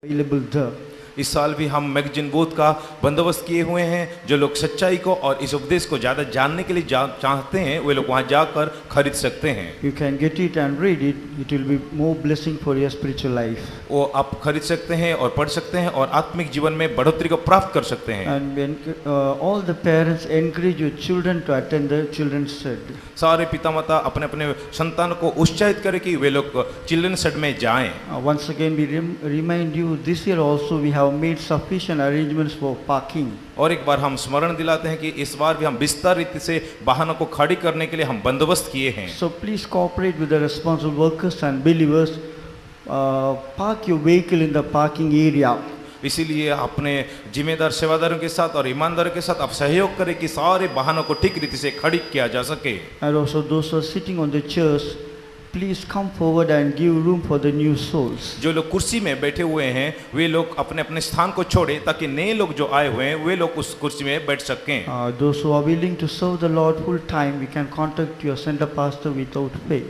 available there. इस साल भी हम मैगजीन बूथ का बंदोबस्त किए हुए हैं। जो लोग सच्चाई को और इस उपदेश को ज़्यादा जानने के लिए चाहते हैं वे लोग वहाँ जाकर खरीद सकते हैं। You can get it and read it. It will be more blessing for your spiritual life. वो आप खरीद सकते हैं और पढ़ सकते हैं और आत्मिक जीवन में बढ़ोतरी को प्राप्त कर सकते हैं। And when all the parents encourage your children to attend the children's study. सारे पिता माता अपने अपने संतान को उत्साहित करें कि वे लोग चिल्ड्रन सेट में जाएं। Once again we remind you, this year also we have made sufficient arrangements for parking. और एक बार हम स्मरण दिलाते हैं कि इस बार भी हम विस्तार रीति से वाहनों को खड़ी करने के लिए हम बंदोबस्त किए हैं। So please cooperate with the responsible workers and believers. Park your vehicle in the parking area. इसीलिए अपने जिम्मेदार सेवादारों के साथ और ईमानदारों के साथ आप सहयोग करें कि सारे वाहनों को ठीक रीति से खड़ी किया जा सके। And also those who are sitting on the chairs, please come forward and give room for the new souls. जो लोग कुर्सी में बैठे हुए हैं वे लोग अपने अपने स्थान को छोड़े ताकि नए लोग जो आए हुए हैं वे लोग उस कुर्सी में बैठ सकें। Those who are willing to serve the Lord full time, we can contact your center pastor without pay.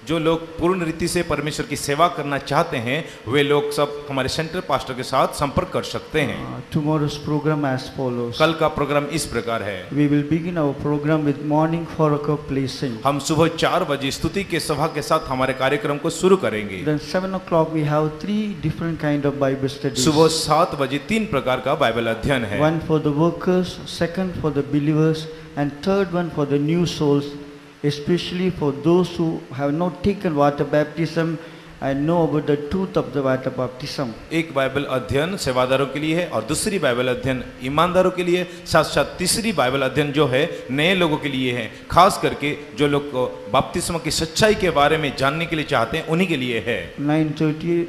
जो लोग पूर्ण रीति से परमेश्वर की सेवा करना चाहते हैं वे लोग सब हमारे सेंटर पास्टर के साथ संपर्क कर सकते हैं। Tomorrow's program as follows. कल का प्रोग्राम इस प्रकार है। We will begin our program with morning 4 o'clock blessing. हम सुबह 4 बजे स्तुति के सभा के साथ हमारे कार्यक्रम को शुरू करेंगे। Then 7 o'clock we have 3 different kind of Bible studies. सुबह 7 बजे 3 प्रकार का बाइबल अध्ययन है। One for the workers, second for the believers, and third one for the new souls, especially for those who have not taken water baptism and know about the truth of the water baptism. एक Bible अध्ययन सेवादारों के लिए है और दूसरी Bible अध्ययन ईमानदारों के लिए, साथ साथ तीसरी बाइबल अध्ययन जो है नए लोगों के लिए है, खास करके जो लोग बपतिस्मा की सच्चाई के बारे में जानने के लिए चाहते हैं उन्हीं के लिए है। 9:30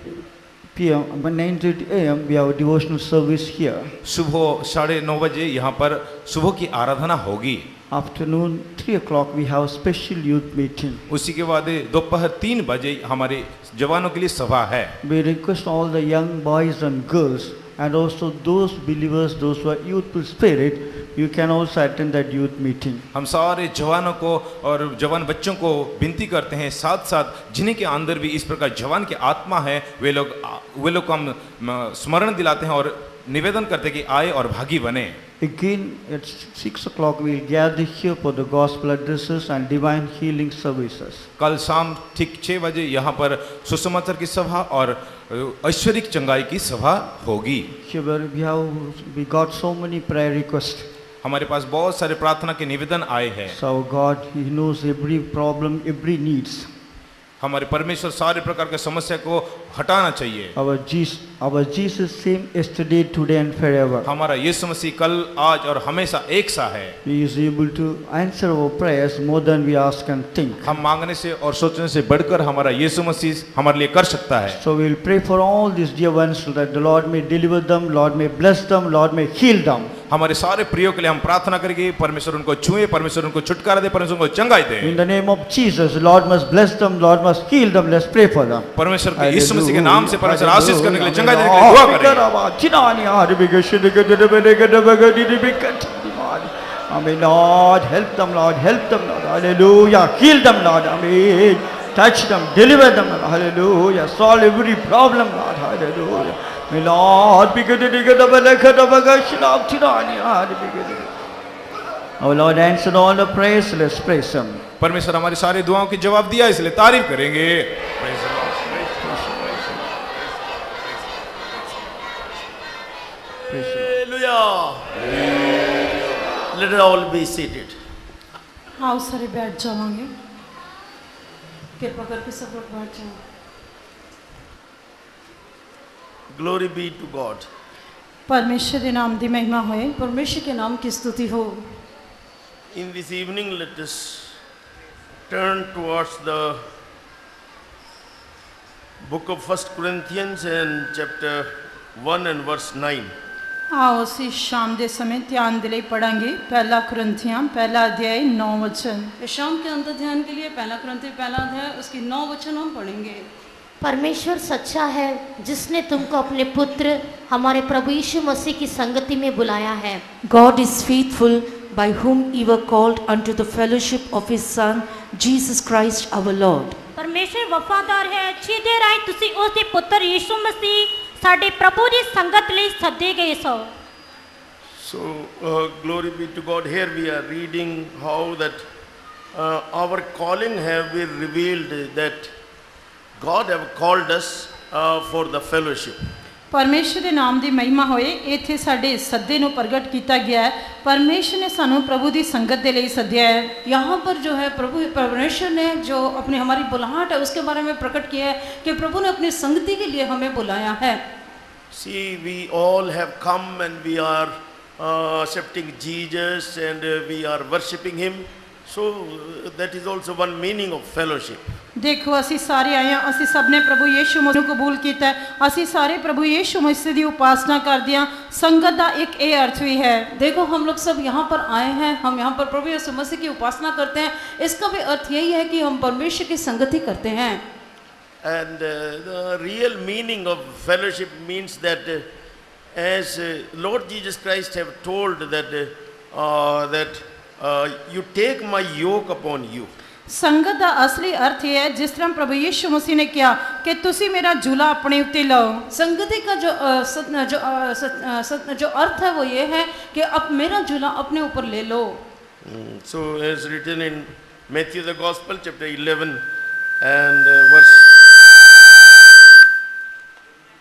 p.m. By 9:30 a.m. we have a devotional service here. सुबह 9:30 बजे यहाँ पर सुबह की आराधना होगी। Afternoon 3 o'clock we have special youth meeting. उसी के बाद दोपहर 3 बजे हमारे जवानों के लिए सभा है। We request all the young boys and girls and also those believers, those who are youthful spirit, you can also attend that youth meeting. हम सारे जवानों को और जवान बच्चों को विनती करते हैं, साथ साथ जिन्हीं के अंदर भी इस प्रकार जवान की आत्मा है वे लोग को हम स्मरण दिलाते हैं और निवेदन करते हैं कि आए और भागी बने। Again at 6 o'clock we will gather here for the gospel addresses and divine healing services. कल शाम ठीक 6 बजे यहाँ पर सुसमाचार की सभा और ऐश्वरिक चंगाई की सभा होगी। Here we got so many prayer requests. हमारे पास बहुत सारे प्रार्थना के निवेदन आए हैं। So God, He knows every problem, every needs. हमारे परमेश्वर सारे प्रकार के समस्या को हटाना चाहिए। Our Jesus same yesterday, today and forever. हमारा यीशु मसीह कल, आज और हमेशा एक सा है। He is able to answer our prayers more than we ask and think. हम मांगने से और सोचने से बढ़कर हमारा यीशु मसीह हमारे लिए कर सकता है। So we will pray for all these dear ones so that the Lord may deliver them, Lord may bless them, Lord may heal them. हमारे सारे प्रियों के लिए हम प्रार्थना करेंगे, परमेश्वर उनको छुए, परमेश्वर उनको छुटकारा दे, परमेश्वर उनको चंगाई दे। In the name of Jesus, the Lord must bless them, Lord must heal them. Let's pray for them. परमेश्वर के यीशु मसीह के नाम से परमेश्वर आशीष करने के लिए, चंगाई देने के लिए दुआ करें। Amen. Lord, help them, Lord, help them, Lord. Hallelujah. Heal them, Lord. Amen. Touch them, deliver them, Lord. Hallelujah. Solve every problem, Lord. Hallelujah. May Lord be good. Our Lord answered all the prayers. Let's praise Him. परमेश्वर हमारी सारी दुआओं की जवाब दिया, इसलिए तारीफ करेंगे। Let us all be seated. आओ सारे बैठ जाओगे, कृपा करके सब लोग बैठ जाओ। Glory be to God. परमेश्वर के नाम दी महिमा होए, परमेश्वर के नाम की स्तुति हो। In this evening, let us turn towards the book of 1 Corinthians and chapter 1 and verse 9. आओ इसी शाम के समय ध्यान दिले पढ़ेंगे पहला कुरिन्थियां पहला अध्याय 9 वचन। शाम के अंत ध्यान के लिए पहला कुरिन्थियों पहला अध्याय उसकी 9 वचन हम पढ़ेंगे। परमेश्वर सच्चा है जिसने तुमको अपने पुत्र हमारे प्रभु यीशु मसीह की संगति में बुलाया है। God is faithful by whom you were called unto the fellowship of his son Jesus Christ our Lord. परमेश्वर वफादार है, जिहदे राही तुसी उसके पुत्र यीशु मसीह ਸਾਡੇ ਪ੍ਰਭੂ ਦੀ ਸੰਗਤ ਲਈ ਸੱਦੇ ਗਏ ਸੋ। So, glory be to God. Here we are reading how that our calling have been revealed, that God have called us for the fellowship. ਪਰਮੇਸ਼ਰ ਦੇ ਨਾਮ ਦੀ ਮਹਿਮਾ ਹੋਏ। ਇੱਥੇ ਸਾਡੇ ਸੱਦੇ ਨੂੰ ਪ੍ਰਗਟ ਕੀਤਾ ਗਿਆ ਹੈ। ਪਰਮੇਸ਼ਰ ਨੇ ਸਾਨੂੰ ਪ੍ਰਭੂ ਦੀ ਸੰਗਤ ਦੇ ਲਈ ਸੱਦਿਆ ਹੈ। यहाँ पर जो है प्रभु परमेश्वर ने जो अपनी हमारी बुलाहट है उसके बारे में प्रकट किया है कि प्रभु ने अपनी संगति के लिए हमें बुलाया है। See, we all have come and we are accepting Jesus and we are worshipping him. So that is also one meaning of fellowship. ਦੇਖੋ ਅਸੀਂ ਸਾਰੇ ਆਏ ਹਾਂ, ਅਸੀਂ ਸਭ ਨੇ ਪ੍ਰਭੂ ਯੀਸ਼ੂ ਮਸੀਹ ਨੂੰ ਕਬੂਲ ਕੀਤਾ ਹੈ। ਅਸੀਂ ਸਾਰੇ ਪ੍ਰਭੂ ਯੀਸ਼ੂ ਮਸੀਹ ਦੀ ਉਪਾਸਨਾ ਕਰਦੇ ਹਾਂ। ਸੰਗਤ ਦਾ ਇੱਕ ਇਹ ਅਰਥ ਵੀ ਹੈ। देखो हम लोग सब यहाँ पर आए हैं, हम यहाँ पर प्रभु यीशु मसीह की उपासना करते हैं। इसका भी अर्थ यही है कि हम परमेश्वर की संगति करते हैं। And the real meaning of fellowship means that as Lord Jesus Christ have told that you take my yoke upon you. ਸੰਗਤ ਦਾ ਅਸਲੀ ਅਰਥ ਇਹ ਹੈ, ਜਿਸ ਤਰ੍ਹਾਂ ਪ੍ਰਭੂ ਯੀਸ਼ੂ ਮਸੀਹ ਨੇ ਕਿਹਾ ਕਿ ਤੁਸੀਂ ਮੇਰਾ ਜੂਲਾ ਆਪਣੇ ਉੱਤੇ ਲਓ। संगति का जो अर्थ है वो ये है कि अब मेरा झूला अपने ऊपर ले लो। So as written in Matthew the Gospel chapter 11 and verse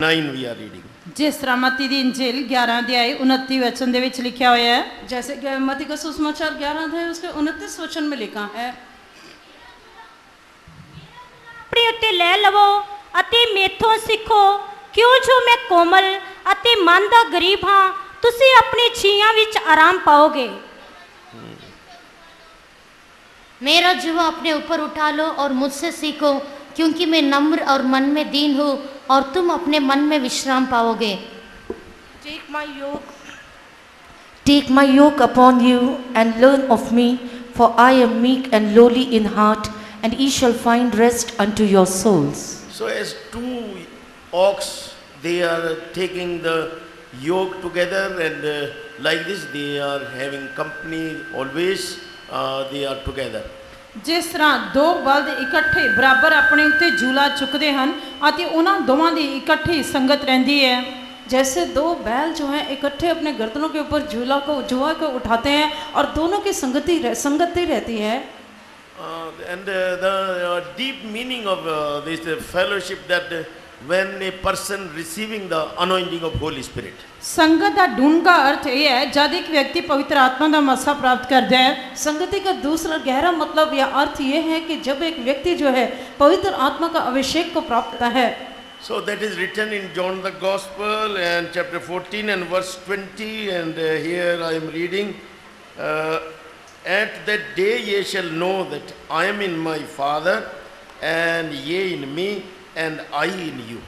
9 we are reading. ਜਿਸ ਤਰ੍ਹਾਂ ਮਤੀ ਦੀ ਇੰਜੀਲ 11 ਅਧਿਆਇ 29 ਵਚਨ ਦੇ ਵਿੱਚ ਲਿਖਿਆ ਹੋਇਆ ਹੈ। जैसे कि मत्ती का सुसमाचार 11 अध्याय उसके 29 वचन में लिखा है, ਆਪਣੇ ਉੱਤੇ ਲੈ ਲਵੋ ਅਤੇ ਮੇਥੋਂ ਸਿੱਖੋ, ਕਿਉਂ ਜੋ ਮੈਂ ਕੋਮਲ ਅਤੇ ਮਨ ਦਾ ਗਰੀਬ ਹਾਂ, ਤੁਸੀਂ ਆਪਣੇ ਛੀਆਂ ਵਿੱਚ ਆਰਾਮ ਪਾਓਗੇ। मेरा जुआ अपने ऊपर उठा लो और मुझसे सीखो, क्योंकि मैं नम्र और मन में दीन हूँ, और तुम अपने मन में विश्राम पाओगे। Take my yoke upon you and learn of me, for I am meek and lowly in heart, and ye shall find rest unto your souls. So as two ox, they are taking the yoke together, and like this they are having company always. They are together. ਜਿਸ ਤਰ੍ਹਾਂ ਦੋ ਬਲਦ ਇਕੱਠੇ ਬਰਾਬਰ ਆਪਣੇ ਉੱਤੇ ਜੂਲਾ ਚੁੱਕਦੇ ਹਨ ਅਤੇ ਉਹਨਾਂ ਦੋਵਾਂ ਦੀ ਇਕੱਠੀ ਸੰਗਤ ਰਹਿੰਦੀ ਹੈ। जैसे दो बैल जो हैं इकट्ठे अपने गर्दनों के ऊपर जुआ को उठाते हैं और दोनों की संगति रहती है। And the deep meaning of this fellowship, that when a person receiving the anointing of Holy Spirit. संगत का ढूंढा अर्थ ये है, जब एक व्यक्ति पवित्र आत्मा का मसा प्राप्त करता है। संगति का दूसरा गहरा मतलब या अर्थ ये है कि जब एक व्यक्ति जो है पवित्र आत्मा का अभिषेक को प्राप्त करता है। So that is written in John the Gospel and chapter 14 and verse 20, and here I am reading, at that day ye shall know that I am in my Father, and ye in me, and I in you.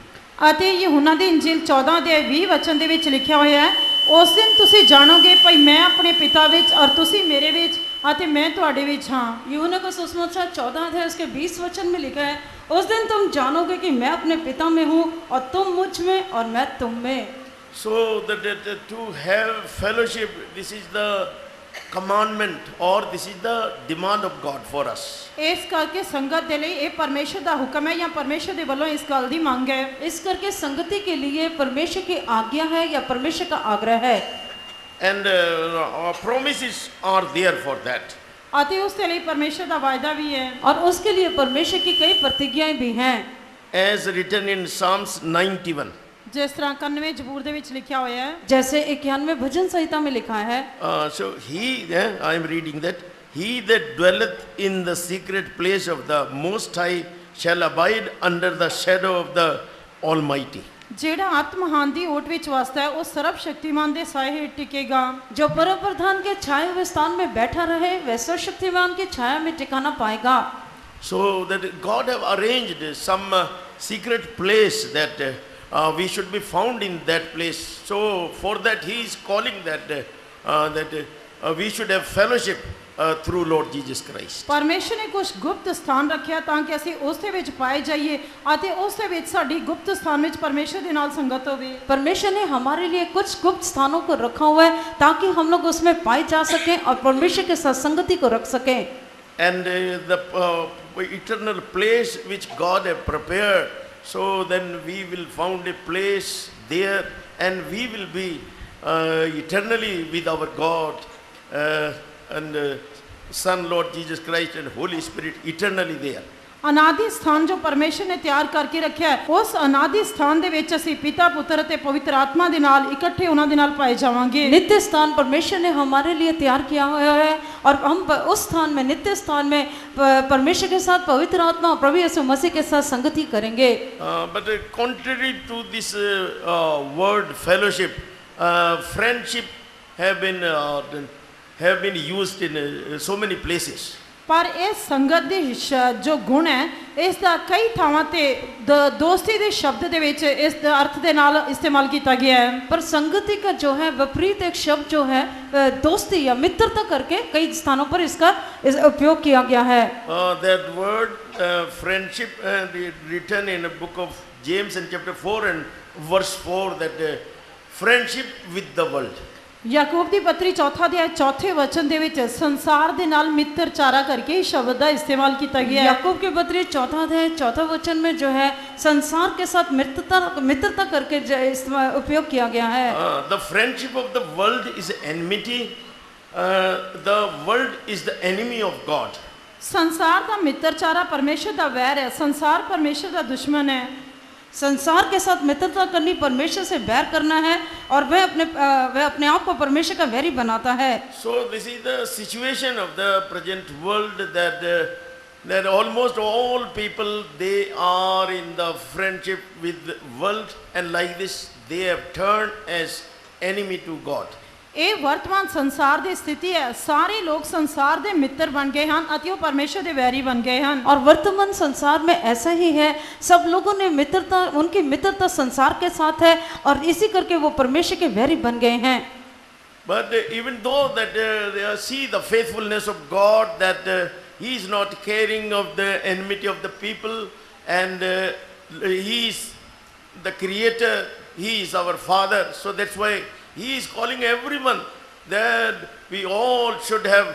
ਅਤੇ यूहन्ना ਦੀ ਇੰਜੀਲ 14 ਅਧਿਆਇ 20 ਵਚਨ ਦੇ ਵਿੱਚ ਲਿਖਿਆ ਹੋਇਆ ਹੈ, ਉਸ ਦਿਨ ਤੁਸੀਂ ਜਾਣੋਗੇ ਭਈ ਮੈਂ ਆਪਣੇ ਪਿਤਾ ਵਿੱਚ ਔਰ ਤੁਸੀਂ ਮੇਰੇ ਵਿੱਚ ਅਤੇ ਮੈਂ ਤੁਹਾਡੇ ਵਿੱਚ ਹਾਂ। यूहन्ना का सुसमाचार 14 अध्याय उसके 20 वचन में लिखा है, उस दिन तुम जानोगे कि मैं अपने पिता में हूँ और तुम मुझ में और मैं तुम में। So that to have fellowship, this is the commandment, or this is the demand of God for us. ਇਸ ਕਰਕੇ ਸੰਗਤ ਦੇ ਲਈ ਇਹ ਪਰਮੇਸ਼ਰ ਦਾ ਹੁਕਮ ਹੈ ਜਾਂ ਪਰਮੇਸ਼ਰ ਦੇ ਵੱਲੋਂ ਇਸ ਗੱਲ ਦੀ ਮੰਗ ਹੈ। इस करके संगति के लिए परमेश्वर की आज्ञा है या परमेश्वर का आग्रह है। And promises are there for that. ਅਤੇ ਉਸ ਦੇ ਲਈ ਪਰਮੇਸ਼ਰ ਦਾ ਵਾਅਦਾ ਵੀ ਹੈ और उसके लिए परमेश्वर की कई प्रतिज्ञाएं भी हैं। As written in Psalms 91. ਜਿਸ ਤਰ੍ਹਾਂ 91 ਜ਼ਬੂਰ ਦੇ ਵਿੱਚ ਲਿਖਿਆ ਹੋਇਆ ਹੈ। जैसे 91 भजन संहिता में लिखा है, So I am reading that, he that dwelleth in the secret place of the Most High shall abide under the shadow of the Almighty. ਜਿਹੜਾ ਆਤਮਹਾਨ ਦੀ ਓਟ ਵਿੱਚ ਵਸਦਾ ਹੈ ਉਹ ਸਰਬ ਸ਼ਕਤੀਮਾਨ ਦੇ ਸਾਏ ਹੇਠ ਟਿਕੇਗਾ। जो परम प्रधान के छाए हुए स्थान में बैठा रहे वह सर्वशक्तिमान की छाया में ठिकाना पाएगा। So that God have arranged some secret place that we should be found in that place. So for that he is calling that we should have fellowship through Lord Jesus Christ. ਪਰਮੇਸ਼ਰ ਨੇ ਕੁਝ ਗੁਪਤ ਸਥਾਨ ਰੱਖਿਆ ਤਾਂ ਕਿ ਅਸੀਂ ਉਸ ਦੇ ਵਿੱਚ ਪਾਏ ਜਾਈਏ ਅਤੇ ਉਸ ਦੇ ਵਿੱਚ ਸਾਡੀ ਗੁਪਤ ਸਥਾਨ ਵਿੱਚ ਪਰਮੇਸ਼ਰ ਦੇ ਨਾਲ ਸੰਗਤ ਹੋਵੇ। परमेश्वर ने हमारे लिए कुछ गुप्त स्थानों को रखा हुआ है ताकि हम लोग उसमें पाए जा सकें और परमेश्वर के साथ संगति को रख सकें। And the eternal place which God have prepared, so then we will found a place there, and we will be eternally with our God and Son, Lord Jesus Christ, and Holy Spirit eternally there. ਅਨਾਦਿ ਸਥਾਨ ਜੋ ਪਰਮੇਸ਼ਰ ਨੇ ਤਿਆਰ ਕਰਕੇ ਰੱਖਿਆ ਹੈ, ਉਸ ਅਨਾਦਿ ਸਥਾਨ ਦੇ ਵਿੱਚ ਅਸੀਂ ਪਿਤਾ ਪੁੱਤਰ ਅਤੇ ਪਵਿੱਤਰ ਆਤਮਾ ਦੇ ਨਾਲ ਇਕੱਠੇ ਉਹਨਾਂ ਦੇ ਨਾਲ ਪਾਏ ਜਾਵਾਂਗੇ। नित्य स्थान परमेश्वर ने हमारे लिए तैयार किया हुआ है और हम उस स्थान में, नित्य स्थान में परमेश्वर के साथ, पवित्र आत्मा और प्रभु यीशु मसीह के साथ संगति करेंगे। But contrary to this word fellowship, friendship have been used in so many places. ਪਰ ਇਹ ਸੰਗਤ ਦੀ ਜੋ ਗੁਣ ਹੈ, ਇਸ ਦਾ ਕਈ ਥਾਵਾਂ ਤੇ ਦੋਸਤੀ ਦੇ ਸ਼ਬਦ ਦੇ ਵਿੱਚ ਇਸ ਦਾ ਅਰਥ ਦੇ ਨਾਲ ਇਸਤੇਮਾਲ ਕੀਤਾ ਗਿਆ ਹੈ। पर संगति का जो है विपरीत एक शब्द जो है दोस्ती या मित्रता करके कई स्थानों पर इसका उपयोग किया गया है। That word friendship written in the book of James in chapter 4 and verse 4, that friendship with the world. Yakub ਦੀ ਪੱਤਰੀ ਚੌਥਾ ਅਧਿਆਇ ਚੌਥੇ ਵਚਨ ਦੇ ਵਿੱਚ ਸੰਸਾਰ ਦੇ ਨਾਲ ਮਿੱਤਰਚਾਰਾ ਕਰਕੇ ਇਸ ਸ਼ਬਦ ਦਾ ਇਸਤੇਮਾਲ ਕੀਤਾ ਗਿਆ ਹੈ। याकूब की पत्री चौथा अध्याय चौथा वचन में जो है संसार के साथ मित्रता करके उपयोग किया गया है। The friendship of the world is enmity. The world is the enemy of God. ਸੰਸਾਰ ਦਾ ਮਿੱਤਰਚਾਰਾ ਪਰਮੇਸ਼ਰ ਦਾ ਵੈਰ ਹੈ, ਸੰਸਾਰ ਪਰਮੇਸ਼ਰ ਦਾ ਦੁਸ਼ਮਣ ਹੈ। संसार के साथ मित्रता करनी परमेश्वर से बैर करना है और वह अपने आप को परमेश्वर का वैरी बनाता है। So this is the situation of the present world, that almost all people, they are in the friendship with the world, and like this they have turned as enemy to God. ਇਹ ਵਰਤਮਾਨ ਸੰਸਾਰ ਦੀ ਸਥਿਤੀ ਹੈ। ਸਾਰੇ ਲੋਕ ਸੰਸਾਰ ਦੇ ਮਿੱਤਰ ਬਣ ਗਏ ਹਨ ਅਤੇ ਉਹ ਪਰਮੇਸ਼ਰ ਦੇ ਵੈਰੀ ਬਣ ਗਏ ਹਨ। और वर्तमान संसार में ऐसा ही है, सब लोगों ने मित्रता, उनकी मित्रता संसार के साथ है और इसी करके वो परमेश्वर के वैरी बन गए हैं। But even though that they see the faithfulness of God, that He is not caring of the enmity of the people, and He is the Creator, He is our Father, so that's why He is calling everyone that we all should have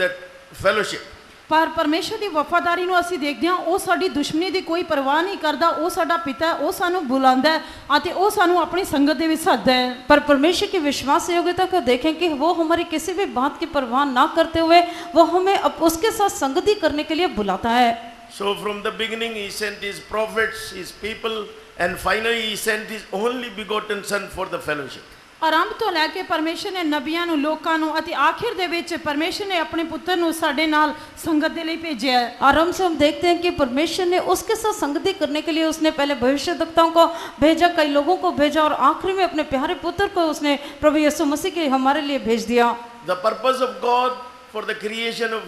that fellowship. ਪਰ ਪਰਮੇਸ਼ਰ ਦੀ ਵਫਾਦਾਰੀ ਨੂੰ ਅਸੀਂ ਦੇਖਦੇ ਹਾਂ, ਉਹ ਸਾਡੀ ਦੁਸ਼ਮਣੀ ਦੀ ਕੋਈ ਪਰਵਾਹ ਨਹੀਂ ਕਰਦਾ। ਉਹ ਸਾਡਾ ਪਿਤਾ ਹੈ, ਉਹ ਸਾਨੂੰ ਬੁਲਾਉਂਦਾ ਹੈ ਅਤੇ ਉਹ ਸਾਨੂੰ ਆਪਣੀ ਸੰਗਤ ਦੇ ਵਿੱਚ ਸੱਦਦਾ ਹੈ। पर परमेश्वर की विश्वास योग्यता को देखें कि वो हमारी किसी भी बात की परवाह ना करते हुए वो हमें उसके साथ संगति करने के लिए बुलाता है। So from the beginning He sent His prophets, His people, and finally He sent His only begotten Son for the fellowship. ਆਰੰਭ ਤੋਂ ਲੈ ਕੇ ਪਰਮੇਸ਼ਰ ਨੇ ਨਬੀਆਂ ਨੂੰ, ਲੋਕਾਂ ਨੂੰ ਅਤੇ ਆਖਿਰ ਦੇ ਵਿੱਚ ਪਰਮੇਸ਼ਰ ਨੇ ਆਪਣੇ ਪੁੱਤਰ ਨੂੰ ਸਾਡੇ ਨਾਲ ਸੰਗਤ ਦੇ ਲਈ ਭੇਜਿਆ ਹੈ। आरंभ से हम देखते हैं कि परमेश्वर ने उसके साथ संगति करने के लिए उसने पहले भविष्यद्वक्ताओं को भेजा, कई लोगों को भेजा और आखिरी में अपने प्यारे पुत्र को उसने प्रभु यीशु मसीह के हमारे लिए भेज दिया। The purpose of God for the creation of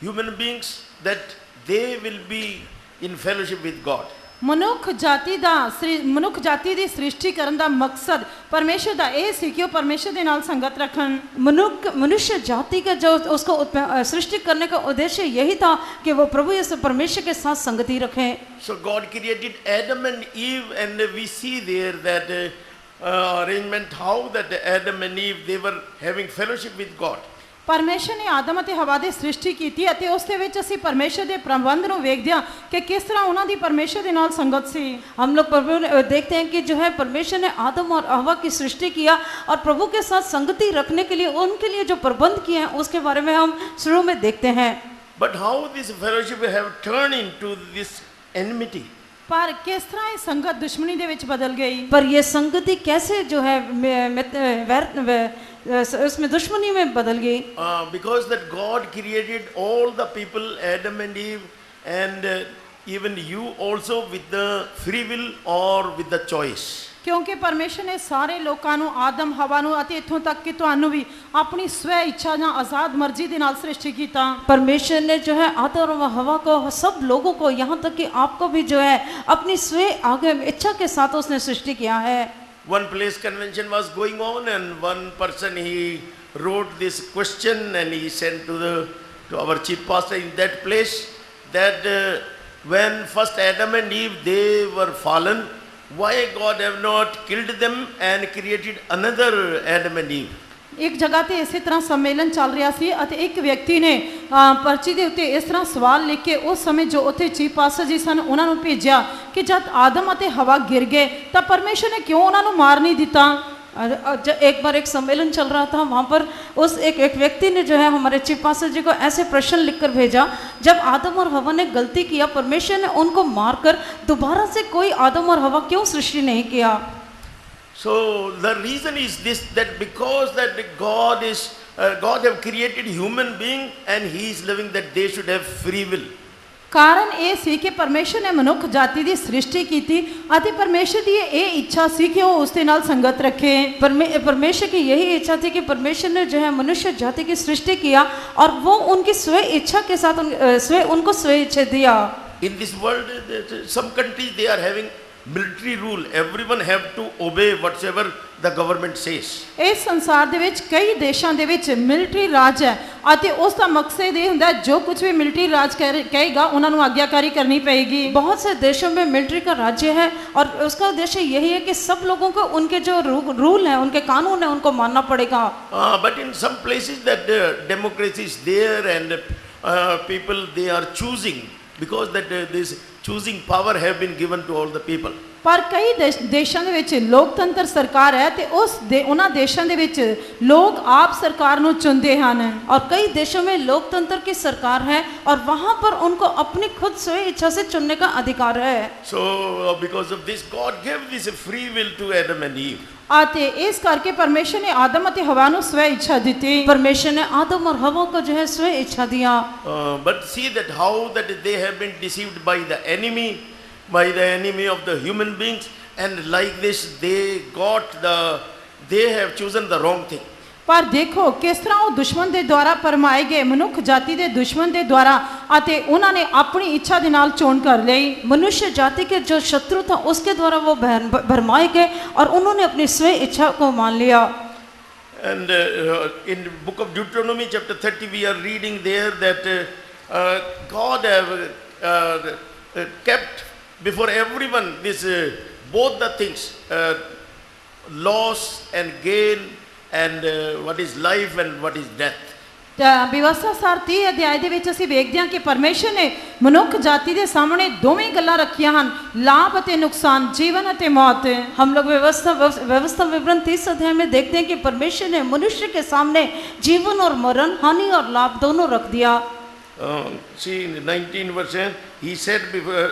human beings, that they will be in fellowship with God. ਮਨੁੱਖ ਜਾਤੀ ਦੀ ਸ੍ਰਿਸ਼ਟੀ ਕਰਨ ਦਾ ਮਕਸਦ ਪਰਮੇਸ਼ਰ ਦਾ ਇਹ ਸੀ ਕਿ ਉਹ ਪਰਮੇਸ਼ਰ ਦੇ ਨਾਲ ਸੰਗਤ ਰੱਖਣ। मनुष्य जाति का जो उसको सृष्टि करने का उद्देश्य यही था कि वो प्रभु यीशु परमेश्वर के साथ संगति रखें। So God created Adam and Eve, and we see there that arrangement, how that Adam and Eve, they were having fellowship with God. ਪਰਮੇਸ਼ਰ ਨੇ ਆਦਮ ਅਤੇ ਹਵਾ ਦੀ ਸ੍ਰਿਸ਼ਟੀ ਕੀਤੀ ਅਤੇ ਉਸ ਦੇ ਵਿੱਚ ਅਸੀਂ ਪਰਮੇਸ਼ਰ ਦੇ ਪ੍ਰਬੰਧ ਨੂੰ ਵੇਖਦੇ ਹਾਂ ਕਿ ਕਿਸ ਤਰ੍ਹਾਂ ਉਹਨਾਂ ਦੀ ਪਰਮੇਸ਼ਰ ਦੇ ਨਾਲ ਸੰਗਤ ਸੀ। हम लोग प्रभु देखते हैं कि जो है परमेश्वर ने आदम और हवा की सृष्टि किया और प्रभु के साथ संगति रखने के लिए उनके लिए जो प्रबंध किए हैं उसके बारे में हम शुरू में देखते हैं। But how this fellowship have turned into this enmity? ਪਰ ਕਿਸ ਤਰ੍ਹਾਂ ਇਹ ਸੰਗਤ ਦੁਸ਼ਮਣੀ ਦੇ ਵਿੱਚ ਬਦਲ ਗਈ। पर ये संगति कैसे जो है उसमें दुश्मनी में बदल गई। Because that God created all the people, Adam and Eve, and even you also, with the free will or with the choice. ਕਿਉਂਕਿ ਪਰਮੇਸ਼ਰ ਨੇ ਸਾਰੇ ਲੋਕਾਂ ਨੂੰ, ਆਦਮ ਹਵਾ ਨੂੰ ਅਤੇ ਇੱਥੋਂ ਤੱਕ ਕਿ ਤੁਹਾਨੂੰ ਵੀ ਆਪਣੀ ਸਵੈ ਇੱਛਾ ਜਾਂ ਆਜ਼ਾਦ ਮਰਜ਼ੀ ਦੇ ਨਾਲ ਸ੍ਰਿਸ਼ਟੀ ਕੀਤਾ। परमेश्वर ने जो है आदम और हवा को, सब लोगों को, यहाँ तक कि आपको भी जो है अपनी स्वे आगे इच्छा के साथ उसने सृष्टि किया है। One place convention was going on, and one person, he wrote this question and he sent to our chief pastor in that place, that when first Adam and Eve, they were fallen, why God have not killed them and created another Adam and Eve? ਇੱਕ ਜਗ੍ਹਾ ਤੇ ਇਸੇ ਤਰ੍ਹਾਂ ਸੰਮੇਲਨ ਚੱਲ ਰਿਹਾ ਸੀ ਅਤੇ ਇੱਕ ਵਿਅਕਤੀ ਨੇ ਪਰਚੀ ਦੇ ਉੱਤੇ ਇਸ ਤਰ੍ਹਾਂ ਸਵਾਲ ਲਿਖ ਕੇ ਉਸ ਸਮੇਂ ਜੋ ਉੱਥੇ ਚੀਫ ਪਾਸਟਰ ਜੀ ਸਨ ਉਹਨਾਂ ਨੂੰ ਭੇਜਿਆ ਕਿ ਜਦ ਆਦਮ ਅਤੇ ਹਵਾ ਗਿਰ ਗਏ ਤਾਂ ਪਰਮੇਸ਼ਰ ਨੇ ਕਿਉਂ ਉਹਨਾਂ ਨੂੰ ਮਾਰ ਨਹੀਂ ਦਿੱਤਾ। एक बार एक सम्मेलन चल रहा था, वहाँ पर उस एक व्यक्ति ने जो है हमारे चीफ पास्टर जी को ऐसे प्रश्न लिखकर भेजा, जब आदम और हवा ने गलती किया परमेश्वर ने उनको मारकर दोबारा से कोई आदम और हवा क्यों सृष्टि नहीं किया। So the reason is this, that because that God have created human being and He is living that they should have free will. ਕਾਰਨ ਇਹ ਸੀ ਕਿ ਪਰਮੇਸ਼ਰ ਨੇ ਮਨੁੱਖ ਜਾਤੀ ਦੀ ਸ੍ਰਿਸ਼ਟੀ ਕੀਤੀ ਅਤੇ ਪਰਮੇਸ਼ਰ ਦੀ ਇਹ ਇੱਛਾ ਸੀ ਕਿ ਉਹ ਉਸ ਦੇ ਨਾਲ ਸੰਗਤ ਰੱਖੇ। परमेश्वर की यही इच्छा थी कि परमेश्वर ने जो है मनुष्य जाति की सृष्टि किया और वो उनकी स्व इच्छा के साथ उनको स्व इच्छा दिया। In this world, some countries they are having military rule. Everyone have to obey whatever the government says. ਇਸ ਸੰਸਾਰ ਦੇ ਵਿੱਚ ਕਈ ਦੇਸ਼ਾਂ ਦੇ ਵਿੱਚ ਮਿਲਟਰੀ ਰਾਜ ਹੈ ਅਤੇ ਉਸ ਦਾ ਮਕਸਦ ਇਹ ਹੁੰਦਾ ਜੋ ਕੁਝ ਵੀ ਮਿਲਟਰੀ ਰਾਜ ਕਹੇਗਾ ਉਹਨਾਂ ਨੂੰ ਆਗਿਆਕਾਰੀ ਕਰਨੀ ਪਏਗੀ। बहुत से देशों में मिलिट्री का राज्य है और उसका उद्देश्य यही है कि सब लोगों को उनके जो रूल है, उनके कानून है, उनको मानना पड़ेगा। But in some places that democracy is there and people they are choosing, because that this choosing power have been given to all the people. ਪਰ ਕਈ ਦੇਸ਼ਾਂ ਦੇ ਵਿੱਚ ਲੋਕਤੰਤਰ ਸਰਕਾਰ ਹੈ ਤੇ ਉਹਨਾਂ ਦੇਸ਼ਾਂ ਦੇ ਵਿੱਚ ਲੋਕ ਆਪ ਸਰਕਾਰ ਨੂੰ ਚੁਣਦੇ ਹਨ। और कई देशों में लोकतंत्र की सरकार है और वहाँ पर उनको अपनी खुद स्व इच्छा से चुनने का अधिकार है। So because of this God gave this free will to Adam and Eve. ਅਤੇ ਇਸ ਕਰਕੇ ਪਰਮੇਸ਼ਰ ਨੇ ਆਦਮ ਅਤੇ ਹਵਾ ਨੂੰ ਸਵੈ ਇੱਛਾ ਦਿੱਤੀ। परमेश्वर ने आदम और हवा को जो है स्व इच्छा दिया। But see that how that they have been deceived by the enemy of the human beings, and like this they have chosen the wrong thing. ਪਰ ਦੇਖੋ ਕਿਸ ਤਰ੍ਹਾਂ ਉਹ ਦੁਸ਼ਮਣ ਦੇ ਦੁਆਰਾ ਪਰਮਾਏ ਗਏ, ਮਨੁੱਖ ਜਾਤੀ ਦੇ ਦੁਸ਼ਮਣ ਦੇ ਦੁਆਰਾ, ਅਤੇ ਉਹਨਾਂ ਨੇ ਆਪਣੀ ਇੱਛਾ ਦੇ ਨਾਲ ਚੋਣ ਕਰ ਲਈ। मनुष्य जाति के जो शत्रु था उसके द्वारा वो भरमाए गए और उन्होंने अपनी स्व इच्छा को मान लिया। And in book of Deuteronomy chapter 30 we are reading there that God have kept before everyone this both the things, loss and gain, and what is life and what is death. ਵਿਵਸਥਾ ਸਾਰ 30 ਅਧਿਆਇ ਦੇ ਵਿੱਚ ਅਸੀਂ ਵੇਖਦੇ ਹਾਂ ਕਿ ਪਰਮੇਸ਼ਰ ਨੇ ਮਨੁੱਖ ਜਾਤੀ ਦੇ ਸਾਹਮਣੇ ਦੋਵੇਂ ਗੱਲਾਂ ਰੱਖੀਆਂ ਹਨ, ਲਾਭ ਅਤੇ ਨੁਕਸਾਨ, ਜੀਵਨ ਅਤੇ ਮੌਤ। हम लोग व्यवस्था विवरण 30 अध्याय में देखते हैं कि परमेश्वर ने मनुष्य के सामने जीवन और मरण, हानि और लाभ दोनों रख दिया। See in 19 verse he said before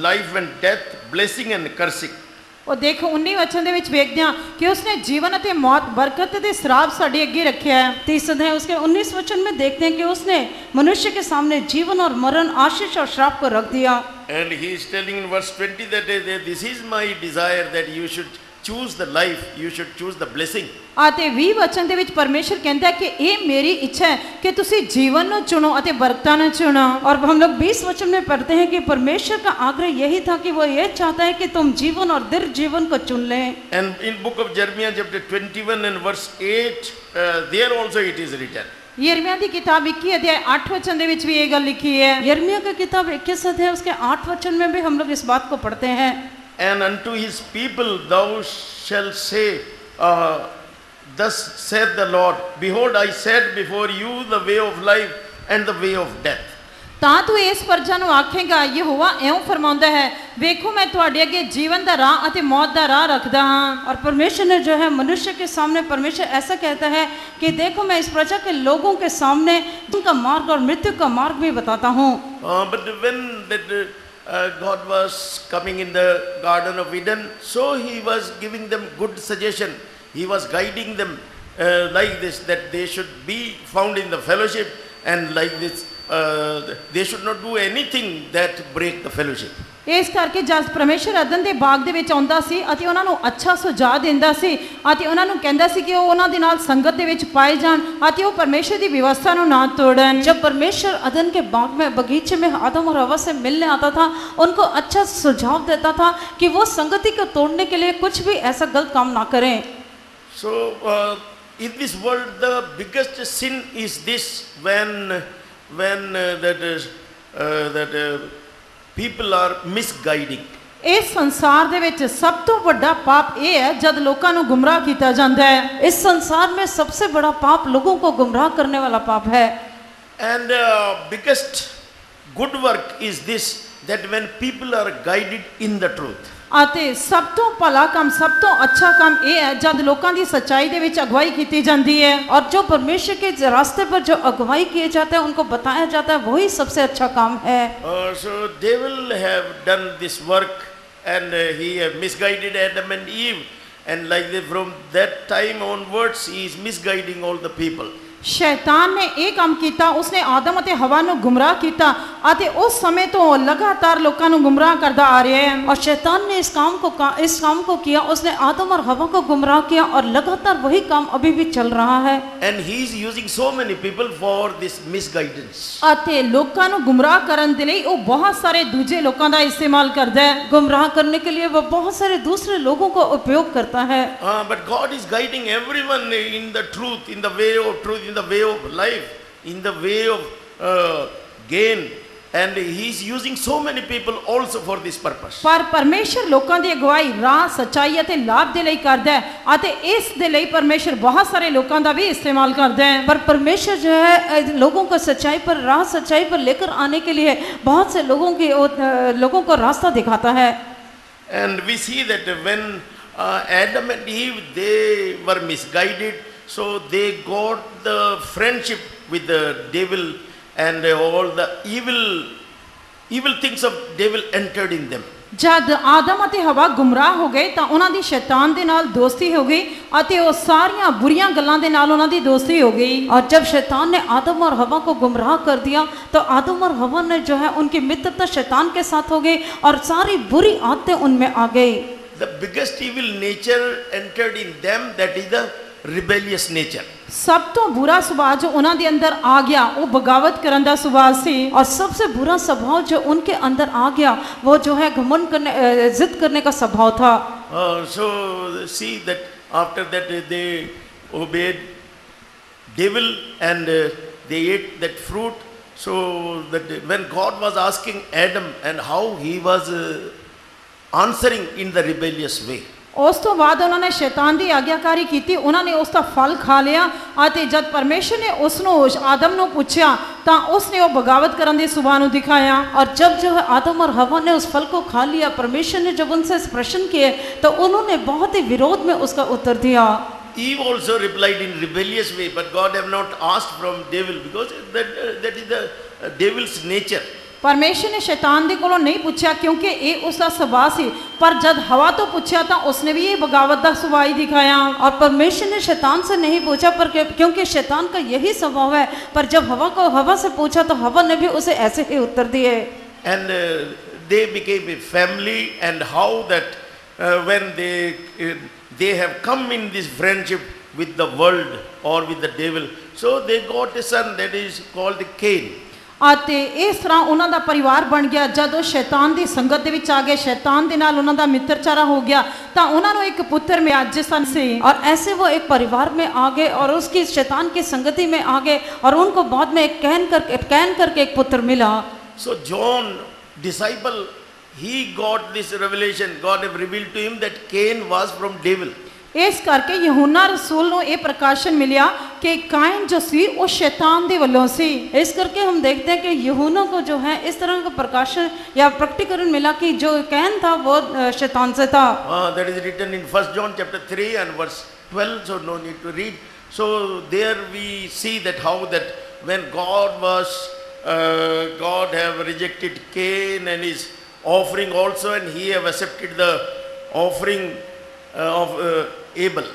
life and death, blessing and cursing. ਉਹ ਦੇਖੋ 19 वचन ਦੇ ਵਿੱਚ ਵੇਖਦੇ ਹਾਂ ਕਿ ਉਸਨੇ ਜੀਵਨ ਅਤੇ ਮੌਤ, ਬਰਕਤ ਅਤੇ श्राप ਸਾਡੇ ਅੱਗੇ ਰੱਖਿਆ ਹੈ। 30 अध्याय उसके 19 वचन में देखते हैं कि उसने मनुष्य के सामने जीवन और मरण, आशीष और श्राप को रख दिया। And he is telling in verse 20 that this is my desire that you should choose the life, you should choose the blessing. ਅਤੇ 20 वचन ਦੇ ਵਿੱਚ ਪਰਮੇਸ਼ਰ ਕਹਿੰਦਾ ਹੈ ਕਿ ਇਹ ਮੇਰੀ ਇੱਛਾ ਹੈ ਕਿ ਤੁਸੀਂ ਜੀਵਨ ਨੂੰ ਚੁਣੋ ਅਤੇ ਬਰਕਤਾਂ ਨੂੰ ਚੁਣੋ। और हम लोग 20 वचन में पढ़ते हैं कि परमेश्वर का आग्रह यही था कि वो ये चाहता है कि तुम जीवन और दीर्घ जीवन को चुन लें। And in book of Jeremiah chapter 21 and verse 8 there also it is written. यिर्मयाह ਦੀ किताब 21 अध्याय 8 वचन ਦੇ ਵਿੱਚ ਵੀ ਇਹ ਗੱਲ ਲਿਖੀ ਹੈ। यिर्मयाह की किताब 21 अध्याय उसके 8 वचन में भी हम लोग इस बात को पढ़ते हैं। And unto his people thou shalt say, thus saith the Lord, behold I set before you the way of life and the way of death. ਤਾਂ ਤੂੰ ਇਸ ਪ੍ਰਜਾ ਨੂੰ ਆਖੇਗਾ, ਯਹੋਵਾ ਇਉਂ ਫਰਮਾਉਂਦਾ ਹੈ, ਵੇਖੋ ਮੈਂ ਤੁਹਾਡੇ ਅੱਗੇ ਜੀਵਨ ਦਾ ਰਾਹ ਅਤੇ ਮੌਤ ਦਾ ਰਾਹ ਰੱਖਦਾ ਹਾਂ। और परमेश्वर ने जो है मनुष्य के सामने परमेश्वर ऐसा कहता है कि देखो मैं इस प्रजा के लोगों के सामने उनका मार्ग और मृत्यु का मार्ग भी बताता हूँ। But when that God was coming in the Garden of Eden, so he was giving them good suggestion. He was guiding them like this, that they should be found in the fellowship, and like this they should not do anything that break the fellowship. ਇਸ ਕਰਕੇ ਜਦ ਪਰਮੇਸ਼ਰ ਅਦਨ ਦੇ ਬਾਗ ਦੇ ਵਿੱਚ ਆਉਂਦਾ ਸੀ ਅਤੇ ਉਹਨਾਂ ਨੂੰ ਅੱਛਾ ਸੁਝਾਅ ਦਿੰਦਾ ਸੀ ਅਤੇ ਉਹਨਾਂ ਨੂੰ ਕਹਿੰਦਾ ਸੀ ਕਿ ਉਹ ਉਹਨਾਂ ਦੇ ਨਾਲ ਸੰਗਤ ਦੇ ਵਿੱਚ ਪਾਏ ਜਾਣ ਅਤੇ ਉਹ ਪਰਮੇਸ਼ਰ ਦੀ ਵਿਵਸਥਾ ਨੂੰ ਨਾ ਤੋੜਨ। जब परमेश्वर अदन के बाग में, बगीचे में आदम और हवा से मिलने आता था, उनको अच्छा सुझाव देता था कि वो संगति को तोड़ने के लिए कुछ भी ऐसा गलत काम ना करें। So in this world the biggest sin is this, when people are misguiding. ਇਸ ਸੰਸਾਰ ਦੇ ਵਿੱਚ ਸਭ ਤੋਂ ਵੱਡਾ ਪਾਪ ਇਹ ਹੈ ਜਦ ਲੋਕਾਂ ਨੂੰ ਗੁੰਮਰਾਹ ਕੀਤਾ ਜਾਂਦਾ ਹੈ। इस संसार में सबसे बड़ा पाप लोगों को गुमराह करने वाला पाप है। And biggest good work is this, that when people are guided in the truth. ਅਤੇ ਸਭ ਤੋਂ ਭਲਾ ਕੰਮ, ਸਭ ਤੋਂ ਅੱਛਾ ਕੰਮ ਇਹ ਹੈ ਜਦ ਲੋਕਾਂ ਦੀ ਸੱਚਾਈ ਦੇ ਵਿੱਚ ਅਗਵਾਈ ਕੀਤੀ ਜਾਂਦੀ है। और जो परमेश्वर के रास्ते पर जो अगुवाई किए जाते हैं उनको बताया जाता है, वही सबसे अच्छा काम है। So devil have done this work, and he have misguided Adam and Eve, and like from that time onwards he is misguiding all the people. शैतान ने ਇਹ ਕੰਮ ਕੀਤਾ, ਉਸਨੇ ਆਦਮ ਅਤੇ ਹਵਾ ਨੂੰ ਗੁੰਮਰਾਹ ਕੀਤਾ ਅਤੇ ਉਸ ਸਮੇਂ ਤੋਂ ਲਗਾਤਾਰ ਲੋਕਾਂ ਨੂੰ ਗੁੰਮਰਾਹ ਕਰਦਾ ਆ ਰਿਹਾ ਹੈ। और शैतान ने इस काम को किया, उसने आदम और हवा को गुमराह किया और लगातार वही काम अभी भी चल रहा है। And he is using so many people for this misguidance. ਅਤੇ ਲੋਕਾਂ ਨੂੰ ਗੁੰਮਰਾਹ ਕਰਨ ਦੇ ਲਈ ਉਹ ਬਹੁਤ ਸਾਰੇ ਦੂਜੇ ਲੋਕਾਂ ਦਾ ਇਸਤੇਮਾਲ ਕਰਦਾ ਹੈ। गुमराह करने के लिए वह बहुत सारे दूसरे लोगों को उपयोग करता है। But God is guiding everyone in the truth, in the way of truth, in the way of life, in the way of gain, and he is using so many people also for this purpose. ਪਰ ਪਰਮੇਸ਼ਰ ਲੋਕਾਂ ਦੀ ਅਗਵਾਈ ਰਾਹ, ਸੱਚਾਈ ਅਤੇ ਲਾਭ ਦੇ ਲਈ ਕਰਦਾ ਹੈ ਅਤੇ ਇਸ ਦੇ ਲਈ ਪਰਮੇਸ਼ਰ ਬਹੁਤ ਸਾਰੇ ਲੋਕਾਂ ਦਾ ਵੀ ਇਸਤੇਮਾਲ ਕਰਦਾ ਹੈ। पर परमेश्वर जो है लोगों को सच्चाई पर, राह सच्चाई पर लेकर आने के लिए बहुत से लोगों को रास्ता दिखाता है। And we see that when Adam and Eve, they were misguided, so they got the friendship with the devil, and all the evil things of devil entered in them. ਜਦ ਆਦਮ ਅਤੇ ਹਵਾ ਗੁੰਮਰਾਹ ਹੋ ਗਏ ਤਾਂ ਉਹਨਾਂ ਦੀ ਸ਼ੈਤਾਨ ਦੇ ਨਾਲ ਦੋਸਤੀ ਹੋ ਗਈ ਅਤੇ ਉਹ ਸਾਰੀਆਂ ਬੁਰੀਆਂ ਗੱਲਾਂ ਦੇ ਨਾਲ ਉਹਨਾਂ ਦੀ ਦੋਸਤੀ ਹੋ ਗਈ। और जब शैतान ने आदम और हवा को गुमराह कर दिया तो आदम और हवा ने जो है उनकी मित्रता शैतान के साथ हो गई और सारी बुरी आदतें उनमें आ गई। The biggest evil nature entered in them, that is the rebellious nature. ਸਭ ਤੋਂ ਬੁਰਾ ਸੁਭਾਅ ਜੋ ਉਹਨਾਂ ਦੇ ਅੰਦਰ ਆ ਗਿਆ ਉਹ ਬਗਾਵਤ ਕਰਨ ਦਾ ਸੁਭਾਅ ਸੀ। और सबसे बुरा स्वभाव जो उनके अंदर आ गया वो जो है घमंड करने, जिद करने का स्वभाव था। So see that after that they obeyed devil and they ate that fruit. So that when God was asking Adam and how he was answering in the rebellious way. ਉਸ ਤੋਂ ਬਾਅਦ ਉਹਨਾਂ ਨੇ ਸ਼ੈਤਾਨ ਦੀ ਆਗਿਆਕਾਰੀ ਕੀਤੀ, ਉਹਨਾਂ ਨੇ ਉਸ ਦਾ ਫਲ ਖਾ ਲਿਆ ਅਤੇ ਜਦ ਪਰਮੇਸ਼ਰ ਨੇ ਉਸ ਨੂੰ ਆਦਮ ਨੂੰ ਪੁੱਛਿਆ ਤਾਂ ਉਸ ਨੇ ਉਹ ਬਗਾਵਤ ਕਰਨ ਦੇ ਸੁਭਾਅ ਨੂੰ ਦਿਖਾਇਆ। और जब जो है आदम और हवा ने उस फल को खा लिया, परमेश्वर ने जब उनसे प्रश्न किए तो उन्होंने बहुत ही विरोध में उसका उत्तर दिया। Eve also replied in rebellious way, but God have not asked from devil, because that is the devil's nature. ਪਰਮੇਸ਼ਰ ਨੇ ਸ਼ੈਤਾਨ ਦੇ ਕੋਲੋਂ ਨਹੀਂ ਪੁੱਛਿਆ ਕਿਉਂਕਿ ਇਹ ਉਸ ਦਾ ਸੁਭਾਅ ਸੀ, ਪਰ ਜਦ ਹਵਾ ਤੋਂ ਪੁੱਛਿਆ ਤਾਂ ਉਸਨੇ ਵੀ ਇਹ ਬਗਾਵਤ ਦਾ ਸੁਭਾਅ ਹੀ ਦਿਖਾਇਆ। और परमेश्वर ने शैतान से नहीं पूछा पर क्योंकि शैतान का यही स्वभाव है, पर जब हवा से पूछा तो हवा ने भी उसे ऐसे ही उत्तर दिए। And they became a family, and how that when they have come in this friendship with the world or with the devil, so they got a son that is called Cain. ਅਤੇ ਇਸ ਤਰ੍ਹਾਂ ਉਹਨਾਂ ਦਾ ਪਰਿਵਾਰ ਬਣ ਗਿਆ। ਜਦ ਉਹ ਸ਼ੈਤਾਨ ਦੀ ਸੰਗਤ ਦੇ ਵਿੱਚ ਆ ਗਏ, ਸ਼ੈਤਾਨ ਦੇ ਨਾਲ ਉਹਨਾਂ ਦਾ ਮਿੱਤਰਚਾਰਾ ਹੋ ਗਿਆ ਤਾਂ ਉਹਨਾਂ ਨੂੰ ਇੱਕ ਪੁੱਤਰ ਮਿਲਿਆ ਜਿਸ से और ऐसे वो एक परिवार में आ गए और उसकी शैतान की संगति में आ गए और उनको बाद में कैन करके एक पुत्र मिला। So John, disciple, he got this revelation. God have revealed to him that Cain was from devil. ਇਸ ਕਰਕੇ ਯਹੂਨਾ ਰਸੂਲ ਨੂੰ ਇਹ ਪ੍ਰਕਾਸ਼ਨ ਮਿਲਿਆ ਕਿ ਕਾਇਨ ਜੋ ਸੀ ਉਹ ਸ਼ੈਤਾਨ ਦੇ ਵੱਲੋਂ ਸੀ। इस करके हम देखते हैं कि यूहन्ना को जो है इस तरह का प्रकाशन या प्रकटीकरण मिला कि जो कैन था वो शैतान से था। That is written in 1 John chapter 3 and verse 12, so no need to read. So there we see that how that when God have rejected Cain and his offering also, and he have accepted the offering of Abel.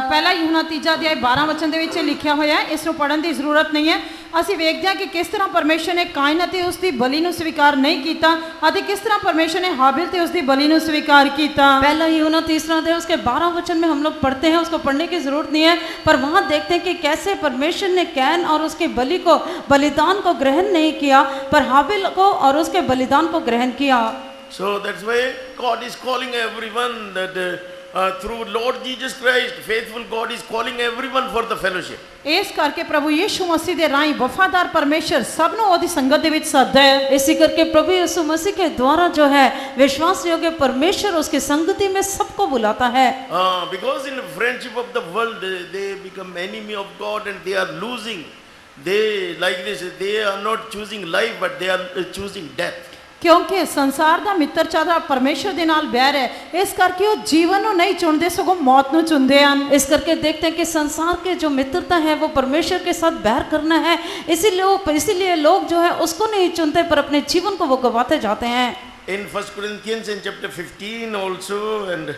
ਪਹਿਲਾ ਯਹੂਨਾ 3 ਅਧਿਆਇ 12 ਵਚਨ ਦੇ ਵਿੱਚ ਲਿਖਿਆ ਹੋਇਆ ਹੈ, ਇਸ ਨੂੰ ਪੜ੍ਹਨ ਦੀ ਜ਼ਰੂਰਤ ਨਹੀਂ ਹੈ। ਅਸੀਂ ਵੇਖਦੇ ਹਾਂ ਕਿ ਕਿਸ ਤਰ੍ਹਾਂ ਪਰਮੇਸ਼ਰ ਨੇ ਕਾਇਨ ਅਤੇ ਉਸ ਦੀ ਬਲੀ ਨੂੰ ਸਵੀਕਾਰ ਨਹੀਂ ਕੀਤਾ ਅਤੇ ਕਿਸ ਤਰ੍ਹਾਂ ਪਰਮੇਸ਼ਰ ਨੇ ਹਾबिल ਤੇ ਉਸ ਦੀ ਬਲੀ ਨੂੰ स्वीकार ਕੀਤਾ। पहला यूहन्ना 3 अध्याय उसके 12 वचन में हम लोग पढ़ते हैं, उसको पढ़ने की जरूरत नहीं है, पर वहाँ देखते हैं कि कैसे परमेश्वर ने कैन और उसके बलिदान को ग्रहण नहीं किया, पर हाबिल को और उसके बलिदान को ग्रहण किया। So that's why God is calling everyone that through Lord Jesus Christ, faithful God is calling everyone for the fellowship. ਇਸ ਕਰਕੇ ਪ੍ਰਭੂ ਯੀਸ਼ੂ ਮਸੀਹ ਦੇ ਰਾਹੀਂ ਵਫਾਦਾਰ ਪਰਮੇਸ਼ਰ ਸਭ ਨੂੰ ਉਹਦੀ ਸੰਗਤ ਦੇ ਵਿੱਚ ਸੱਦਦਾ ਹੈ। इसी करके प्रभु यीशु मसीह के द्वारा जो है विश्वास योग्य परमेश्वर उसकी संगति में सबको बुलाता है। Because in the friendship of the world, they become enemy of God and they are losing. They like this, they are not choosing life, but they are choosing death. ਕਿਉਂਕਿ ਸੰਸਾਰ ਦਾ ਮਿੱਤਰਚਾਰਾ ਪਰਮੇਸ਼ਰ ਦੇ ਨਾਲ ਬੈਰ ਹੈ, ਇਸ ਕਰਕੇ ਉਹ ਜੀਵਨ ਨੂੰ ਨਹੀਂ ਚੁਣਦੇ ਸਗੋਂ ਮੌਤ ਨੂੰ ਚੁਣਦੇ ਹਨ। इस करके देखते हैं कि संसार के जो मित्रता है वो परमेश्वर के साथ बैर करना है, इसीलिए लोग जो है उसको नहीं चुनते पर अपने जीवन को वो गवाते जाते हैं। In 1 Corinthians in chapter 15 also and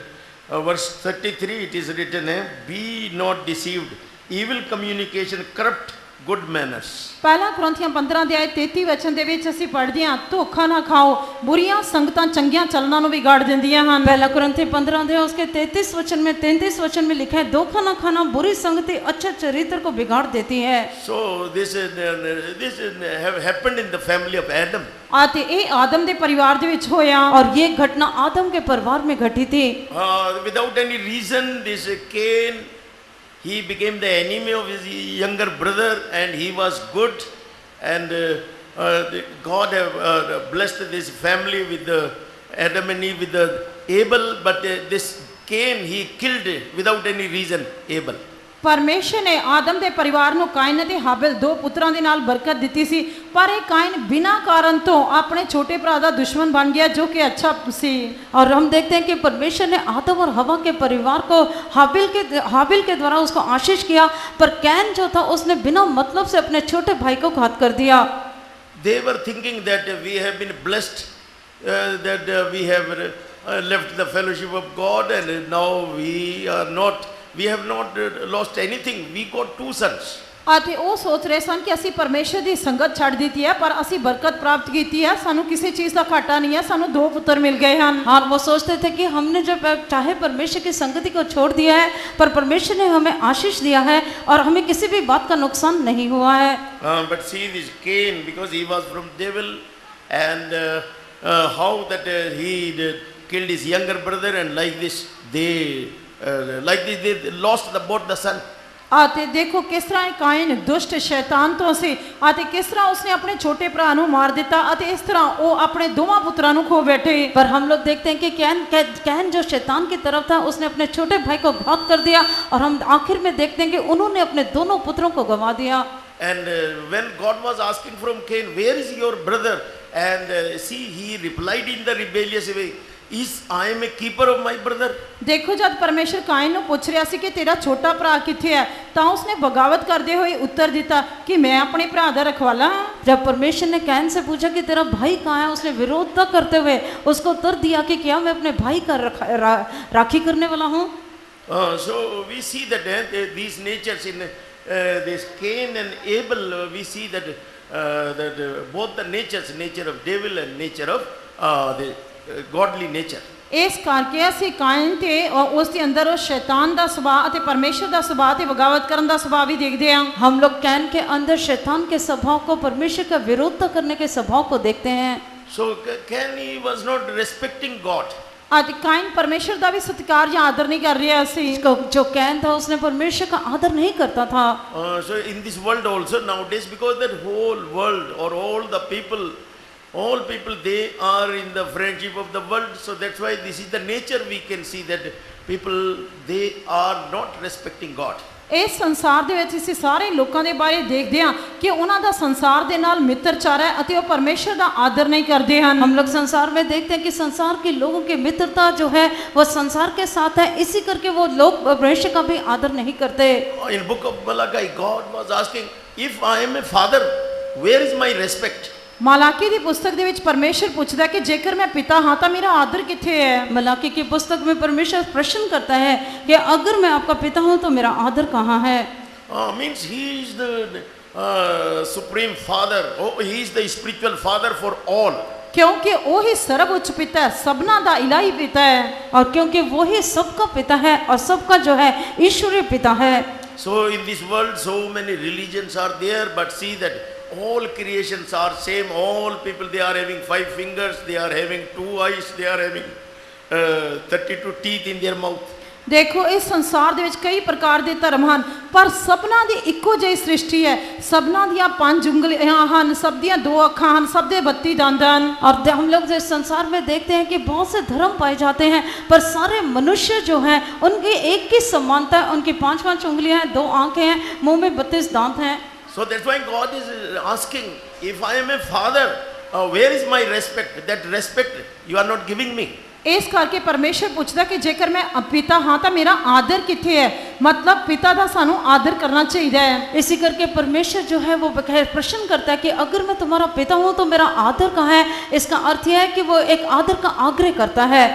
verse 33 it is written, be not deceived, evil communication corrupt good manners. ਪਹਿਲਾ ਕੁਰਿੰਥੀਆਂ 15 ਅਧਿਆਇ 33 ਵਚਨ ਦੇ ਵਿੱਚ ਅਸੀਂ ਪੜ੍ਹਦੇ ਹਾਂ, ਧੋਖਾ ਨਾ ਖਾਓ, ਬੁਰੀਆਂ ਸੰਗਤਾਂ ਚੰਗੀਆਂ ਚੱਲਣਾ ਨੂੰ ਵਿਗਾੜ ਦਿੰਦੀਆਂ ਹਨ। पहला कुरिन्थी 15 अध्याय उसके 33 वचन में लिखा है, धोखा ना खाना बुरी संगति अच्छे चरित्र को बिगाड़ देती है। So this have happened in the family of Adam. ਅਤੇ ਇਹ ਆਦਮ ਦੇ ਪਰਿਵਾਰ ਦੇ ਵਿੱਚ ਹੋਇਆ। और ये घटना आदम के परिवार में घटी थी। Without any reason, this Cain, he became the enemy of his younger brother, and he was good, and God have blessed this family with Adam and Eve with the Abel, but this Cain, he killed without any reason Abel. ਪਰਮੇਸ਼ਰ ਨੇ ਆਦਮ ਦੇ ਪਰਿਵਾਰ ਨੂੰ coin ਅਤੇ ਹਾਬਿਲ ਦੋ ਪੁੱਤਰਾਂ ਦੇ ਨਾਲ ਬਰਕਤ ਦਿੱਤੀ ਸੀ, ਪਰ ਇਹ ਕਾਇਨ ਬਿਨਾਂ ਕਾਰਨ ਤੋਂ ਆਪਣੇ ਛੋਟੇ ਭਰਾ ਦਾ ਦੁਸ਼ਮਨ ਬਣ ਗਿਆ ਜੋ ਕਿ ਅੱਛਾ ਸੀ। और हम देखते हैं कि परमेश्वर ने आदम और हवा के परिवार को हाबिल के द्वारा उसको आशीष किया, पर कैन जो था उसने बिना मतलब से अपने छोटे भाई को घात कर दिया। They were thinking that we have been blessed, that we have left the fellowship of God, and now we have not lost anything. We got 2 sons. ਅਤੇ ਉਹ ਸੋਚ ਰਹੇ ਸਨ ਕਿ ਅਸੀਂ ਪਰਮੇਸ਼ਰ ਦੀ ਸੰਗਤ ਛੱਡ ਦਿੱਤੀ ਹੈ, ਪਰ ਅਸੀਂ ਬਰਕਤ ਪ੍ਰਾਪਤ ਕੀਤੀ ਹੈ, ਸਾਨੂੰ ਕਿਸੇ ਚੀਜ਼ ਦਾ ਘਾਟਾ ਨਹੀਂ ਹੈ, ਸਾਨੂੰ 2 ਪੁੱਤਰ ਮਿਲ ਗਏ ਹਨ। और वो सोचते थे कि हमने जब चाहे परमेश्वर की संगति को छोड़ दिया है, पर परमेश्वर ने हमें आशीष दिया है और हमें किसी भी बात का नुकसान नहीं हुआ है। But see this Cain, because he was from devil, and how that he killed his younger brother, and like this they lost both the son. ਅਤੇ ਦੇਖੋ ਕਿਸ ਤਰ੍ਹਾਂ ਕਾਇਨ ਦੁਸ਼ਟ ਸ਼ੈਤਾਨ ਤੋਂ ਸੀ ਅਤੇ ਕਿਸ ਤਰ੍ਹਾਂ ਉਸਨੇ ਆਪਣੇ ਛੋਟੇ ਭਰਾ ਨੂੰ ਮਾਰ ਦਿੱਤਾ ਅਤੇ ਇਸ ਤਰ੍ਹਾਂ ਉਹ ਆਪਣੇ ਦੋਵਾਂ ਪੁੱਤਰਾਂ ਨੂੰ ਖੋ बैठे। पर हम लोग देखते हैं कि कैन जो शैतान की तरफ था उसने अपने छोटे भाई को घात कर दिया, और हम आखिर में देखते हैं कि उन्होंने अपने दोनों पुत्रों को गंवा दिया। And when God was asking from Cain, where is your brother, and see he replied in the rebellious way, is I am a keeper of my brother. ਦੇਖੋ ਜਦ ਪਰਮੇਸ਼ਰ ਕਾਇਨ ਨੂੰ ਪੁੱਛ ਰਿਹਾ ਸੀ ਕਿ ਤੇਰਾ ਛੋਟਾ ਭਰਾ ਕਿੱਥੇ ਹੈ, ਤਾਂ ਉਸਨੇ ਬਗਾਵਤ ਕਰਦੇ ਹੋਏ ਉੱਤਰ ਦਿੱਤਾ कि मैं अपने भरा दा रखवाला हाँ। जब परमेश्वर ने कैन से पूछा कि तेरा भाई कहाँ है, उसने विरोधता करते हुए उसको उत्तर दिया कि क्या मैं अपने भाई का राखी करने वाला हूँ। So we see that these natures in this Cain and Abel, we see that both the nature of devil and nature of the godly nature. ਇਸ ਕਰਕੇ ਅਸੀਂ ਕਾਇਨ ਤੇ ਉਸ ਦੇ ਅੰਦਰ ਉਹ ਸ਼ੈਤਾਨ ਦਾ ਸੁਭਾਅ ਅਤੇ ਪਰਮੇਸ਼ਰ ਦਾ ਸੁਭਾਅ ਤੇ ਬਗਾਵਤ ਕਰਨ ਦਾ ਸੁਭਾਅ ਵੀ ਦੇਖਦੇ ਹਾਂ। हम लोग कैन के अंदर शैतान के स्वभाव को, परमेश्वर का विरोधता करने के स्वभाव को देखते हैं। So Cain, he was not respecting God. ਅਤੇ ਕਾਇਨ ਪਰਮੇਸ਼ਰ ਦਾ ਵੀ ਸਤਿਕਾਰ ਜਾਂ ਆਦਰ ਨਹੀਂ ਕਰ ਰਿਹਾ ਸੀ। जो कैन था उसने परमेश्वर का आदर नहीं करता था। So in this world also nowadays, because that whole world or all people they are in the friendship of the world, so that's why this is the nature. We can see that people, they are not respecting God. ਇਸ ਸੰਸਾਰ ਦੇ ਵਿੱਚ ਅਸੀਂ ਸਾਰੇ ਲੋਕਾਂ ਦੇ ਬਾਰੇ ਦੇਖਦੇ ਹਾਂ ਕਿ ਉਹਨਾਂ ਦਾ ਸੰਸਾਰ ਦੇ ਨਾਲ ਮਿੱਤਰਚਾਰਾ ਹੈ ਅਤੇ ਉਹ ਪਰਮੇਸ਼ਰ ਦਾ ਆਦਰ ਨਹੀਂ ਕਰਦੇ ਹਨ। हम लोग संसार में देखते हैं कि संसार के लोगों की मित्रता जो है वो संसार के साथ है, इसी करके वो लोग परमेश्वर का भी आदर नहीं करते। In book of Malachi, God was asking, if I am a father, where is my respect? ਮਾਲਾਕੀ ਦੀ ਪੁਸਤਕ ਦੇ ਵਿੱਚ ਪਰਮੇਸ਼ਰ ਪੁੱਛਦਾ ਕਿ ਜੇਕਰ ਮੈਂ ਪਿਤਾ ਹਾਂ ਤਾਂ ਮੇਰਾ ਆਦਰ ਕਿੱਥੇ ਹੈ। मलाकी की पुस्तक में परमेश्वर प्रश्न करता है कि अगर मैं आपका पिता हूँ तो मेरा आदर कहाँ है। Means he is the supreme father. He is the spiritual father for all. क्योंकि वो ही सर्वोच्च पिता है, सबना दा इलाही पिता है, और क्योंकि वो ही सबका पिता है और सबका जो है ईश्वरीय पिता है। So in this world so many religions are there, but see that all creations are same. All people, they are having 5 fingers, they are having 2 eyes, they are having 32 teeth in their mouth. ਦੇਖੋ ਇਸ ਸੰਸਾਰ ਦੇ ਵਿੱਚ ਕਈ ਪ੍ਰਕਾਰ ਦੇ ਧਰਮ ਹਨ ਪਰ ਸਭਨਾਂ ਦੀ ਇੱਕੋ ਜਿਹੀ ਸ੍ਰਿਸ਼ਟੀ ਹੈ ਸਭਨਾਂ ਦੀਆਂ 5 ਉਂਗਲੀਆਂ ਹਨ ਸਭ ਦੀਆਂ 2 ਅੱਖਾਂ ਹਨ ਸਭ ਦੇ 32 ਦੰਦ ਹਨ और हम लोग इस संसार में देखते हैं कि बहुत से धर्म पाए जाते हैं पर सारे मनुष्य जो हैं उनकी एक ही समानता है उनकी 5 उंगलियां हैं 2 आंखें हैं मुंह में 32 दांत हैं So that's why God is asking, if I am a father, where is my respect? That respect you are not giving me. ਇਸ ਕਰਕੇ ਪਰਮੇਸ਼ਰ ਪੁੱਛਦਾ ਕਿ ਜੇਕਰ ਮੈਂ ਪਿਤਾ ਹਾਂ ਤਾਂ ਮੇਰਾ ਆਦਰ ਕਿੱਥੇ ਹੈ मतलब पिता ਦਾ ਸਾਨੂੰ आदर करना चाहिए है इसी करके परमेश्वर जो है वो प्रश्न करता है कि अगर मैं तुम्हारा पिता हूँ तो मेरा आदर कहाँ है इसका अर्थ यह है कि वो एक आदर का आग्रह करता है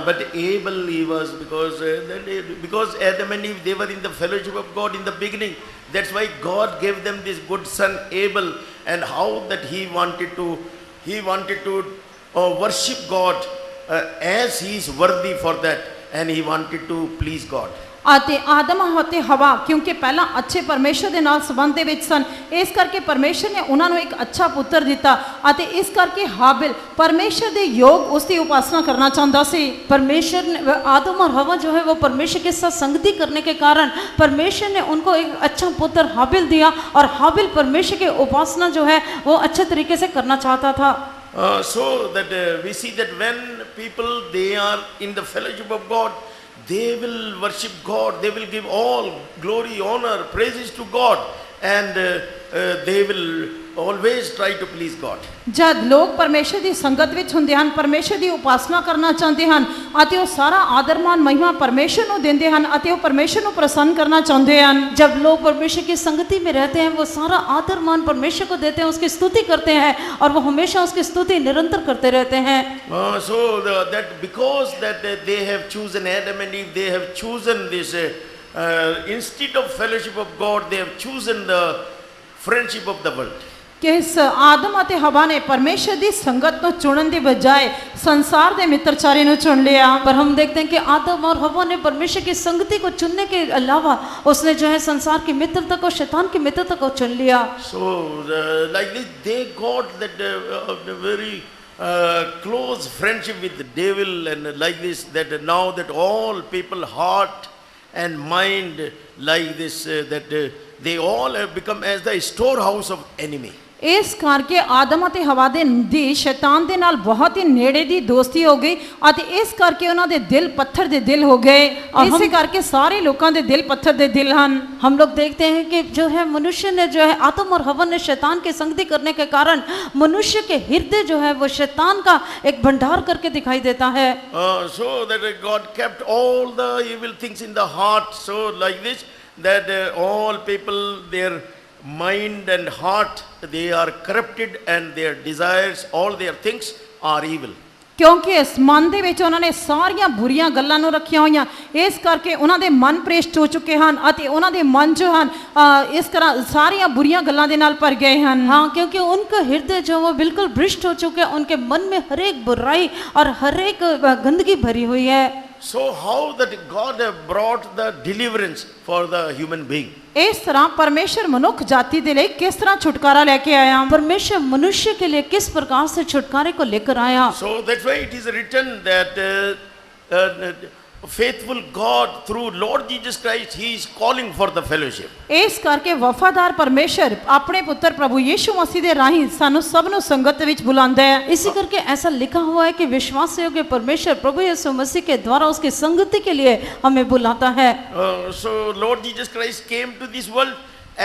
But Abel he was because Adam and Eve they were in the fellowship of God in the beginning. That's why God gave them this good son Abel, and how that he wanted to worship God as he is worthy for that, and he wanted to please God. ਅਤੇ ਆਦਮ ਅਤੇ ਹਵਾ ਕਿਉਂਕਿ ਪਹਿਲਾਂ ਅੱਛੇ ਪਰਮੇਸ਼ਰ ਦੇ ਨਾਲ ਸੰਬੰਧ ਦੇ ਵਿੱਚ ਸਨ ਇਸ ਕਰਕੇ ਪਰਮੇਸ਼ਰ ਨੇ ਉਹਨਾਂ ਨੂੰ ਇੱਕ ਅੱਛਾ ਪੁੱਤਰ ਦਿੱਤਾ ਅਤੇ ਇਸ ਕਰਕੇ ਹਾਬਿਲ ਪਰਮੇਸ਼ਰ ਦੇ ਯੋਗ ਉਸ ਦੀ ਉਪਾਸਨਾ ਕਰਨਾ ਚਾਹੁੰਦਾ ਸੀ परमेश्वर ने आदम और हवा जो है वो परमेश्वर के साथ संगति करने के कारण परमेश्वर ने उनको एक अच्छा पुत्र हाबिल दिया और हाबिल परमेश्वर की उपासना जो है वो अच्छे तरीके से करना चाहता था So that we see that when people they are in the fellowship of God, they will worship God, they will give all glory, honor, praises to God, and they will always try to please God. ਜਦ ਲੋਕ ਪਰਮੇਸ਼ਰ ਦੀ ਸੰਗਤ ਵਿੱਚ ਹੁੰਦੇ ਹਨ ਪਰਮੇਸ਼ਰ ਦੀ ਉਪਾਸਨਾ ਕਰਨਾ ਚਾਹੁੰਦੇ ਹਨ ਅਤੇ ਉਹ ਸਾਰਾ ਆਦਰ ਮਾਨ ਮਹਿਮਾ ਪਰਮੇਸ਼ਰ ਨੂੰ ਦਿੰਦੇ ਹਨ ਅਤੇ ਉਹ ਪਰਮੇਸ਼ਰ ਨੂੰ ਪ੍ਰਸੰਨ ਕਰਨਾ ਚਾਹੁੰਦੇ ਹਨ जब लोग परमेश्वर की संगति में रहते हैं वो सारा आदर मान परमेश्वर को देते हैं उसकी स्तुति करते हैं और वो हमेशा उसकी स्तुति निरंतर करते रहते हैं So that because that they have chosen Adam and Eve, they have chosen this instead of fellowship of God, they have chosen the friendship of the world. ਕਿ ਇਸ ਆਦਮ ਅਤੇ ਹਵਾ ਨੇ ਪਰਮੇਸ਼ਰ ਦੀ ਸੰਗਤ ਨੂੰ ਚੁਣਨ ਦੀ ਬਜਾਏ ਸੰਸਾਰ ਦੇ ਮਿੱਤਰਚਾਰੇ ਨੂੰ ਚੁਣ ਲਿਆ पर हम देखते हैं कि आदम और हवा ने परमेश्वर की संगति को चुनने के अलावा उसने जो है संसार की मित्रता को शैतान की मित्रता को चुन लिया So like this they got that very close friendship with the devil, and like this that now that all people heart and mind like this that they all have become as the storehouse of enemy. ਇਸ ਕਰਕੇ ਆਦਮ ਅਤੇ ਹਵਾ ਦੀ ਸ਼ੈਤਾਨ ਦੇ ਨਾਲ ਬਹੁਤ ਹੀ ਨੇੜੇ ਦੀ ਦੋਸਤੀ ਹੋ ਗਈ ਅਤੇ ਇਸ ਕਰਕੇ ਉਹਨਾਂ ਦੇ ਦਿਲ ਪੱਥਰ ਦੇ ਦਿਲ ਹੋ ਗਏ ਇਸੇ ਕਰਕੇ ਸਾਰੇ ਲੋਕਾਂ ਦੇ ਦਿਲ ਪੱਥਰ ਦੇ ਦਿਲ ਹਨ हम लोग देखते हैं कि जो है मनुष्य ने जो है आदम और हवा ने शैतान की संगति करने के कारण मनुष्य के हृदय जो है वो शैतान का एक भंडार करके दिखाई देता है So that God kept all the evil things in the heart, so like this that all people their mind and heart they are corrupted and their desires all their things are evil. ਕਿਉਂਕਿ ਇਸ ਮਨ ਦੇ ਵਿੱਚ ਉਹਨਾਂ ਨੇ ਸਾਰੀਆਂ ਬੁਰੀਆਂ ਗੱਲਾਂ ਨੂੰ ਰੱਖੀਆਂ ਹੋਈਆਂ ਇਸ ਕਰਕੇ ਉਹਨਾਂ ਦੇ ਮਨ ਭ੍ਰਿਸ਼ਟ ਹੋ ਚੁੱਕੇ ਹਨ ਅਤੇ ਉਹਨਾਂ ਦੇ ਮਨ ਜੋ ਹਨ ਇਸ ਤਰ੍ਹਾਂ ਸਾਰੀਆਂ ਬੁਰੀਆਂ ਗੱਲਾਂ ਦੇ ਨਾਲ ਭਰ ਗਏ ਹਨ हाँ क्योंकि उनका हृदय जो वो बिल्कुल भ्रष्ट हो चुके हैं उनके मन में हर एक बुराई और हर एक गंदगी भरी हुई है So how that God have brought the deliverance for the human being. ਇਸ ਤਰ੍ਹਾਂ ਪਰਮੇਸ਼ਰ ਮਨੁੱਖ ਜਾਤੀ ਦੇ ਲਈ ਕਿਸ ਤਰ੍ਹਾਂ ਛੁਟਕਾਰਾ ਲੈ ਕੇ ਆਇਆ परमेश्वर मनुष्य के लिए किस प्रकार से छुटकारे को लेकर आया So that's why it is written that faithful God through Lord Jesus Christ he is calling for the fellowship. ਇਸ ਕਰਕੇ ਵਫਾਦਾਰ ਪਰਮੇਸ਼ਰ ਆਪਣੇ ਪੁੱਤਰ ਪ੍ਰਭੂ ਯੀਸ਼ੂ ਮਸੀਹ ਦੇ ਰਾਹੀਂ ਸਾਨੂੰ ਸਭ ਨੂੰ ਸੰਗਤ ਵਿੱਚ ਬੁਲਾਉਂਦਾ ਹੈ इसी करके ऐसा लिखा हुआ है कि विश्वास योग्य परमेश्वर प्रभु यीशु मसीह के द्वारा उसकी संगति के लिए हमें बुलाता है So Lord Jesus Christ came to this world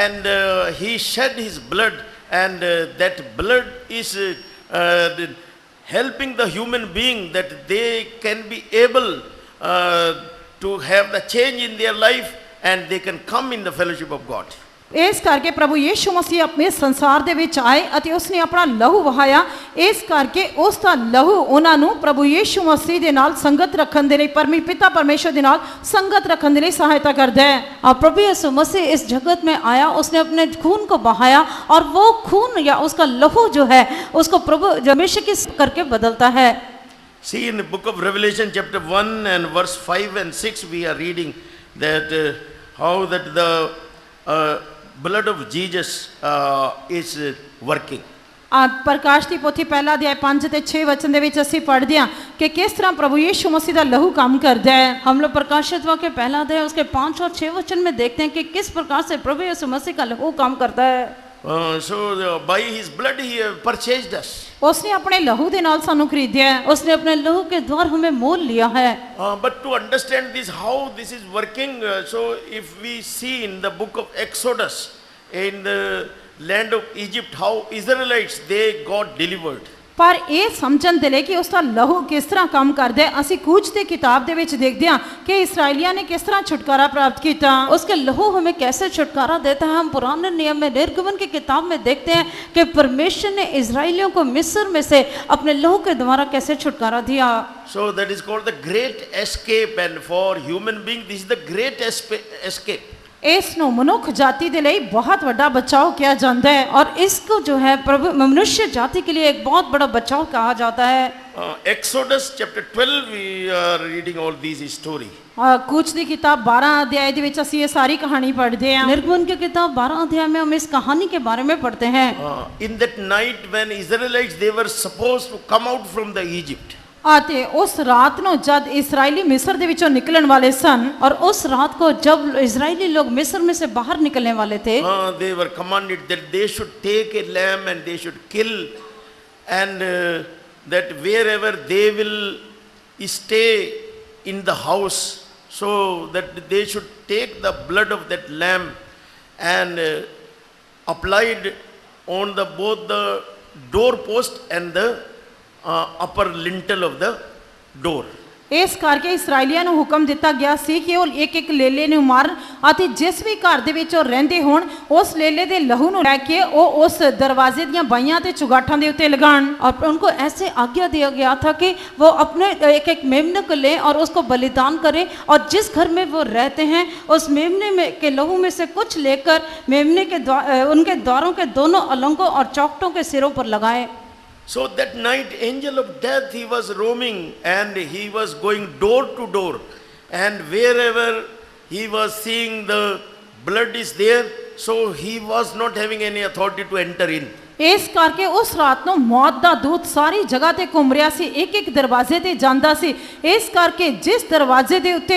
and he shed his blood, and that blood is helping the human being that they can be able to have the change in their life and they can come in the fellowship of God. ਇਸ ਕਰਕੇ ਪ੍ਰਭੂ ਯੀਸ਼ੂ ਮਸੀਹ ਆਪਣੇ ਸੰਸਾਰ ਦੇ ਵਿੱਚ ਆਏ ਅਤੇ ਉਸਨੇ ਆਪਣਾ ਲਹੂ ਵਹਾਇਆ ਇਸ ਕਰਕੇ ਉਸ ਦਾ ਲਹੂ ਉਹਨਾਂ ਨੂੰ ਪ੍ਰਭੂ ਯੀਸ਼ੂ ਮਸੀਹ ਦੇ ਨਾਲ ਸੰਗਤ ਰੱਖਣ ਦੇ ਲਈ ਪਿਤਾ ਪਰਮੇਸ਼ਰ ਦੇ ਨਾਲ ਸੰਗਤ ਰੱਖਣ ਦੇ ਲਈ ਸਹਾਇਤਾ ਕਰਦਾ ਹੈ और प्रभु यीशु मसीह इस जगत में आया उसने अपने खून को बहाया और वो खून या उसका लहू जो है उसको प्रभु हमेशा की करके बदलता है See in the book of Revelation chapter 1 and verse 5 and 6 we are reading that how that the blood of Jesus is working. ਪ੍ਰਕਾਸ਼ ਦੀ ਪੋਥੀ ਪਹਿਲਾ ਅਧਿਆਇ 5 ਤੇ 6 ਵਚਨ ਦੇ ਵਿੱਚ ਅਸੀਂ ਪੜ੍ਹਦੇ ਹਾਂ ਕਿ ਕਿਸ ਤਰ੍ਹਾਂ ਪ੍ਰਭੂ ਯੀਸ਼ੂ ਮਸੀਹ ਦਾ ਲਹੂ ਕੰਮ ਕਰਦਾ ਹੈ। हम लोग प्रकाशित वाक्य पहला अध्याय उसके 5 और 6 वचन में देखते हैं कि किस प्रकार से प्रभु यीशु मसीह का लहू काम करता है। By his blood he purchased us. ਉਸਨੇ ਆਪਣੇ ਲਹੂ ਦੇ ਨਾਲ ਸਾਨੂੰ ਖਰੀਦਿਆ ਹੈ। उसने अपने लहू के द्वारा हमें मोल लिया है। But to understand this, how this is working, so if we see in the book of Exodus, in the land of Egypt, how Israelites they got delivered. ਪਰ ਇਹ ਸਮਝਣ ਦੇ ਲਈ ਕਿ ਉਸ ਦਾ ਲਹੂ ਕਿਸ ਤਰ੍ਹਾਂ ਕੰਮ ਕਰਦਾ ਹੈ, ਅਸੀਂ ਕੂਚ ਦੀ ਕਿਤਾਬ ਦੇ ਵਿੱਚ ਦੇਖਦੇ ਹਾਂ ਕਿ ਇਸਰਾਈਲੀਆਂ ਨੇ ਕਿਸ ਤਰ੍ਹਾਂ ਛੁਟਕਾਰਾ ਪ੍ਰਾप्त ਕੀਤਾ। उसके लहू हमें कैसे छुटकारा देता है। हम पुराने नियम में निर्गमन की किताब में देखते हैं कि परमेश्वर ने इजराइलियों को मिस्र में से अपने लहू के द्वारा कैसे छुटकारा दिया। So that is called the great escape, and for human being this is the great escape. ਇਸ ਨੂੰ ਮਨੁੱਖ ਜਾਤੀ ਦੇ ਲਈ ਬਹੁਤ ਵੱਡਾ ਬਚਾਓ ਕਿਹਾ ਜਾਂਦਾ ਹੈ। और इसको जो है प्रभु मनुष्य जाति के लिए एक बहुत बड़ा बचाव कहा जाता है। Exodus chapter 12 we are reading all these story. ਕੂਚ ਦੀ ਕਿਤਾਬ 12 ਅਧਿਆਇ ਦੇ ਵਿੱਚ ਅਸੀਂ ਇਹ ਸਾਰੀ ਕਹਾਣੀ ਪੜ੍ਹਦੇ ਹਾਂ। निर्गमन की किताब 12 अध्याय में हम इस कहानी के बारे में पढ़ते हैं। In that night when Israelites they were supposed to come out from the Egypt. ਅਤੇ ਉਸ ਰਾਤ ਨੂੰ ਜਦ ਇਸਰਾਈਲੀ ਮਿਸਰ ਦੇ ਵਿੱਚੋਂ ਨਿਕਲਣ ਵਾਲੇ ਸਨ, और उस रात को जब इजरायली लोग मिस्र में से बाहर निकलने वाले थे, They were commanded that they should take a lamb and they should kill, and that wherever they will stay in the house, so that they should take the blood of that lamb and applied on the both the doorpost and the upper lintel of the door. ਇਸ ਕਰਕੇ ਇਸਰਾਈਲੀਆਂ ਨੂੰ ਹੁਕਮ ਦਿੱਤਾ ਗਿਆ ਸੀ ਕਿ ਉਹ ਇੱਕ ਇੱਕ ਲੇਲੇ ਨੂੰ ਮਾਰਨ ਅਤੇ ਜਿਸ ਵੀ ਘਰ ਦੇ ਵਿੱਚ ਉਹ ਰਹਿੰਦੇ ਹੋਣ ਉਸ ਲੇਲੇ ਦੇ ਲਹੂ ਨੂੰ ਲੈ ਕੇ ਉਹ ਉਸ ਦਰਵਾਜ਼ੇ ਦੀਆਂ ਬਾਈਆਂ ਤੇ ਚੁਗਾਠਾਂ ਦੇ ਉੱਤੇ ਲਗਾਉਣ। और उनको ऐसे आज्ञा दिया गया था कि वो अपने एक एक मेमने को लें और उसको बलिदान करें, और जिस घर में वो रहते हैं उस मेमने में के लहू में से कुछ लेकर मेमने के उनके द्वारों के दोनों अलंगों और चौखटों के सिरों पर लगाएं। So that night angel of death he was roaming and he was going door to door, and wherever he was seeing the blood is there, so he was not having any authority to enter in. ਇਸ ਕਰਕੇ ਉਸ ਰਾਤ ਨੂੰ ਮੌਤ ਦਾ ਦੂਤ ਸਾਰੀ ਜਗ੍ਹਾ ਤੇ ਘੁੰਮ ਰਿਹਾ ਸੀ, ਇੱਕ ਇੱਕ ਦਰਵਾਜ਼ੇ ਤੇ ਜਾਂਦਾ ਸੀ। ਇਸ ਕਰਕੇ ਜਿਸ ਦਰਵਾਜ਼ੇ ਦੇ ਉੱਤੇ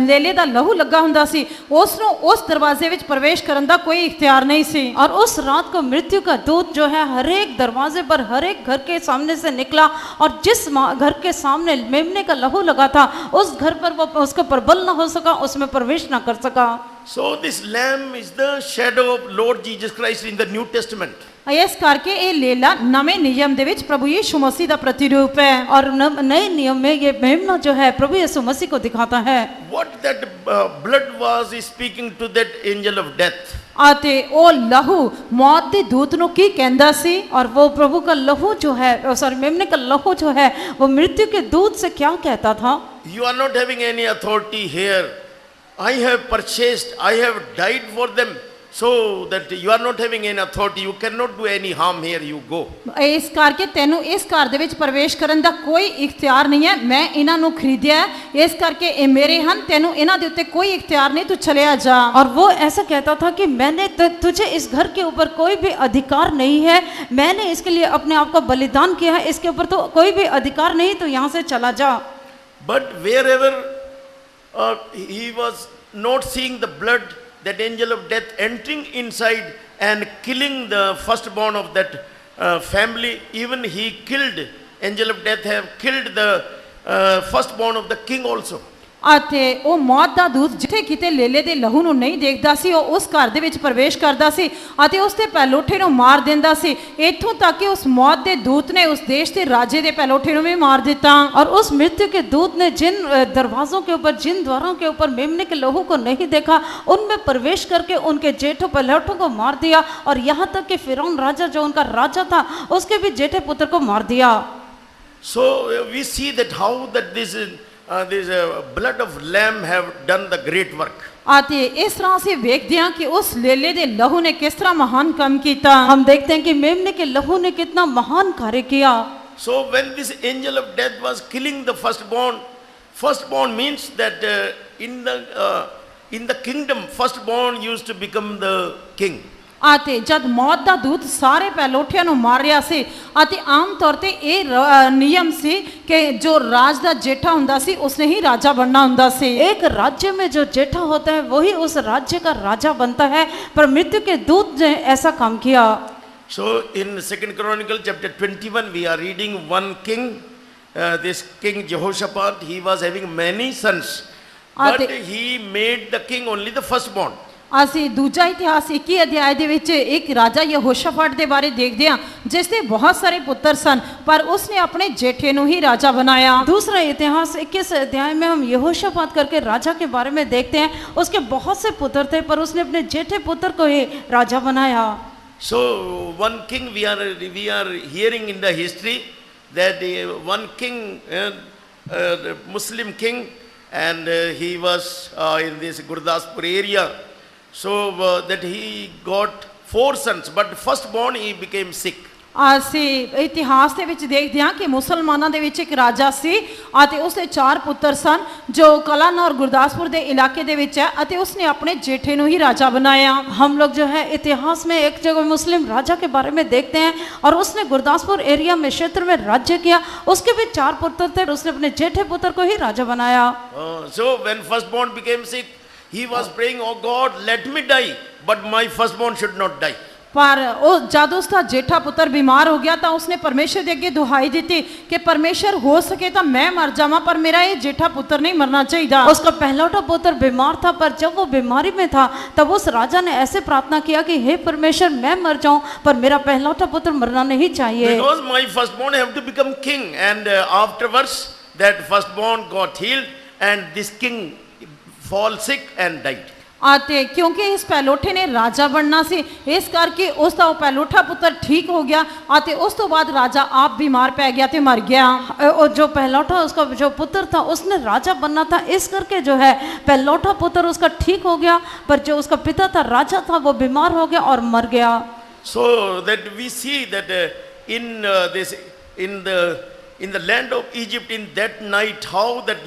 ਲੇਲੇ ਦਾ ਲਹੂ ਲੱਗਾ ਹੁੰਦਾ ਸੀ ਉਸ ਨੂੰ ਉਸ ਦਰਵਾਜ਼ੇ ਵਿੱਚ ਪ੍ਰਵੇਸ਼ ਕਰਨ ਦਾ ਕੋਈ ਇਖਤਿਆਰ ਨਹੀਂ ਸੀ। और उस रात को मृत्यु का दूत जो है हर एक दरवाजे पर हर एक घर के सामने से निकला, और जिस घर के सामने मेमने का लहू लगा था उस घर पर वो उसको प्रबल न हो सका, उसमें प्रवेश न कर सका। So this lamb is the shadow of Lord Jesus Christ in the New Testament. ਇਸ ਕਰਕੇ ਇਹ ਲੇਲਾ ਨਵੇਂ ਨਿਯਮ ਦੇ ਵਿੱਚ ਪ੍ਰਭੂ ਯੀਸ਼ੂ ਮਸੀਹ ਦਾ ਪ੍ਰਤੀਰੂਪ ਹੈ। और नए नियम में ये मेमना जो है प्रभु यीशु मसीह को दिखाता है। What that blood was speaking to that angel of death. ਅਤੇ ਉਹ ਲਹੂ ਮੌਤ ਦੇ ਦੂਤ ਨੂੰ ਕੀ ਕਹਿੰਦਾ ਸੀ? और वो प्रभु का लहू जो है, सॉरी मेमने का लहू जो है वो मृत्यु के दूत से क्या कहता था? You are not having any authority here. I have purchased, I have died for them, so that you are not having any authority. You cannot do any harm here. You go. ਇਸ ਕਰਕੇ ਤੈਨੂੰ ਇਸ ਘਰ ਦੇ ਵਿੱਚ ਪ੍ਰਵੇਸ਼ ਕਰਨ ਦਾ ਕੋਈ ਇਖਤਿਆਰ ਨਹੀਂ ਹੈ। ਮੈਂ ਇਹਨਾਂ ਨੂੰ ਖਰੀਦਿਆ ਹੈ, ਇਸ ਕਰਕੇ ਇਹ ਮੇਰੇ ਹਨ, ਤੈਨੂੰ ਇਹਨਾਂ ਦੇ ਉੱਤੇ ਕੋਈ ਇਖਤਿਆਰ ਨਹੀਂ, ਤੂੰ ਚਲਿਆ ਜਾ। और वो ऐसा कहता था कि मैंने तुझे इस घर के ऊपर कोई भी अधिकार नहीं है, मैंने इसके लिए अपने आप को बलिदान किया है, इसके ऊपर तो कोई भी अधिकार नहीं, तो यहाँ से चला जा। But wherever he was not seeing the blood, that angel of death entering inside and killing the firstborn of that family, even he killed, angel of death have killed the firstborn of the king also. ਅਤੇ ਉਹ ਮੌਤ ਦਾ ਦੂਤ ਜਿੱਥੇ ਕਿਤੇ ਲੇਲੇ ਦੇ ਲਹੂ ਨੂੰ ਨਹੀਂ ਦੇਖਦਾ ਸੀ ਉਹ ਉਸ ਘਰ ਦੇ ਵਿੱਚ ਪ੍ਰਵੇਸ਼ ਕਰਦਾ ਸੀ ਅਤੇ ਉਸ ਦੇ ਪਹਿਲੋਠੇ ਨੂੰ ਮਾਰ ਦਿੰਦਾ ਸੀ। ਇੱਥੋਂ ਤੱਕ ਕਿ ਉਸ ਮੌਤ ਦੇ ਦੂਤ ਨੇ ਉਸ ਦੇਸ਼ ਦੇ ਰਾਜੇ ਦੇ ਪਹਿਲੋਠੇ ਨੂੰ ਵੀ ਮਾਰ ਦਿੱਤਾ। और उस मृत्यु के दूत ने जिन दरवाजों के ऊपर, जिन द्वारों के ऊपर मेमने के लहू को नहीं देखा, उनमें प्रवेश करके उनके जेठों पहिलौठों को मार दिया, और यहाँ तक कि फिरौन राजा जो उनका राजा था उसके भी जेठे पुत्र को मार दिया। So we see that how that this blood of lamb have done the great work. ਅਤੇ ਇਸ ਤਰ੍ਹਾਂ ਅਸੀਂ ਵੇਖਦੇ ਹਾਂ ਕਿ ਉਸ ਲੇਲੇ ਦੇ ਲਹੂ ਨੇ ਕਿਸ ਤਰ੍ਹਾਂ ਮਹਾਨ ਕੰਮ ਕੀਤਾ। हम देखते हैं कि मेमने के लहू ने कितना महान कार्य किया। So when this angel of death was killing the firstborn means that in the kingdom firstborn used to become the king. ਅਤੇ ਜਦ ਮੌਤ ਦਾ ਦੂਤ ਸਾਰੇ ਪਹਿਲੋਠਿਆਂ ਨੂੰ ਮਾਰ ਰਿਹਾ ਸੀ ਅਤੇ ਆਮ ਤੌਰ ਤੇ ਇਹ ਨਿਯਮ ਸੀ ਕਿ ਜੋ ਰਾਜ ਦਾ ਜੇਠਾ ਹੁੰਦਾ ਸੀ ਉਸਨੇ ਹੀ ਰਾਜਾ ਬਣਨਾ ਹੁੰਦਾ ਸੀ। एक राज्य में जो जेठा होता है वही उस राज्य का राजा बनता है, पर मृत्यु के दूत ने ऐसा काम किया। So in 2 Chronicle chapter 21 we are reading one king, this king Jehoshaphat, he was having many sons, but he made the king only the firstborn. ਅਸੀਂ ਦੂਜਾ ਇਤਿਹਾਸ 21 ਅਧਿਆਇ ਦੇ ਵਿੱਚ ਇੱਕ ਰਾਜਾ ਯਹੋਸ਼ਾਫਾਟ ਦੇ ਬਾਰੇ ਦੇਖਦੇ ਹਾਂ ਜਿਸ ਦੇ ਬਹੁਤ ਸਾਰੇ ਪੁੱਤਰ ਸਨ ਪਰ ਉਸਨੇ ਆਪਣੇ ਜੇਠੇ ਨੂੰ ਹੀ ਰਾਜਾ बनाया। दूसरा इतिहास 21 अध्याय में हम यहोशापात करके राजा के बारे में देखते हैं, उसके बहुत से पुत्र थे पर उसने अपने जेठे पुत्र को ही राजा बनाया। So one king we are hearing in the history that one king, the Muslim king, and he was in this Gurdaspur area. So that he got 4 sons, but firstborn he became sick. ਅਸੀਂ ਇਤਿਹਾਸ ਦੇ ਵਿੱਚ ਦੇਖਦੇ ਹਾਂ ਕਿ ਮੁਸਲਮਾਨਾਂ ਦੇ ਵਿੱਚ ਇੱਕ ਰਾਜਾ ਸੀ ਅਤੇ ਉਸਦੇ 4 ਪੁੱਤਰ ਸਨ ਜੋ ਕਲਾਨੌਰ ਗੁਰਦਾਸਪੁਰ ਦੇ ਇਲਾਕੇ ਦੇ ਵਿੱਚ ਹੈ ਅਤੇ ਉਸਨੇ ਆਪਣੇ ਜੇਠੇ ਨੂੰ ਹੀ ਰਾਜਾ बनाया। हम लोग जो है इतिहास में एक जगह मुस्लिम राजा के बारे में देखते हैं और उसने गुरदासपुर एरिया में क्षेत्र में राज्य किया, उसके भी 4 पुत्र थे, उसने अपने जेठे पुत्र को ही राजा बनाया। So when firstborn became sick, he was praying, oh God, let me die, but my firstborn should not die. पर ਉਹ जब उसका जेठा पुत्र बीमार हो गया तो उसने परमेश्वर के अगे दुहाई दी कि परमेश्वर हो सके तो मैं मर जावां पर मेरा ये जेठा पुत्र नहीं मरना चाहिए। उसका पहलौठा पुत्र बीमार था, पर जब वो बीमारी में था तब उस राजा ने ऐसे प्रार्थना किया कि हे परमेश्वर मैं मर जाऊं पर मेरा पहलौठा पुत्र मरना नहीं चाहिए। Because my firstborn have to become king, and afterwards that firstborn got healed and this king fall sick and died. आते क्योंकि इस पहलोठे ने राजा बनना सी इस करके उसका वो पहलोठा पुत्र ठीक हो गया आते उस तो बाद राजा आप बीमार पै गया ते मर गया। और जो पहलौठा उसका जो पुत्र था उसने राजा बनना था, इस करके जो है पहलौठा पुत्र उसका ठीक हो गया, पर जो उसका पिता था राजा था वो बीमार हो गया और मर गया। So that we see that in the land of Egypt in that night how that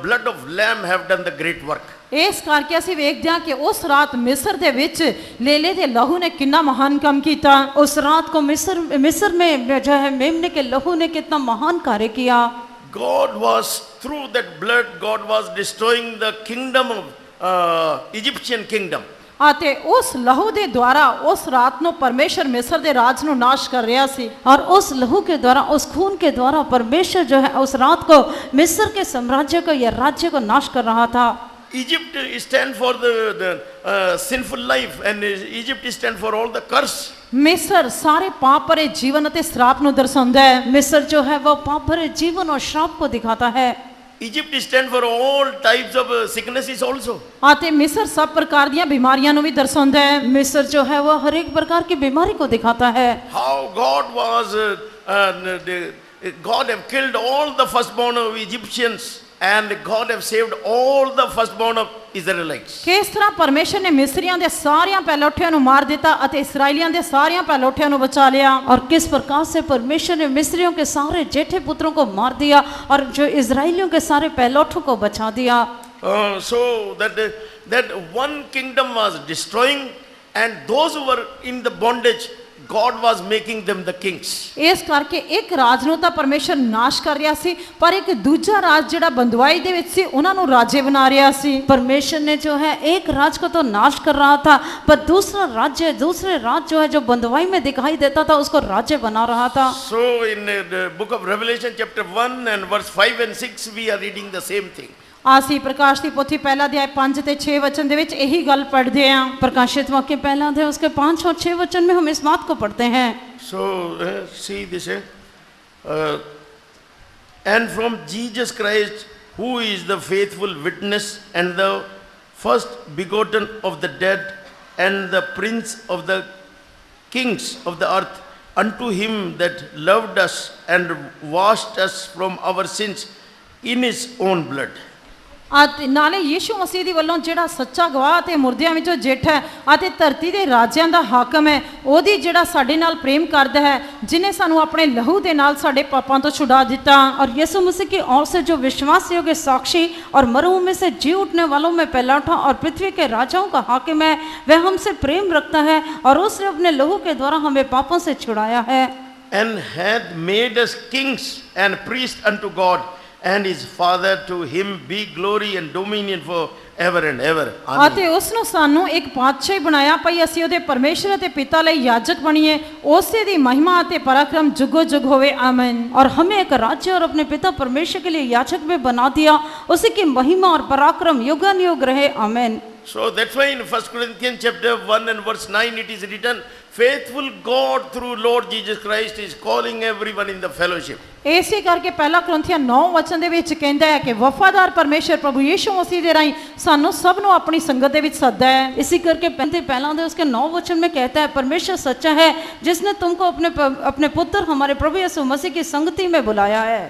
blood of lamb have done the great work. इस करके ਅਸੀਂ ਵੇਖਦੇ ਹਾਂ ਕਿ ਉਸ ਰਾਤ ਮਿਸਰ ਦੇ ਵਿੱਚ ਲੇਲੇ ਦੇ ਲਹੂ ਨੇ ਕਿੰਨਾ महान काम किया। उस रात को मिस्र में जो है मेमने के लहू ने कितना महान कार्य किया। God was through that blood, God was destroying the kingdom of Egyptian kingdom. आते उस लहू ਦੇ ਦੁਆਰਾ ਉਸ ਰਾਤ ਨੂੰ ਪਰਮੇਸ਼ਰ ਮਿਸਰ ਦੇ ਰਾਜ ਨੂੰ ਨਾਸ਼ ਕਰ ਰਿਹਾ ਸੀ और उस लहू के द्वारा उस खून के द्वारा परमेश्वर जो है उस रात को मिस्र के साम्राज्य को या राज्य को नाश कर रहा था। Egypt stand for the sinful life, and Egypt stand for all the curse. मिस्र सारे पाप भरे जीवन ਅਤੇ श्राप ਨੂੰ ਦਰਸਾਉਂਦਾ ਹੈ। मिस्र जो है वो पाप भरे जीवन और श्राप को दिखाता है। Egypt stand for all types of sicknesses also. आते मिस्र सब प्रकार ਦੀਆਂ ਬਿਮਾਰੀਆਂ ਨੂੰ ਵੀ ਦਰਸਾਉਂਦਾ ਹੈ। मिस्र जो है वो हर एक प्रकार की बीमारी को दिखाता है। How God have killed all the firstborn of Egyptians, and God have saved all the firstborn of Israelites. ਕਿਸ ਤਰ੍ਹਾਂ ਪਰਮੇਸ਼ਰ ਨੇ ਮਿਸਰੀਆਂ ਦੇ ਸਾਰਿਆਂ ਪਹਿਲੋਠਿਆਂ ਨੂੰ ਮਾਰ ਦਿੱਤਾ ਅਤੇ ਇਸਰਾਈਲੀਆਂ ਦੇ ਸਾਰਿਆਂ ਪਹਿਲੋਠਿਆਂ ਨੂੰ ਬਚਾ ਲਿਆ। और किस प्रकार से परमेश्वर ने मिस्रियों के सारे जेठे पुत्रों को मार दिया और जो इजराइलियों के सारे पहिलौठों को बचा दिया। So that one kingdom was destroying, and those who were in the bondage, God was making them the kings. ਇਸ ਕਰਕੇ ਇੱਕ ਰਾਜ ਨੂੰ ਤਾਂ ਪਰਮੇਸ਼ਰ ਨਾਸ਼ ਕਰ ਰਿਹਾ ਸੀ ਪਰ ਇੱਕ ਦੂਜਾ ਰਾਜ ਜਿਹੜਾ ਬੰਦਵਾਈ ਦੇ ਵਿੱਚ ਸੀ ਉਹਨਾਂ ਨੂੰ ਰਾਜੇ ਬਣਾ ਰਿਹਾ ਸੀ। परमेश्वर ने जो है एक राज को तो नाश कर रहा था, पर दूसरे राज जो है जो बंदवाई में दिखाई देता था उसको राज्य बना रहा था। So in the book of Revelation chapter 1 and verse 5 and 6 we are reading the same thing. ਅਸੀਂ ਪ੍ਰਕਾਸ਼ ਦੀ ਪੋਥੀ ਪਹਿਲਾ ਅਧਿਆਇ 5 ਤੇ 6 ਵਚਨ ਦੇ ਵਿੱਚ ਇਹੀ ਗੱਲ ਪੜ੍ਹਦੇ ਹਾਂ। प्रकाशित वाक्य पहला अध्याय उसके 5 और 6 वचन में हम इस बात को पढ़ते हैं। So see this, and from Jesus Christ, who is the faithful witness and the first begotten of the dead and the prince of the kings of the earth, unto him that loved us and washed us from our sins in his own blood. ਨਾਲੇ ਯੀਸ਼ੂ ਮਸੀਹ ਦੀ ਵੱਲੋਂ ਜਿਹੜਾ ਸੱਚਾ ਗਵਾਹ ਤੇ ਮੁਰਦਿਆਂ ਵਿੱਚੋਂ ਜੇਠ ਹੈ ਅਤੇ ਧਰਤੀ ਦੇ ਰਾਜਿਆਂ ਦਾ ਹਾਕਮ ਹੈ, ਉਹਦੀ ਜਿਹੜਾ ਸਾਡੇ ਨਾਲ ਪ੍ਰੇਮ ਕਰਦਾ ਹੈ, ਜਿਨੇ ਸਾਨੂੰ ਆਪਣੇ ਲਹੂ ਦੇ ਨਾਲ ਸਾਡੇ ਪਾਪਾਂ ਤੋਂ ਛੁਡਾ ਦਿੱਤਾ। और यीशु मसीह की ओर से जो विश्वास योग्य साक्षी और मरुओं में से जी उठने वालों में पहला उठा और पृथ्वी के राजाओं का हाकिम है, वह हमसे प्रेम रखता है और उसने अपने लहू के द्वारा हमें पापों से छुड़ाया है। And hath made us kings and priests unto God and his Father, to him be glory and dominion for ever and ever. ਅਤੇ ਉਸ ਨੂੰ ਸਾਨੂੰ ਇੱਕ ਪਾਤਸ਼ਾਹੀ ਬਣਾਇਆ ਭਈ ਅਸੀਂ ਉਹਦੇ ਪਰਮੇਸ਼ਰ ਅਤੇ ਪਿਤਾ ਲਈ ਯਾਜਕ ਬਣੀਏ, ਉਸੇ ਦੀ ਮਹਿਮਾ ਅਤੇ ਪਰਾਕਰਮ ਜੁਗੋ ਜੁਗ ਹੋਵੇ, ਆਮੀਨ। और हमें एक राज्य और अपने पिता परमेश्वर के लिए याजक में बना दिया, उसी की महिमा और पराक्रम युगानुयुग रहे, आमीन। So that's why in 1 Corinthians chapter 1 and verse 9 it is written, faithful God through Lord Jesus Christ is calling everyone in the fellowship. ਇਸੇ ਕਰਕੇ ਪਹਿਲਾ ਕੁਰਿੰਥੀਆਂ 9 ਵਚਨ ਦੇ ਵਿੱਚ ਕਹਿੰਦਾ ਹੈ ਕਿ ਵਫਾਦਾਰ ਪਰਮੇਸ਼ਰ ਪ੍ਰਭੂ ਯੀਸ਼ੂ ਮਸੀਹ ਦੇ ਰਾਹੀਂ ਸਾਨੂੰ ਸਭ ਨੂੰ ਆਪਣੀ ਸੰਗਤ ਦੇ ਵਿੱਚ ਸੱਦਾ ਹੈ। इसी करके पहला दे उसके 9 वचन में कहता है, परमेश्वर सच्चा है जिसने तुमको अपने पुत्र हमारे प्रभु यीशु मसीह की संगति में बुलाया है।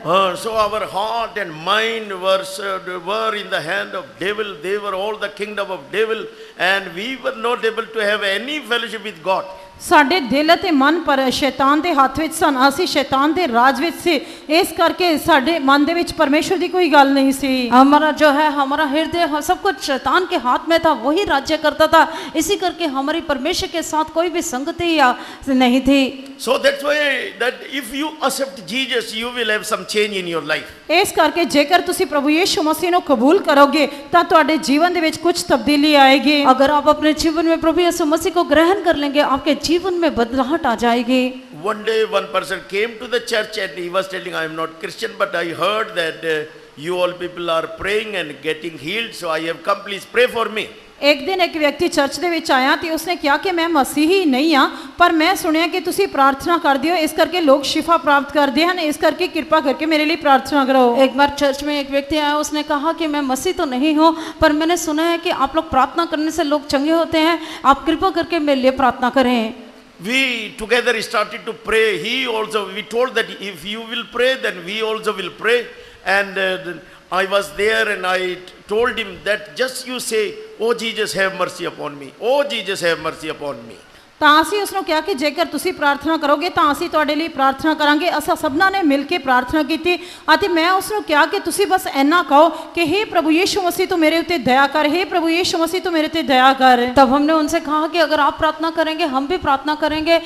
So our heart and mind were in the hand of devil. They were all the kingdom of devil, and we were not able to have any fellowship with God. ਸਾਡੇ ਦਿਲ ਅਤੇ ਮਨ ਪਰ ਸ਼ੈਤਾਨ ਦੇ ਹੱਥ ਵਿੱਚ ਸਨ, ਅਸੀਂ ਸ਼ੈਤਾਨ ਦੇ ਰਾਜ ਵਿੱਚ ਸੀ, ਇਸ ਕਰਕੇ ਸਾਡੇ ਮਨ ਦੇ ਵਿੱਚ ਪਰਮੇਸ਼ਰ ਦੀ ਕੋਈ ਗੱਲ ਨਹੀਂ ਸੀ। हमारा जो है हमारा हृदय सब कुछ शैतान के हाथ में था, वही राज्य करता था, इसी करके हमारी परमेश्वर के साथ कोई भी संगति या नहीं थी। So that's why that if you accept Jesus, you will have some change in your life. ਇਸ ਕਰਕੇ ਜੇਕਰ ਤੁਸੀਂ ਪ੍ਰਭੂ ਯੀਸ਼ੂ ਮਸੀਹ ਨੂੰ ਕਬੂਲ ਕਰੋਗੇ ਤਾਂ ਤੁਹਾਡੇ ਜੀਵਨ ਦੇ ਵਿੱਚ ਕੁਝ ਤਬਦੀਲੀ ਆਏਗੀ। अगर आप अपने जीवन में प्रभु यीशु मसीह को ग्रहण कर लेंगे, आपके जीवन में बदलाहट आ जाएगी। One day one person came to the church and he was telling, I am not Christian, but I heard that you all people are praying and getting healed, so I have come, please pray for me. ਇੱਕ ਦਿਨ ਇੱਕ ਵਿਅਕਤੀ church ਦੇ ਵਿੱਚ ਆਇਆ ਤੇ ਉਸਨੇ ਕਿਹਾ ਕਿ ਮੈਂ ਮਸੀਹੀ ਨਹੀਂ ਹਾਂ, ਪਰ ਮੈਂ ਸੁਣਿਆ ਕਿ ਤੁਸੀਂ ਪ੍ਰਾਰਥਨਾ ਕਰਦੇ ਹੋ, ਇਸ ਕਰਕੇ ਲੋਕ ਸ਼ਿਫਾ ਪ੍ਰਾप्त ਕਰਦੇ ਹਨ, ਇਸ ਕਰਕੇ ਕਿਰਪਾ ਕਰਕੇ ਮੇਰੇ ਲਈ प्रार्थना करो। एक बार चर्च में एक व्यक्ति आया, उसने कहा कि मैं मसीह तो नहीं हूँ, पर मैंने सुना है कि आप लोग प्रार्थना करने से लोग चंगे होते हैं, आप कृपा करके मेरे लिए प्रार्थना करें। We together started to pray. We told that if you will pray, then we also will pray. And I was there and I told him that just you say, oh Jesus, have mercy upon me. Oh Jesus, have mercy upon me. ਤਾਂ ਅਸੀਂ ਉਸ ਨੂੰ ਕਿਹਾ ਕਿ ਜੇਕਰ ਤੁਸੀਂ ਪ੍ਰਾਰਥਨਾ ਕਰੋਗੇ ਤਾਂ ਅਸੀਂ ਤੁਹਾਡੇ ਲਈ ਪ੍ਰਾਰਥਨਾ ਕਰਾਂਗੇ। ਅਸਾਂ ਸਭਨਾਂ ਨੇ ਮਿਲ ਕੇ ਪ੍ਰਾਰਥਨਾ ਕੀਤੀ ਅਤੇ ਮੈਂ ਉਸ ਨੂੰ ਕਿਹਾ ਕਿ ਤੁਸੀਂ ਬਸ ਇੰਨਾ ਕਹੋ ਕਿ हे प्रभु यीशु मसीह तू मेरे उत्ते दया कर, हे प्रभु यीशु मसीह तू मेरे उत्ते दया कर। तब हमने उनसे कहा कि अगर आप प्रार्थना करेंगे हम भी प्रार्थना करेंगे,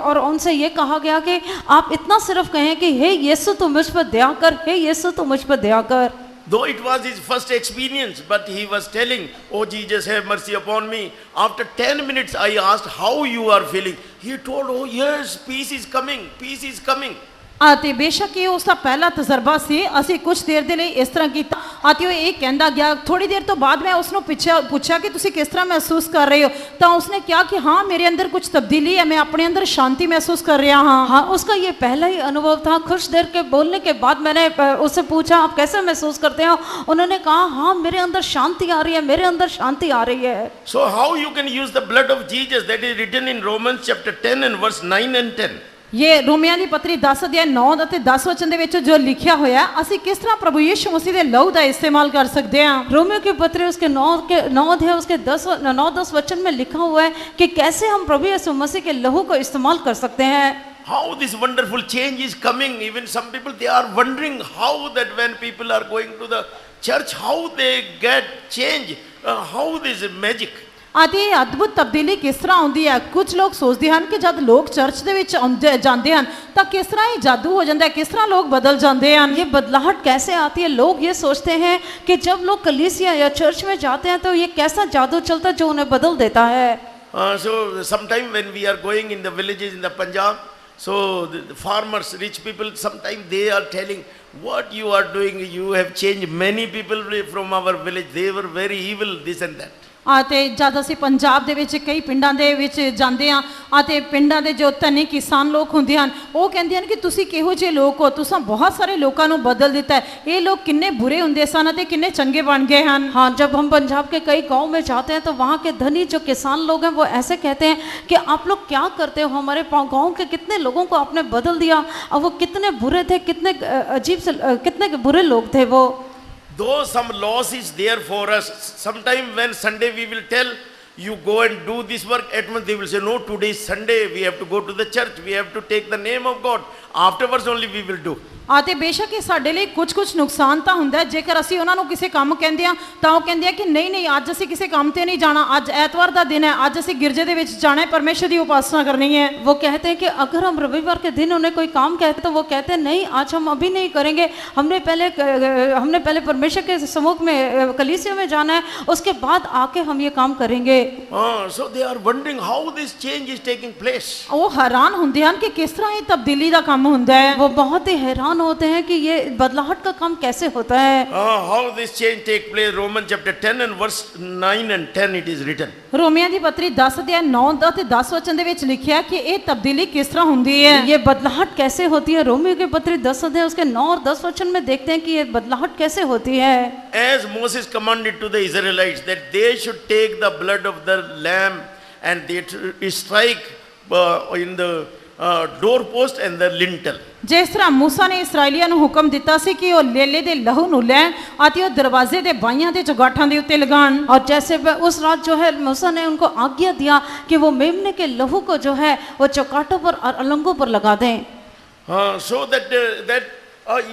और उनसे ये कहा गया कि आप इतना सिर्फ कहें कि हे यीशु तू मुझ पर दया कर, हे यीशु तू मुझ पर दया कर। Though it was his first experience, but he was telling, oh Jesus, have mercy upon me. After 10 minutes I asked, how you are feeling? He told, oh yes, peace is coming, peace is coming. ਅਤੇ ਬੇਸ਼ੱਕ ਇਹ ਉਸ ਦਾ ਪਹਿਲਾ ਤਜਰਬਾ ਸੀ। ਅਸੀਂ ਕੁਝ ਦੇਰ ਦੇ ਲਈ ਇਸ ਤਰ੍ਹਾਂ ਕੀਤਾ ਅਤੇ ਉਹ ਇਹ ਕਹਿੰਦਾ ਗਿਆ। ਥੋੜੀ ਦੇਰ ਤੋਂ ਬਾਅਦ ਮੈਂ ਉਸ ਨੂੰ ਪੁੱਛਿਆ ਕਿ ਤੁਸੀਂ ਕਿਸ ਤਰ੍ਹਾਂ ਮਹਿਸੂਸ ਕਰ ਰਹੇ ਹੋ, ਤਾਂ ਉਸਨੇ ਕਿਹਾ ਕਿ हाँ मेरे अंदर कुछ तब्दीली है, मैं अपने अंदर शांति महसूस कर रहा हूँ। हाँ, उसका ये पहला ही अनुभव था। कुछ देर के बोलने के बाद मैंने उससे पूछा आप कैसे महसूस करते हो, उन्होंने कहा हाँ मेरे अंदर शांति आ रही है, मेरे अंदर शांति आ रही है। So how you can use the blood of Jesus that is written in Romans chapter 10 and verse 9 and 10. ਇਹ ਰੋਮੀਆਂ ਦੀ ਪੱਤਰੀ 10 ਅਧਿਆਇ 9 ਅਤੇ 10 ਵਚਨ ਦੇ ਵਿੱਚ ਜੋ ਲਿਖਿਆ ਹੋਇਆ, ਅਸੀਂ ਕਿਸ ਤਰ੍ਹਾਂ ਪ੍ਰਭੂ ਯੀਸ਼ੂ ਮਸੀਹ ਦੇ ਲਹੂ ਦਾ ਇਸਤੇਮਾਲ ਕਰ ਸਕਦੇ ਹਾਂ। रोमियो के पत्र उसके 9 अध्याय उसके 9-10 वचन में लिखा हुआ है कि कैसे हम प्रभु यीशु मसीह के लहू को इस्तेमाल कर सकते हैं। How this wonderful change is coming. Even some people, they are wondering how that when people are going to the church, how they get change, how this magic. ਅਤੇ ਇਹ ਅਦਭੁਤ ਤਬਦੀਲੀ ਕਿਸ ਤਰ੍ਹਾਂ ਆਉਂਦੀ ਹੈ। ਕੁਝ ਲੋਕ ਸੋਚਦੇ ਹਨ ਕਿ ਜਦ ਲੋਕ ਚਰਚ ਦੇ ਵਿੱਚ ਜਾਂਦੇ ਹਨ ਤਾਂ ਕਿਸ ਤਰ੍ਹਾਂ ਇਹ ਜਾਦੂ ਹੋ ਜਾਂਦਾ ਹੈ, ਕਿਸ ਤਰ੍ਹਾਂ ਲੋਕ ਬਦਲ ਜਾਂਦੇ ਹਨ। ये बदलाहट कैसे आती है? लोग ये सोचते हैं कि जब लोग कलीसिया या चर्च में जाते हैं तो ये कैसा जादू चलता है जो उन्हें बदल देता है। So sometime when we are going in the villages in the Punjab, so the farmers, rich people, sometimes they are telling what you are doing, you have changed many people from our village, they were very evil, this and that. ਅਤੇ ਜਦ ਅਸੀਂ ਪੰਜਾਬ ਦੇ ਵਿੱਚ ਕਈ ਪਿੰਡਾਂ ਦੇ ਵਿੱਚ ਜਾਂਦੇ ਹਾਂ ਅਤੇ ਪਿੰਡਾਂ ਦੇ ਜੋ ਧਨੀ ਕਿਸਾਨ ਲੋਕ ਹੁੰਦੇ ਹਨ ਉਹ ਕਹਿੰਦੇ ਹਨ ਕਿ ਤੁਸੀਂ ਕਿਹੋ ਜਿਹੇ ਲੋਕ ਹੋ, ਤੁਸੀਂ ਬਹੁਤ ਸਾਰੇ ਲੋਕਾਂ ਨੂੰ ਬਦਲ ਦਿੱਤਾ ਹੈ, ਇਹ ਲੋਕ ਕਿੰਨੇ ਬੁਰੇ ਹੁੰਦੇ ਸਨ ਅਤੇ ਕਿੰਨੇ ਚੰਗੇ ਬਣ ਗਏ ਹਨ। हाँ, जब हम पंजाब के कई गांव में जाते हैं तो वहाँ के धनी जो किसान लोग हैं वो ऐसे कहते हैं कि आप लोग क्या करते हो, हमारे गांव के कितने लोगों को आपने बदल दिया, और वो कितने बुरे थे, कितने अजीब से कितने बुरे लोग थे वो। though some loss is there for us, sometime when Sunday we will tell, you go and do this work, at once they will say, no, today is Sunday, we have to go to the church, we have to take the name of God, afterwards only we will do. ਅਤੇ ਬੇਸ਼ੱਕ ਇਹ ਸਾਡੇ ਲਈ ਕੁਝ ਨੁਕਸਾਨ ਤਾਂ ਹੁੰਦਾ ਜੇਕਰ ਅਸੀਂ ਉਹਨਾਂ ਨੂੰ ਕਿਸੇ ਕੰਮ ਕਹਿੰਦੇ ਆ ਤਾਂ ਉਹ ਕਹਿੰਦੇ ਆ ਕਿ ਨਹੀਂ ਅੱਜ ਅਸੀਂ ਕਿਸੇ ਕੰਮ ਤੇ नहीं जाना, ਅੱਜ ਐਤਵਾਰ ਦਾ दिन है, ਅੱਜ ਅਸੀਂ गिरजे ਦੇ ਵਿੱਚ जाना है, परमेश्वर ਦੀ उपासना करनी है। वो कहते हैं कि अगर हम रविवार के दिन उन्हें कोई काम कहते तो वो कहते हैं नहीं, आज हम अभी नहीं करेंगे, हमने पहले परमेश्वर के सम्मुख में कलीसिया में जाना है, उसके बाद आके हम ये काम करेंगे। So they are wondering how this change is taking place. ਉਹ ਹੈਰਾਨ ਹੁੰਦੇ ਹਨ ਕਿ ਕਿਸ ਤਰ੍ਹਾਂ ਇਹ ਤਬਦੀਲੀ ਦਾ ਕੰਮ ਹੁੰਦਾ ਹੈ। वो बहुत ही हैरान होते हैं कि ये बदलाहट का काम कैसे होता है। How this change take place? Romans chapter 10 and verse 9 and 10 it is written. Romeo ਦੀ ਪੱਤਰੀ 10 ਅਧਿਆਇ 9 ਅਤੇ 10 वचन ਦੇ ਵਿੱਚ ਲਿਖਿਆ कि ਇਹ ਤਬਦੀਲੀ किस तरह ਹੁੰਦੀ है। ये बदलाहट कैसे होती है? रोमियो की पत्री 10 अध्याय उसके 9 और 10 वचन में देखते हैं कि ये बदलाहट कैसे होती है। As Moses commanded to the Israelites that they should take the blood of the lamb and they to strike in the doorpost and the lintel. ਜਿਸ ਤਰ੍ਹਾਂ मूसा ने ਇਸਰਾਈਲੀਆਂ ਨੂੰ ਹੁਕਮ ਦਿੱਤਾ ਸੀ ਕਿ ਉਹ ਲੇਲੇ ਦੇ ਲਹੂ ਨੂੰ ਲੈਣ ਅਤੇ ਉਹ ਦਰਵਾਜ਼ੇ ਦੇ ਬਾਈਆਂ ਤੇ ਚੁਗਾਠਾਂ ਦੇ ਉੱਤੇ ਲਗਾਉਣ। और जैसे उस रात जो है मूसा ने उनको आज्ञा दिया कि वो मेमने के लहू को जो है वो चौकाटों पर और अलंगों पर लगा दें। So that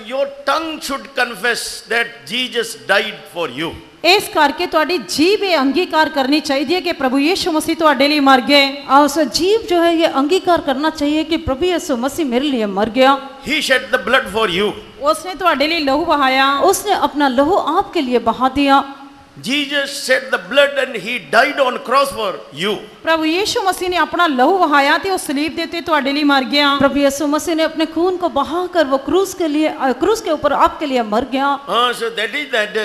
your tongue should confess that Jesus died for you. ਇਸ ਕਰਕੇ ਤੁਹਾਡੀ ਜੀਭ ਇਹ ਅੰਗੀਕਾਰ ਕਰਨੀ ਚਾਹੀਦੀ ਹੈ ਕਿ ਪ੍ਰਭੂ ਯੀਸ਼ु मसीह ਤੁਹਾਡੇ ਲਈ ਮਰ गए। और उस जीव जो है ये अंगीकार करना चाहिए कि प्रभु यीशु मसीह मेरे लिए मर गया। He shed the blood for you. उसने ਤੁਹਾਡੇ ਲਈ ਲਹੂ ਵਹਾਇਆ। उसने अपना लहू आपके लिए बहा दिया। Jesus shed the blood and he died on cross for you. प्रभु यीशु मसीह ने अपना लहू वहाया ते उस सलीब दे उत्ते ਤੁਹਾਡੇ ਲਈ मर गया। प्रभु यीशु मसीह ने अपने खून को बहाकर वो क्रूस के ऊपर आपके लिए मर गया। So that is that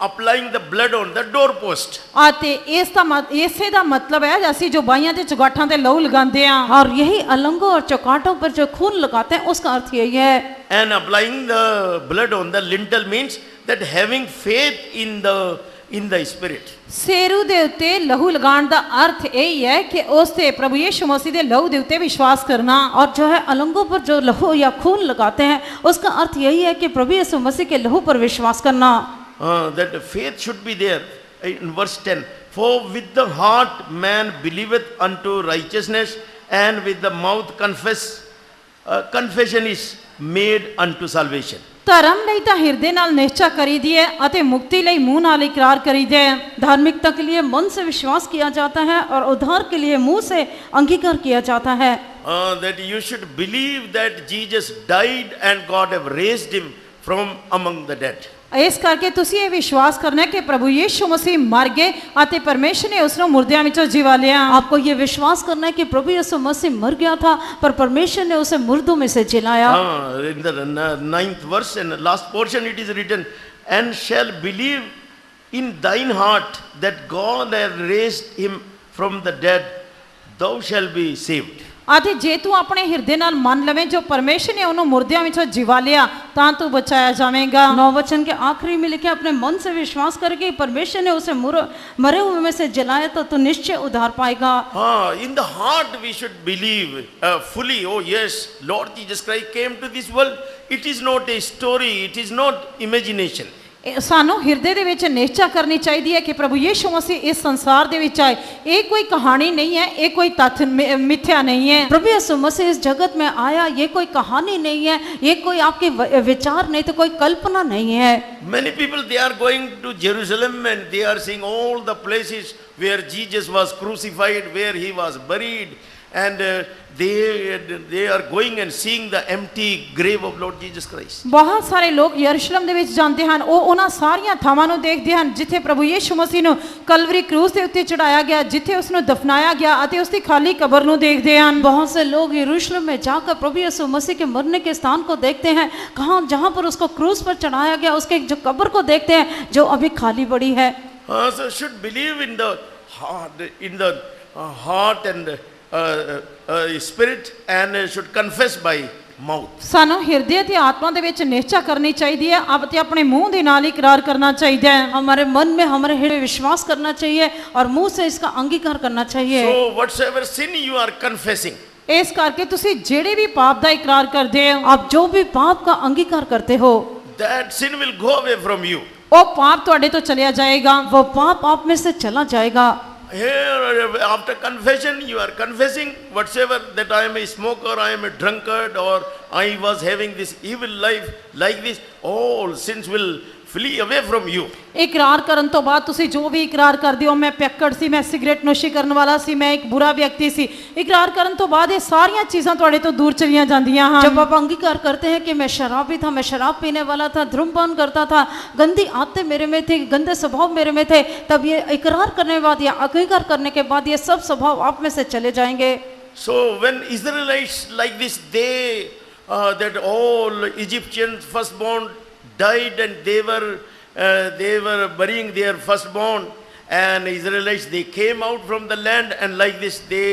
applying the blood on the doorpost. आते इसे दा मतलब है जैसी जो बाइयां ते चुगाठां ते लहू लगाते हैं और यही अलंगों और चौकाटों पर जो खून लगाते हैं उसका अर्थ यही है। And applying the blood on the lintel means that having faith in the spirit. Sheru दे उत्ते लहू लगान दा अर्थ यही है कि उसते प्रभु यीशु मसीह दे लहू दे उत्ते विश्वास करना। और जो है अलंगों पर जो लहू या खून लगाते हैं उसका अर्थ यही है कि प्रभु यीशु मसीह के लहू पर विश्वास करना। That faith should be there in verse 10. For with the heart man believeth unto righteousness, and with the mouth confession is made unto salvation. धर्म ਲਈ ਤਾਂ ਹਿਰਦੇ ਨਾਲ ਨਿਸ਼ਚਾ ਕਰੀਦੀ ਹੈ ਅਤੇ ਮੁਕਤੀ ਲਈ ਮੂੰਹ ਨਾਲ ਇਕਰਾਰ ਕਰੀਦਾ है। धार्मिकता के लिए मन से विश्वास किया जाता है और उद्धार के लिए मुंह से अंगीकार किया जाता है। That you should believe that Jesus died and God have raised him from among the dead. ਇਸ ਕਰਕੇ ਤੁਸੀਂ ਇਹ ਵਿਸ਼ਵਾਸ ਕਰਨਾ ਹੈ ਕਿ ਪ੍ਰਭੂ ਯੀਸ਼ु मसीह मर गए ਅਤੇ परमेश्वर ने उसਨੂੰ मुर्दियां ਵਿੱਚੋਂ जिवा लिया। आपको ये विश्वास करना है कि प्रभु यीशु मसीह मर गया था पर परमेश्वर ने उसे मुर्दों में से जिलाया। In the 9th verse and last portion it is written, and shall believe in thine heart that God hath raised him from the dead, thou shalt be saved. ਅਤੇ ਜੇ ਤੂੰ ਆਪਣੇ ਹਿਰਦੇ ਨਾਲ ਮੰਨ ਲਵੇਂ ਜੋ परमेश्वर ने ਉਹਨੂੰ ਮੁਰਦਿਆਂ ਵਿੱਚੋਂ जिवा लिया ਤਾਂ ਤੂੰ ਬਚਾਇਆ ਜਾਵੇਂਗਾ। 9 वचन के आखिरी में लिखे अपने मन से विश्वास करके परमेश्वर ने उसे मरे हुए में से जलाया तो तू निश्चय उद्धार पाएगा। In the heart we should believe fully, oh yes, Lord Jesus Christ came to this world. It is not a story, it is not imagination. ਸਾਨੂੰ ਹਿਰਦੇ ਦੇ ਵਿੱਚ ਨਿਸ਼ਚਾ ਕਰਨੀ ਚਾਹੀਦੀ ਹੈ ਕਿ ਪ੍ਰਭੂ ਯੀਸ਼ु मसीह इस संसार ਦੇ ਵਿੱਚ ਆਏ। ਇਹ ਕੋਈ ਕਹਾਣੀ ਨਹੀਂ ਹੈ, ਇਹ ਕੋਈ तथ्य मिथ्या नहीं है। प्रभु यीशु मसीह इस जगत में आया, ये कोई कहानी नहीं है, ये कोई आपके विचार नहीं तो कोई कल्पना नहीं है। Many people they are going to Jerusalem and they are seeing all the places where Jesus was crucified, where he was buried, and they are going and seeing the empty grave of Lord Jesus Christ. ਬਹੁਤ ਸਾਰੇ ਲੋਕ ਯਰੂਸ਼ਲਮ ਦੇ ਵਿੱਚ ਜਾਂਦੇ ਹਨ, ਉਹ ਉਹਨਾਂ ਸਾਰੀਆਂ ਥਾਵਾਂ ਨੂੰ ਦੇਖਦੇ ਹਨ ਜਿੱਥੇ ਪ੍ਰਭੂ ਯੀਸ਼ु मसीह ਨੂੰ ਕਲਵਰੀ ਕਰੂਸ ਦੇ ਉੱਤੇ ਚੜਾਇਆ ਗਿਆ, ਜਿੱਥੇ ਉਸ ਨੂੰ ਦਫਨਾਇਆ ਗਿਆ ਅਤੇ ਉਸ ਦੀ ਖਾਲੀ ਕਬਰ ਨੂੰ ਦੇਖਦੇ ਹਨ। बहुत से लोग यरूशलेम में जाकर प्रभु यीशु मसीह के मरने के स्थान को देखते हैं, कहाँ जहाँ पर उसको क्रूस पर चढ़ाया गया उसके जो कब्र को देखते हैं जो अभी खाली पड़ी है। So should believe in the heart and spirit and should confess by mouth. ਸਾਨੂੰ ਹਿਰਦੇ ਤੇ ਆਤਮਾ ਦੇ ਵਿੱਚ ਨਿਸ਼ਚਾ ਕਰਨੀ ਚਾਹੀਦੀ ਹੈ ਅਤੇ ਆਪਣੇ ਮੂੰਹ ਦੇ ਨਾਲ ਇਕਰਾਰ ਕਰਨਾ ਚਾਹੀਦਾ ਹੈ। हमारे मन में हमारे हृदय विश्वास करना चाहिए और मुंह से इसका अंगीकार करना चाहिए। So whatsoever sin you are confessing, ਇਸ ਕਰਕੇ ਤੁਸੀਂ ਜਿਹੜੇ ਵੀ ਪਾਪ ਦਾ ਇਕਰਾਰ ਕਰਦੇ ਹੋ, आप जो भी पाप का अंगीकार करते हो, that sin will go away from you. ਉਹ ਪਾਪ ਤੁਹਾਡੇ ਤੋਂ ਚਲਿਆ ਜਾਏਗਾ। वो पाप आप में से चला जाएगा। Here, after confession, you are confessing whatsoever, that I am a smoker, I am a drunkard, or I was having this evil life like this, all sins will flee away from you. ਇਕਰਾਰ ਕਰਨ ਤੋਂ ਬਾਅਦ ਤੁਸੀਂ ਜੋ ਵੀ ਇਕਰਾਰ ਕਰਦੇ ਹੋ, ਮੈਂ ਪਿਅੱਕੜ ਸੀ, ਮੈਂ cigarette ਨੋਸ਼ੀ ਕਰਨ ਵਾਲਾ ਸੀ, ਮੈਂ ਇੱਕ ਬੁਰਾ ਵਿਅਕਤੀ ਸੀ, ਇਕਰਾਰ ਕਰਨ ਤੋਂ ਬਾਅਦ ਇਹ ਸਾਰੀਆਂ ਚੀਜ਼ਾਂ ਤੁਹਾਡੇ ਤੋਂ ਦੂਰ ਚਲੀਆਂ ਜਾਂਦੀਆਂ ਹਨ। जब आप अंगीकार करते हैं कि मैं शराबी था, मैं शराब पीने वाला था, धूम्रपान करता था, गंदी आदतें मेरे में थी, गंदे स्वभाव मेरे में थे, तब ये इकरार करने के बाद या अंगीकार करने के बाद ये सब स्वभाव आप में से चले जाएंगे। So when Israelites like this, they that all Egyptian firstborn died, and they were burying their firstborn, and Israelites, they came out from the land, and like this they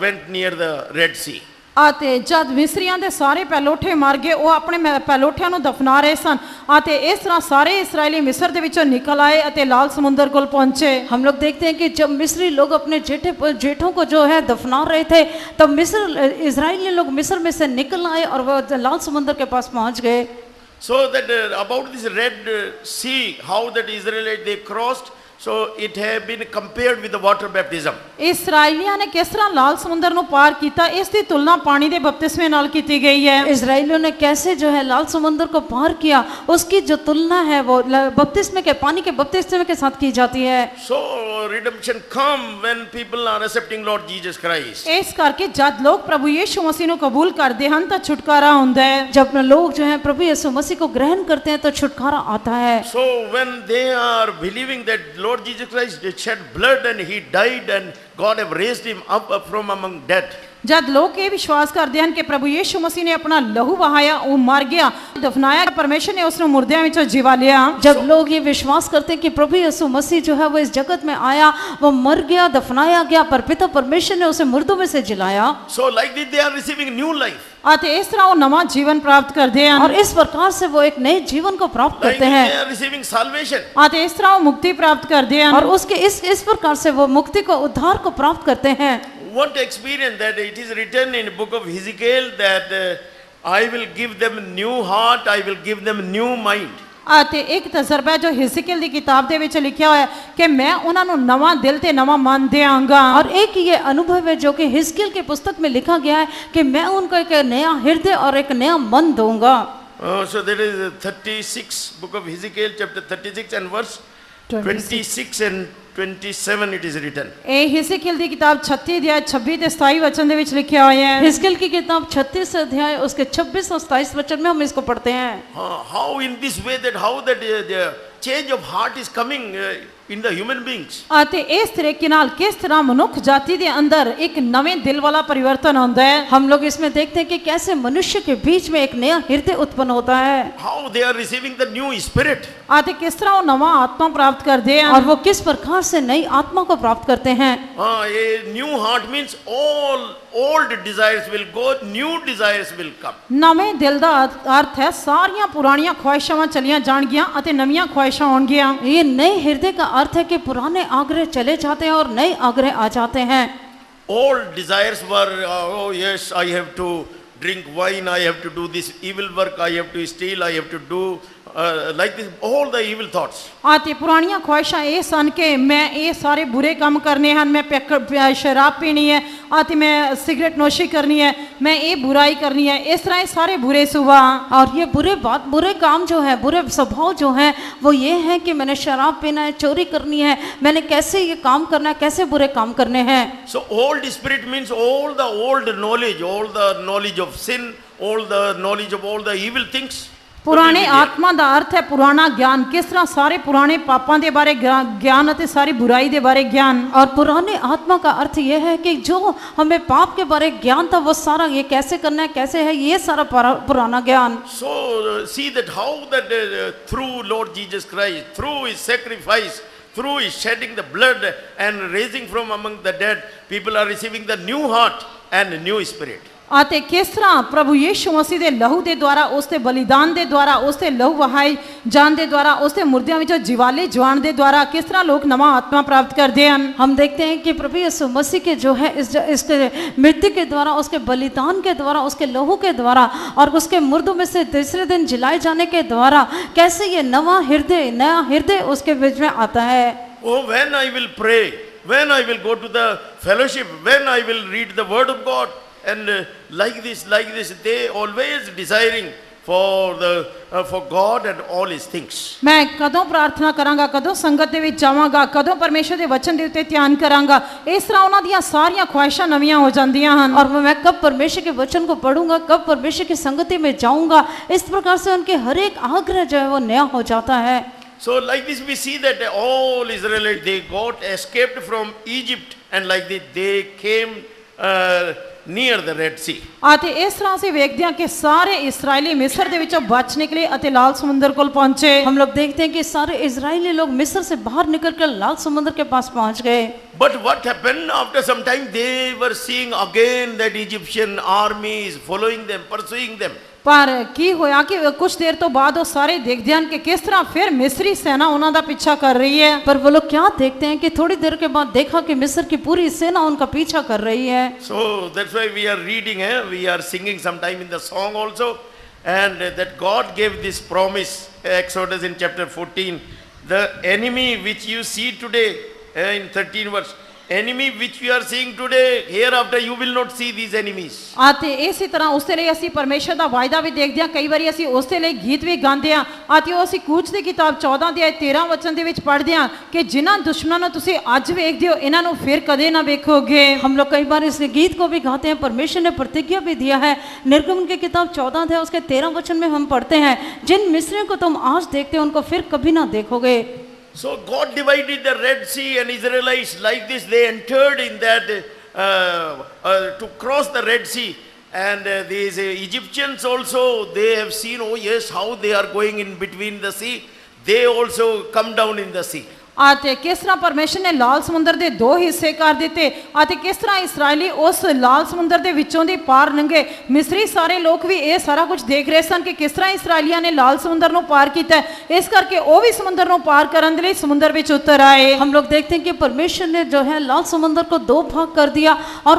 went near the Red Sea. ਅਤੇ ਜਦ ਮਿਸਰੀਆਂ ਦੇ ਸਾਰੇ ਪਹਿਲੋਠੇ ਮਰ ਗਏ, ਉਹ ਆਪਣੇ ਪਹਿਲੋਠਿਆਂ ਨੂੰ ਦਫਨਾ ਰਹੇ ਸਨ, ਅਤੇ ਇਸ ਤਰ੍ਹਾਂ ਸਾਰੇ ਇਸਰਾਇਲੀ ਮਿਸਰ ਦੇ ਵਿੱਚੋਂ ਨਿਕਲ ਆਏ ਅਤੇ ਲਾਲ ਸਮੁੰਦਰ ਕੋਲ पहुंचे। हम लोग देखते हैं कि जब मिस्री लोग अपने जेठों को जो है दफना रहे थे, तब इजरायली लोग मिस्र में से निकल आए और वो लाल समुद्र के पास पहुंच गए। So that about this Red Sea, how that Israelites they crossed, so it have been compared with the water baptism. ਇਸਰਾਇਲੀਆਂ ਨੇ ਕਿਸ ਤਰ੍ਹਾਂ ਲਾਲ ਸਮੁੰਦਰ ਨੂੰ ਪਾਰ ਕੀਤਾ, ਇਸ ਦੀ ਤੁਲਨਾ ਪਾਣੀ ਦੇ ਬਪਤਿਸਮੇ ਨਾਲ ਕੀਤੀ ਗਈ ਹੈ। इजरायलियों ने कैसे जो है लाल समुद्र को पार किया, उसकी जो तुलना है वो बपतिस्मे के पानी के बपतिस्मे के साथ की जाती है। So redemption come when people are accepting Lord Jesus Christ. ਇਸ ਕਰਕੇ ਜਦ ਲੋਕ ਪ੍ਰਭੂ ਯੀਸ਼ੂ ਮਸੀਹ ਨੂੰ ਕਬੂਲ ਕਰਦੇ ਹਨ ਤਾਂ ਛੁਟਕਾਰਾ ਹੁੰਦਾ ਹੈ। जब लोग जो है प्रभु यीशु मसीह को ग्रहण करते हैं तो छुटकारा आता है। So when they are believing that Lord Jesus Christ shed blood and he died and God have raised him up from among dead. जब लोग ये विश्वास करते हैं कि प्रभु यीशु मसीह ने अपना लहू बहाया, वो मर गया, दफनाया, परमेश्वर ने उसने मुर्दों में जिवा लिया। जब लोग ये विश्वास करते हैं कि प्रभु यीशु मसीह जो है वो इस जगत में आया, वो मर गया, दफनाया गया, पर पिता परमेश्वर ने उसे मुर्दों में से जिलाया। So like this they are receiving new life. आते इस तरह वो नवा जीवन प्राप्त करते हैं, और इस प्रकार से वो एक नए जीवन को प्राप्त Like करते this हैं। they are receiving salvation. आते इस तरह वो मुक्ति प्राप्त करते हैं, और उसके इस प्रकार से वो मुक्ति को, उद्धार को प्राप्त करते हैं। What experience that it is written in book of Ezekiel that I will give them new heart, I will give them new mind. आते एक तजर्बा जो हिजकियेल दी किताब दे विच लिखा हुआ है कि मैं उन्हां नूं नवा दिल ते नवा मन देंगा। और एक ये अनुभव है जो कि हिजकियेल की पुस्तक में लिखा गया है कि मैं उनको एक नया हृदय और एक नया मन दूंगा। So there is 36 book of Ezekiel chapter 36 and verse 26 and 27 it is written. ए हिजकियेल दी किताब 36 अध्याय 26 ते 27 वचन दे विच लिखा हुआ है। हिजकियेल की किताब 36 अध्याय उसके 26 और 27 वचन में हम इसको पढ़ते हैं। How in this way that how that the change of heart is coming in the human beings. आते इस तरीके नाल किस तरह मनुख जाति दे अंदर एक नवे दिल वाला परिवर्तन होता है। हम लोग इसमें देखते हैं कि कैसे मनुष्य के बीच में एक नया हृदय उत्पन्न होता है। How they are receiving the new spirit. आते किस तरह वो नवा आत्मा प्राप्त करते हैं, और वो किस प्रकार से नई आत्मा को प्राप्त करते हैं। A new heart means all old desires will go, new desires will come. नवे दिल दा अर्थ है सारियां पुरानियां ख्वाहिशां चलियां जाणगियां अते नवीं ख्वाहिशां होणगियां। ये नए हृदय का अर्थ है कि पुराने आग्रह चले जाते हैं और नए आग्रह आ जाते हैं। Old desires were oh yes, I have to drink wine, I have to do this evil work, I have to steal, I have to do like this, all the evil thoughts. आते पुरानियां ख्वाहिशां ये सन कि मैं ये सारे बुरे काम करने हैं, मैं शराब पीनी है, आते मैं सिगरेट नोशी करनी है, मैं ये बुराई करनी है, इस तरह सारे बुरे सुबह। और ये बुरे काम जो है, बुरे स्वभाव जो है वो ये है कि मैंने शराब पीना है, चोरी करनी है, मैंने कैसे ये काम करना है, कैसे बुरे काम करने हैं। So old spirit means all the old knowledge of sin, all the knowledge of all the evil things. पुराने आत्मा दा अर्थ है पुराना ज्ञान, किस तरह सारे पुराने पापां दे बारे ज्ञान अते सारी बुराई दे बारे ज्ञान। और पुराने आत्मा का अर्थ यह है कि जो हमें पाप के बारे ज्ञान था वो सारा ये कैसे करना है, कैसे है, ये सारा पुराना ज्ञान। So see that how that through Lord Jesus Christ, through his sacrifice, through his shedding the blood and raising from among the dead, people are receiving the new heart and new spirit. ਅਤੇ ਕਿਸ ਤਰ੍ਹਾਂ ਪ੍ਰਭੂ ਯੀਸ਼ੂ ਮਸੀਹ ਦੇ ਲਹੂ ਦੇ ਦੁਆਰਾ ਉਸ ਦੇ ਬਲੀਦਾਨ ਦੇ ਦੁਆਰਾ ਉਸ ਦੇ ਲਹੂ ਵਹਾਏ ਜਾਣ ਦੇ ਦੁਆਰਾ ਉਸ ਦੇ ਮੁਰਦਿਆਂ ਵਿੱਚੋਂ ਜਿਵਾਲੇ ਜਵਾਨ ਦੇ ਦੁਆਰਾ ਕਿਸ ਤਰ੍ਹਾਂ ਲੋਕ ਨਵਾਂ ਆਤਮਾ ਪ੍ਰਾप्त करते हैं। हम देखते हैं कि प्रभु यीशु मसीह के जो है इसके मृत्यु के द्वारा, उसके बलिदान के द्वारा, उसके लहू के द्वारा और उसके मुर्दों में से तीसरे दिन जिलाए जाने के द्वारा कैसे ये नया हृदय उसके बीच में आता है। Oh, when I will pray, when I will go to the fellowship, when I will read the word of God, and like this, they always desiring for God and all his things. मैं कदों प्रार्थना करांगा, कदों संगत ਦੇ ਵਿੱਚ ਜਾਵਾਂਗਾ, ਕਦੋਂ ਪਰਮੇਸ਼ਰ ਦੇ ਵਚਨ ਦੇ ਉੱਤੇ ਧਿਆਨ ਕਰਾਂਗਾ। ਇਸ ਤਰ੍ਹਾਂ ਉਹਨਾਂ ਦੀਆਂ ਸਾਰੀਆਂ ख्वाहिशां नवीਆਂ हो जांदियां ਹਨ। और मैं कब परमेश्वर के वचन को पढ़ूंगा, कब परमेश्वर की संगति में जाऊंगा, इस प्रकार से उनके हर एक आग्रह जो है वो नया हो जाता है। So like this we see that all Israelites, they got escaped from Egypt, and like this they came near the Red Sea. ਅਤੇ ਇਸ ਤਰ੍ਹਾਂ ਅਸੀਂ ਵੇਖਦੇ ਹਾਂ ਕਿ ਸਾਰੇ ਇਸਰਾਇਲੀ ਮਿਸਰ ਦੇ ਵਿੱਚੋਂ ਬਚ ਨਿਕਲੇ ਅਤੇ ਲਾਲ ਸਮੁੰਦਰ ਕੋਲ ਪਹੁੰਚੇ। हम लोग देखते हैं कि सारे इजरायली लोग मिस्र से बाहर निकलकर लाल समुद्र के पास पहुंच गए। But what happened after some time, they were seeing again that Egyptian army is following them, pursuing them. ਪਰ ਕੀ ਹੋਇਆ ਕਿ ਕੁਝ ਦੇਰ ਤੋਂ ਬਾਅਦ ਉਹ ਸਾਰੇ ਦੇਖਦੇ ਹਨ ਕਿ ਕਿਸ ਤਰ੍ਹਾਂ ਫਿਰ ਮਿਸਰੀ ਸੈਨਾ ਉਹਨਾਂ ਦਾ ਪਿੱਛਾ ਕਰ ਰਹੀ ਹੈ। पर वो लोग क्या देखते हैं कि थोड़ी देर के बाद देखा कि मिस्र की पूरी सेना उनका पीछा कर रही है। So that's why we are reading, we are singing sometime in the song also, and that God gave this promise, Exodus in chapter 14, the enemy which you see today, in 13 verse, enemy which we are seeing today, hereafter you will not see these enemies. ਅਤੇ ਇਸੇ ਤਰ੍ਹਾਂ ਉਸ ਦੇ ਲਈ ਅਸੀਂ ਪਰਮੇਸ਼ਰ ਦਾ ਵਾਅਦਾ ਵੀ ਦੇਖਦੇ ਹਾਂ। ਕਈ ਵਾਰੀ ਅਸੀਂ ਉਸ ਦੇ ਲਈ ਗੀਤ ਵੀ ਗਾਉਂਦੇ ਹਾਂ ਅਤੇ ਉਹ ਅਸੀਂ ਕੂਚ ਦੀ ਕਿਤਾਬ 14 ਦੇ 13 ਵਚਨ ਦੇ ਵਿੱਚ ਪੜ੍ਹਦੇ ਹਾਂ ਕਿ ਜਿਨ੍ਹਾਂ ਦੁਸ਼ਮਣਾਂ ਨੂੰ ਤੁਸੀਂ ਅੱਜ ਵੇਖਦੇ ਹੋ ਇਹਨਾਂ ਨੂੰ ਫਿਰ ਕਦੇ ਨਾ ਵੇਖੋਗੇ। हम लोग कई बार इस गीत को भी गाते हैं। परमेश्वर ने प्रतिज्ञा भी दिया है। निर्गमन की किताब 14 है, उसके 13 वचन में हम पढ़ते हैं, जिन मिस्रियों को तुम आज देखते हो उनको फिर कभी ना देखोगे। So God divided the Red Sea, and Israelites like this, they entered in that to cross the Red Sea, and these Egyptians also, they have seen, oh yes, how they are going in between the sea, they also come down in the sea. ਅਤੇ ਕਿਸ ਤਰ੍ਹਾਂ ਪਰਮੇਸ਼ਰ ਨੇ ਲਾਲ ਸਮੁੰਦਰ ਦੇ ਦੋ ਹਿੱਸੇ ਕਰ ਦਿੱਤੇ ਅਤੇ ਕਿਸ ਤਰ੍ਹਾਂ ਇਸਰਾਇਲੀ ਉਸ ਲਾਲ ਸਮੁੰਦਰ ਦੇ ਵਿੱਚੋਂ ਦੀ ਪਾਰ ਲੰਘੇ। ਮਿਸਰੀ ਸਾਰੇ ਲੋਕ ਵੀ ਇਹ ਸਾਰਾ ਕੁਝ ਦੇਖ ਰਹੇ ਸਨ ਕਿ ਕਿਸ ਤਰ੍ਹਾਂ ਇਸਰਾਇਲੀਆਂ ਨੇ ਲਾਲ ਸਮੁੰਦਰ ਨੂੰ ਪਾਰ ਕੀਤਾ। ਇਸ ਕਰਕੇ ਉਹ ਵੀ ਸਮੁੰਦਰ ਨੂੰ ਪਾਰ ਕਰਨ ਦੇ ਲਈ ਸਮੁੰਦਰ ਵਿੱਚ ਉਤਰ ਆਏ। हम लोग देखते हैं कि परमेश्वर ने जो है लाल समुद्र को 2 भाग कर दिया और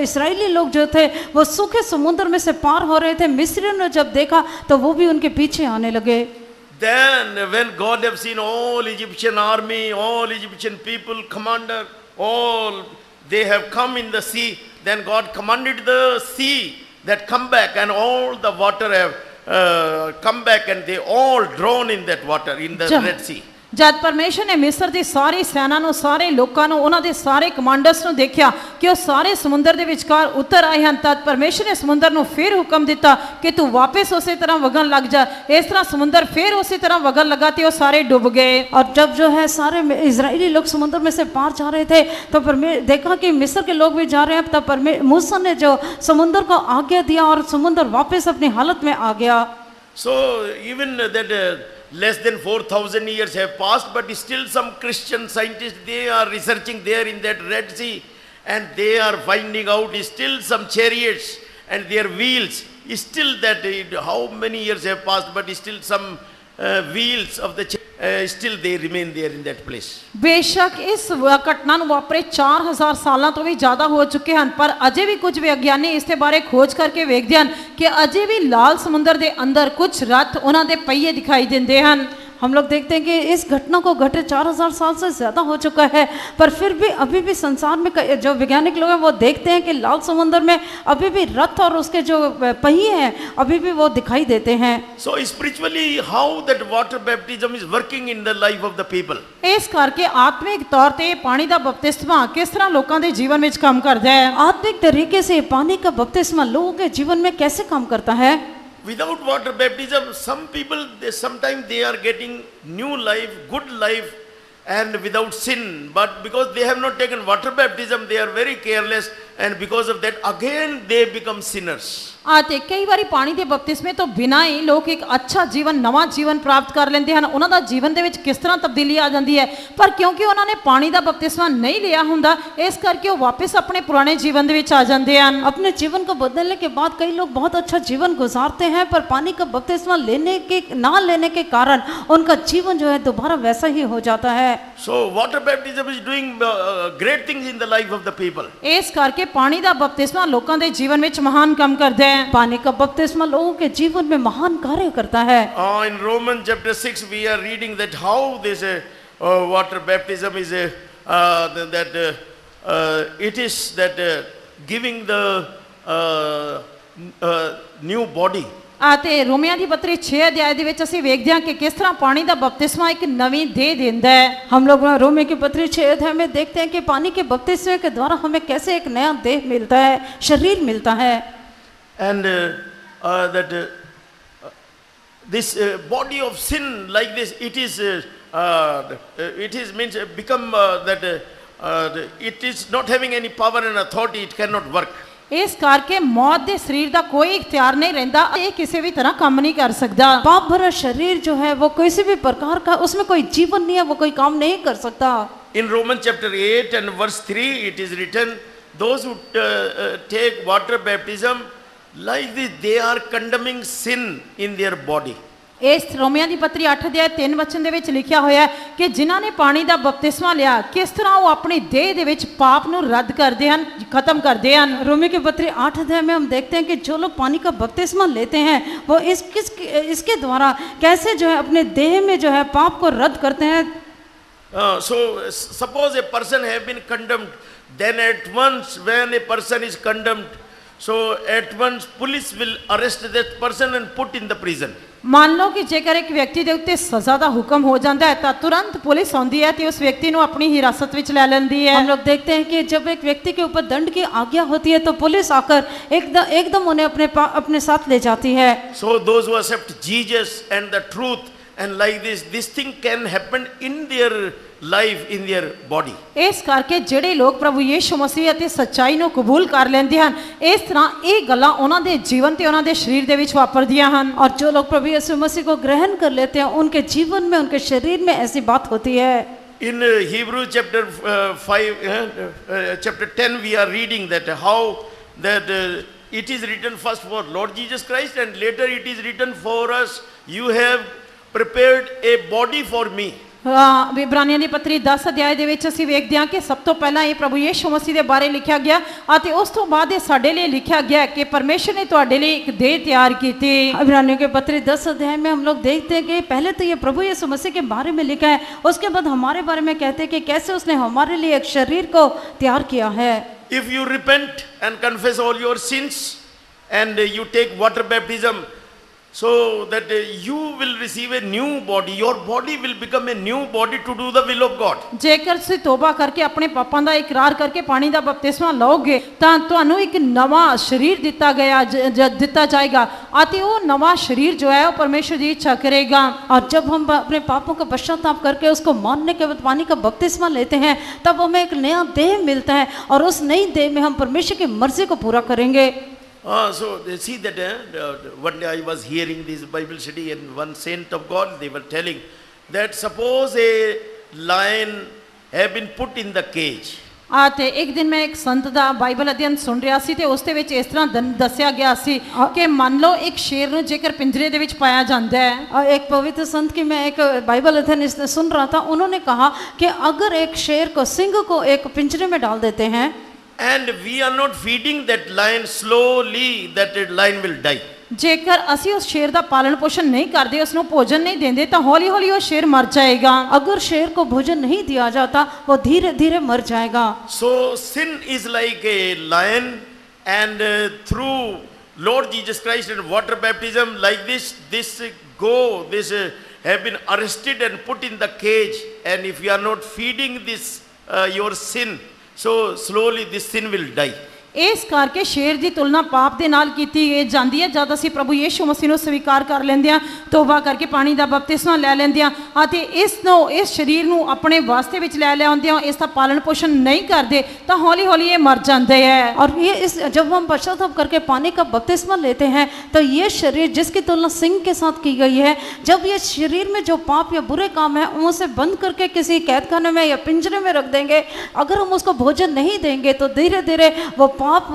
इस्राएली लोग जो थे वो सूखे समुद्र में से पार हो रहे थे। मिस्रियों ने जब देखा तो वो भी उनके पीछे आने लगे। Then when God have seen all Egyptian army, all Egyptian people, commander, all they have come in the sea, then God commanded the sea that come back, and all the water have come back, and they all drowned in that water in the Red Sea. ਜਦ ਪਰਮੇਸ਼ਰ ਨੇ ਮਿਸਰ ਦੀ ਸਾਰੀ ਸੈਨਾ ਨੂੰ, ਸਾਰੇ ਲੋਕਾਂ ਨੂੰ, ਉਹਨਾਂ ਦੇ ਸਾਰੇ ਕਮਾਂਡਰਸ ਨੂੰ ਦੇਖਿਆ ਕਿ ਉਹ ਸਾਰੇ ਸਮੁੰਦਰ ਦੇ ਵਿਚਕਾਰ ਉਤਰ ਆਏ ਹਨ, ਤਦ ਪਰਮੇਸ਼ਰ ਨੇ ਸਮੁੰਦਰ ਨੂੰ ਫਿਰ ਹੁਕਮ ਦਿੱਤਾ ਕਿ ਤੂੰ ਵਾਪਸ ਉਸੇ ਤਰ੍ਹਾਂ ਵਗਣ ਲੱਗ ਜਾ। ਇਸ ਤਰ੍ਹਾਂ ਸਮੁੰਦਰ ਫਿਰ ਉਸੇ ਤਰ੍ਹਾਂ ਵਗਣ लगा ਤੇ ਉਹ ਸਾਰੇ डूब गए। और जब जो है सारे इजरायली लोग समुद्र में से पार जा रहे थे तो देखा कि मिस्र के लोग भी जा रहे हैं, तब मूसा ने जो समुद्र को आज्ञा दिया और समुद्र वापस अपनी हालत में आ गया। So even that less than 4,000 years have passed, but still some Christian scientists, they are researching there in that Red Sea, and they are finding out still some chariots and their wheels, still that how many years have passed, but still some wheels of the still they remain there in that place. ਬੇਸ਼ੱਕ ਇਸ ਘਟਨਾ ਨੂੰ ਵਾਪਰੇ 4000 ਸਾਲਾਂ ਤੋਂ ਵੀ ਜ਼ਿਆਦਾ ਹੋ ਚੁੱਕੇ ਹਨ, ਪਰ ਅਜੇ ਵੀ ਕੁਝ ਵਿਗਿਆਨੀ ਇਸ ਦੇ ਬਾਰੇ ਖੋਜ ਕਰਕੇ ਵੇਖਦੇ ਹਨ ਕਿ ਅਜੇ ਵੀ ਲਾਲ ਸਮੁੰਦਰ ਦੇ ਅੰਦਰ ਕੁਝ ਰੱਥ ਉਹਨਾਂ ਦੇ ਪਹੀਏ ਦਿਖਾਈ ਦਿੰਦੇ ਹਨ। हम लोग देखते हैं कि इस घटना को घटे 4000 साल से ज़्यादा हो चुका है, पर फिर भी अभी भी संसार में जो वैज्ञानिक लोग हैं वो देखते हैं कि लाल समुद्र में अभी भी रथ और उसके जो पहिए हैं अभी भी वो दिखाई देते हैं। So spiritually how that water baptism is working in the life of the people. ਇਸ ਕਰਕੇ ਆਤਮਿਕ ਤੌਰ ਤੇ ਪਾਣੀ ਦਾ ਬਪਤਿਸਮਾ ਕਿਸ ਤਰ੍ਹਾਂ ਲੋਕਾਂ ਦੇ ਜੀਵਨ ਵਿੱਚ ਕੰਮ ਕਰਦਾ ਹੈ। आत्मिक तरीके से पानी का बपतिस्मा लोगों के जीवन में कैसे काम करता है। Without water baptism, some people, sometimes they are getting new life, good life, and without sin. But because they have not taken water baptism, they are very careless, and because of that again they become sinners. ਅਤੇ ਕਈ ਵਾਰੀ ਪਾਣੀ ਦੇ ਬਪਤਿਸਮੇ ਤੋਂ ਬਿਨਾਂ ਹੀ ਲੋਕ ਇੱਕ ਅੱਛਾ ਜੀਵਨ ਨਵਾਂ ਜੀਵਨ ਪ੍ਰਾਪਤ ਕਰ ਲੈਂਦੇ ਹਨ। ਉਹਨਾਂ ਦਾ ਜੀਵਨ ਦੇ ਵਿੱਚ ਕਿਸ ਤਰ੍ਹਾਂ ਤਬਦੀਲੀ ਆ ਜਾਂਦੀ ਹੈ, ਪਰ ਕਿਉਂਕਿ ਉਹਨਾਂ ਨੇ ਪਾਣੀ ਦਾ ਬਪਤਿਸਮਾ ਨਹੀਂ ਲਿਆ ਹੁੰਦਾ, ਇਸ ਕਰਕੇ ਉਹ ਵਾਪਸ ਆਪਣੇ ਪੁਰਾਣੇ ਜੀਵਨ ਦੇ ਵਿੱਚ ਆ ਜਾਂਦੇ ਹਨ। अपने जीवन को बदलने के बाद कई लोग बहुत अच्छा जीवन गुजारते हैं, पर पानी का बपतिस्मा ना लेने के कारण उनका जीवन जो है दोबारा वैसा ही हो जाता है। So water baptism is doing great things in the life of the people. ਇਸ ਕਰਕੇ ਪਾਣੀ ਦਾ ਬਪਤਿਸਮਾ ਲੋਕਾਂ ਦੇ ਜੀਵਨ ਵਿੱਚ ਮਹਾਨ ਕੰਮ ਕਰਦਾ ਹੈ। पानी का बपतिस्मा लोगों के जीवन में महान कार्य करता है। In Romans chapter 6 we are reading that how this water baptism is it is that giving the new body. ਅਤੇ ਰੋਮੀਆਂ ਦੀ ਪੱਤਰੀ 6 ਅਧਿਆਇ ਦੇ ਵਿੱਚ ਅਸੀਂ ਵੇਖਦੇ ਹਾਂ ਕਿ ਕਿਸ ਤਰ੍ਹਾਂ ਪਾਣੀ ਦਾ ਬਪਤਿਸਮਾ ਇੱਕ ਨਵੀਂ ਦੇਹ ਦਿੰਦਾ ਹੈ। हम लोग रोमी की पत्री 6 अध्याय में देखते हैं कि पानी के बपतिस्मे के द्वारा हमें कैसे एक नया देह मिलता है, शरीर मिलता है। And that this body of sin like this, it is means become that it is not having any power and authority, it cannot work. ਇਸ ਕਰਕੇ ਮੌਤ ਦੇ ਸਰੀਰ ਦਾ ਕੋਈ ਇਖਤਿਆਰ ਨਹੀਂ ਰਹਿੰਦਾ, ਇਹ ਕਿਸੇ ਵੀ ਤਰ੍ਹਾਂ ਕੰਮ ਨਹੀਂ ਕਰ ਸਕਦਾ। पाप भरा शरीर जो है वो किसी भी प्रकार का, उसमें कोई जीवन नहीं है, वो कोई काम नहीं कर सकता। In Romans chapter 8 and verse 3 it is written, those who take water baptism like this, they are condemning sin in their body. ਇਸ ਰੋਮੀਆਂ ਦੀ ਪੱਤਰੀ 8 ਅਧਿਆਇ 3 ਵਚਨ ਦੇ ਵਿੱਚ ਲਿਖਿਆ ਹੋਇਆ ਹੈ ਕਿ ਜਿਨ੍ਹਾਂ ਨੇ ਪਾਣੀ ਦਾ ਬਪਤਿਸਮਾ ਲਿਆ, ਕਿਸ ਤਰ੍ਹਾਂ ਉਹ ਆਪਣੀ ਦੇਹ ਦੇ ਵਿੱਚ ਪਾਪ ਨੂੰ ਰੱਦ ਕਰਦੇ ਹਨ, ਖਤਮ ਕਰਦੇ ਹਨ। रोमी की पत्री 8 अध्याय में हम देखते हैं कि जो लोग पानी का बपतिस्मा लेते हैं वो इसके द्वारा कैसे जो है अपने देह में जो है पाप को रद्द करते हैं। So suppose a person have been condemned, then at once when a person is condemned, so at once police will arrest that person and put in the prison. ਮੰਨ ਲਓ ਕਿ ਜੇਕਰ ਇੱਕ ਵਿਅਕਤੀ ਦੇ ਉੱਤੇ ਸਜ਼ਾ ਦਾ ਹੁਕਮ ਹੋ ਜਾਂਦਾ ਹੈ ਤਾਂ ਤੁਰੰਤ ਪੁਲਿਸ ਆਉਂਦੀ ਹੈ ਤੇ ਉਸ ਵਿਅਕਤੀ ਨੂੰ ਆਪਣੀ ਹਿਰਾਸਤ ਵਿੱਚ ਲੈ ਲੈਂਦੀ ਹੈ। हम लोग देखते हैं कि जब एक व्यक्ति के ऊपर दंड की आज्ञा होती है तो पुलिस आकर एकदम उन्हें अपने साथ ले जाती है। So those who accept Jesus and the truth and like this thing can happen in their life, in their body. ਇਸ ਕਰਕੇ ਜਿਹੜੇ ਲੋਕ ਪ੍ਰਭੂ ਯੀਸ਼ੂ ਮਸੀਹ ਅਤੇ ਸੱਚਾਈ ਨੂੰ ਕਬੂਲ ਕਰ ਲੈਂਦੇ ਹਨ, ਇਸ ਤਰ੍ਹਾਂ ਇਹ ਗੱਲਾਂ ਉਹਨਾਂ ਦੇ ਜੀਵਨ ਤੇ ਉਹਨਾਂ ਦੇ ਸਰੀਰ ਦੇ ਵਿੱਚ ਵਾਪਰਦੀਆਂ ਹਨ। और जो लोग प्रभु यीशु मसीह को ग्रहण कर लेते हैं उनके जीवन में, उनके शरीर में ऐसी बात होती है। In Hebrews chapter 10 we are reading that how that it is written first for Lord Jesus Christ and later it is written for us, you have prepared a body for me. ਇਬਰਾਨੀਆਂ ਦੀ ਪੱਤਰੀ 10 ਅਧਿਆਇ ਦੇ ਵਿੱਚ ਅਸੀਂ ਵੇਖਦੇ ਹਾਂ ਕਿ ਸਭ ਤੋਂ ਪਹਿਲਾਂ ਇਹ ਪ੍ਰਭੂ ਯੀਸ਼ੂ ਮਸੀਹ ਦੇ ਬਾਰੇ ਲਿਖਿਆ ਗਿਆ ਅਤੇ ਉਸ ਤੋਂ ਬਾਅਦ ਇਹ ਸਾਡੇ ਲਈ ਲਿਖਿਆ ਗਿਆ ਕਿ ਪਰਮੇਸ਼ਰ ਨੇ ਤੁਹਾਡੇ ਲਈ ਇੱਕ ਦੇਹ ਤਿਆਰ ਕੀਤੀ। इब्रानियों की पत्री 10 अध्याय में हम लोग देखते हैं कि पहले तो ये प्रभु यीशु मसीह के बारे में लिखा है, उसके बाद हमारे बारे में कहते हैं कि कैसे उसने हमारे लिए एक शरीर को तैयार किया है। If you repent and confess all your sins and you take water baptism, so that you will receive a new body, your body will become a new body to do the will of God. ਜੇਕਰ ਤੁਸੀਂ ਤੋਬਾ ਕਰਕੇ ਆਪਣੇ ਪਾਪਾਂ ਦਾ ਇਕਰਾਰ ਕਰਕੇ ਪਾਣੀ ਦਾ ਬਪਤਿਸਮਾ ਲਓਗੇ ਤਾਂ ਤੁਹਾਨੂੰ ਇੱਕ ਨਵਾਂ ਸਰੀਰ ਦਿੱਤਾ ਜਾਏਗਾ ਅਤੇ ਉਹ ਨਵਾਂ ਸਰੀਰ ਜੋ ਹੈ ਉਹ ਪਰਮੇਸ਼ਰ ਦੀ ਇੱਛਾ ਕਰੇਗਾ। और जब हम अपने पापों का पश्चाताप करके उसको मानने के बाद पानी का बपतिस्मा लेते हैं तब हमें एक नया देह मिलता है और उस नई देह में हम परमेश्वर की मर्जी को पूरा करेंगे। So they see that one day I was hearing this Bible study and one saint of God, they were telling that suppose a lion have been put in the cage. ਤੇ ਇੱਕ ਦਿਨ ਮੈਂ ਇੱਕ ਸੰਤ ਦਾ ਬਾਈਬਲ ਅਧਿਐਨ ਸੁਣ ਰਿਹਾ ਸੀ ਤੇ ਉਸ ਦੇ ਵਿੱਚ ਇਸ ਤਰ੍ਹਾਂ ਦੱਸਿਆ ਗਿਆ ਸੀ ਕਿ ਮੰਨ ਲਓ ਇੱਕ ਸ਼ੇਰ ਨੂੰ ਜੇਕਰ ਪਿੰਜਰੇ ਦੇ ਵਿੱਚ ਪਾਇਆ ਜਾਂਦਾ ਹੈ। और एक पवित्र संत की मैं एक बाइबल अध्ययन सुन रहा था, उन्होंने कहा कि अगर एक शेर को, सिंह को एक पिंजरे में डाल देते हैं and we are not feeding that lion, slowly that lion will die. ਜੇਕਰ ਅਸੀਂ ਉਸ ਸ਼ੇਰ ਦਾ ਪਾਲਣ ਪੋਸ਼ਣ ਨਹੀਂ ਕਰਦੇ, ਉਸ ਨੂੰ ਭੋਜਨ ਨਹੀਂ ਦਿੰਦੇ ਤਾਂ ਹੌਲੀ ਹੌਲੀ ਉਹ ਸ਼ੇਰ ਮਰ ਜਾਏਗਾ। अगर शेर को भोजन नहीं दिया जाता वो धीरे धीरे मर जाएगा। So sin is like a lion and through Lord Jesus Christ and water baptism like this have been arrested and put in the cage, and if you are not feeding this your sin, so slowly this sin will die. ਇਸ ਕਰਕੇ ਸ਼ੇਰ ਦੀ ਤੁਲਨਾ ਪਾਪ ਦੇ ਨਾਲ ਕੀਤੀ ਜਾਂਦੀ ਹੈ। ਜਦ ਅਸੀਂ ਪ੍ਰਭੂ ਯੀਸ਼ੂ ਮਸੀਹ ਨੂੰ ਸਵੀਕਾਰ ਕਰ ਲੈਂਦੇ ਹਾਂ, ਤੋਬਾ ਕਰਕੇ ਪਾਣੀ ਦਾ ਬਪਤਿਸਮਾ ਲੈ ਲੈਂਦੇ ਹਾਂ ਅਤੇ ਇਸ ਸਰੀਰ ਨੂੰ ਆਪਣੇ ਵਾਸਤੇ ਵਿੱਚ ਲੈ ਲਿਆਉਂਦੇ ਹਾਂ, ਇਸ ਦਾ ਪਾਲਣ ਪੋਸ਼ਣ ਨਹੀਂ ਕਰਦੇ ਤਾਂ ਹੌਲੀ ਹੌਲੀ ਇਹ मर जाते हैं। और ये जब हम पश्चाताप करके पानी का बपतिस्मा लेते हैं तो ये शरीर जिसकी तुलना सिंह के साथ की गई है, जब ये शरीर में जो पाप या बुरे काम है उसे बंद करके किसी कैदखाने में या पिंजरे में रख देंगे, अगर हम उसको भोजन नहीं देंगे तो धीरे धीरे वो पाप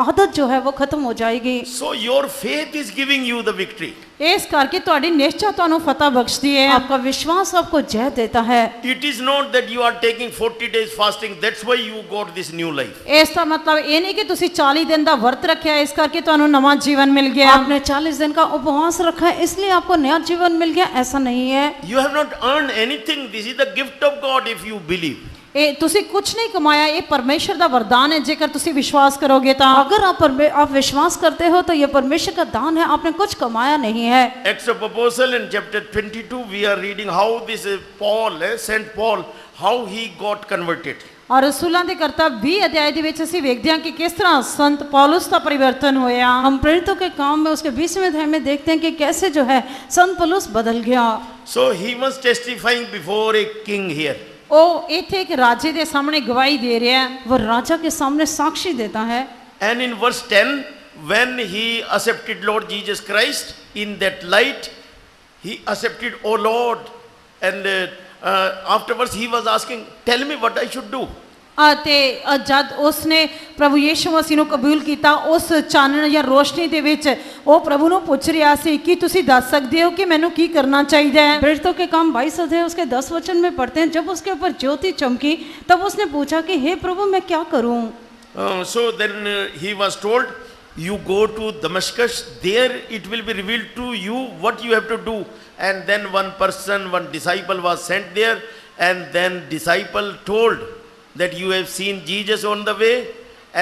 आदत जो है वो खत्म हो जाएगी। So your faith is giving you the victory. इस करके ਤੁਹਾਡੀ ਨਿਸ਼ਚੈ ਤੁਹਾਨੂੰ ਫਤਹ ਬਖਸ਼ਦੀ ਹੈ। आपका विश्वास आपको जय देता है। It is not that you are taking 40 days fasting, that's why you got this new life. ਇਸ ਦਾ ਮਤਲਬ ਇਹ ਨਹੀਂ ਕਿ ਤੁਸੀਂ 40 ਦਿਨ ਦਾ ਵਰਤ ਰੱਖਿਆ ਇਸ ਕਰਕੇ ਤੁਹਾਨੂੰ ਨਵਾਂ ਜੀਵਨ ਮਿਲ ਗਿਆ। आपने 40 दिन का उपवास रखा है इसलिए आपको नया जीवन मिल गया, ऐसा नहीं है। You have not earned anything. This is the gift of God if you believe. ਇਹ ਤੁਸੀਂ ਕੁਝ ਨਹੀਂ ਕਮਾਇਆ, ਇਹ ਪਰਮੇਸ਼ਰ ਦਾ ਵਰਦਾਨ ਹੈ ਜੇਕਰ ਤੁਸੀਂ ਵਿਸ਼ਵਾਸ ਕਰੋਗੇ ਤਾਂ। अगर आप विश्वास करते हो तो ये परमेश्वर का दान है, आपने कुछ कमाया नहीं है। Acts of Apostle in chapter 22 we are reading how this Paul, Saint Paul, how he got converted. और रसूलां दे करतब 20 अध्याय ਦੇ ਵਿੱਚ ਅਸੀਂ ਵੇਖਦੇ ਹਾਂ ਕਿ ਕਿਸ ਤਰ੍ਹਾਂ ਸੰਤ ਪੌਲੁਸ ਦਾ परिवर्तन होया। हम प्रेरितों के काम में उसके 20वें अध्याय में देखते हैं कि कैसे जो है संत पौलुस बदल गया। So he was testifying before a king here. ਉਹ ਇੱਥੇ ਇੱਕ ਰਾਜੇ ਦੇ ਸਾਹਮਣੇ ਗਵਾਹੀ ਦੇ ਰਿਹਾ ਹੈ। वो राजा के सामने साक्षी देता है। And in verse 10, when he accepted Lord Jesus Christ, in that light, he accepted, "Oh Lord," and afterwards he was asking, "Tell me what I should do." ਅਤੇ ਜਦ ਉਸਨੇ ਪ੍ਰਭੂ ਯੀਸ਼ੂ ਮਸੀਹ ਨੂੰ ਕਬੂਲ ਕੀਤਾ ਉਸ ਚਾਨਣ ਜਾਂ ਰੋਸ਼ਨੀ ਦੇ ਵਿੱਚ ਉਹ ਪ੍ਰਭੂ ਨੂੰ ਪੁੱਛ ਰਿਹਾ ਸੀ ਕਿ ਤੁਸੀਂ ਦੱਸ ਸਕਦੇ ਹੋ ਕਿ ਮੈਨੂੰ ਕੀ ਕਰਨਾ ਚਾਹੀਦਾ ਹੈ। प्रेरितों के काम 22 अध्याय उसके 10 वचन में पढ़ते हैं, जब उसके ऊपर ज्योति चमकी तब उसने पूछा कि हे प्रभु मैं क्या करूं। So then he was told, "You go to Damascus, there it will be revealed to you what you have to do." And then one disciple was sent there, and then disciple told that you have seen Jesus on the way,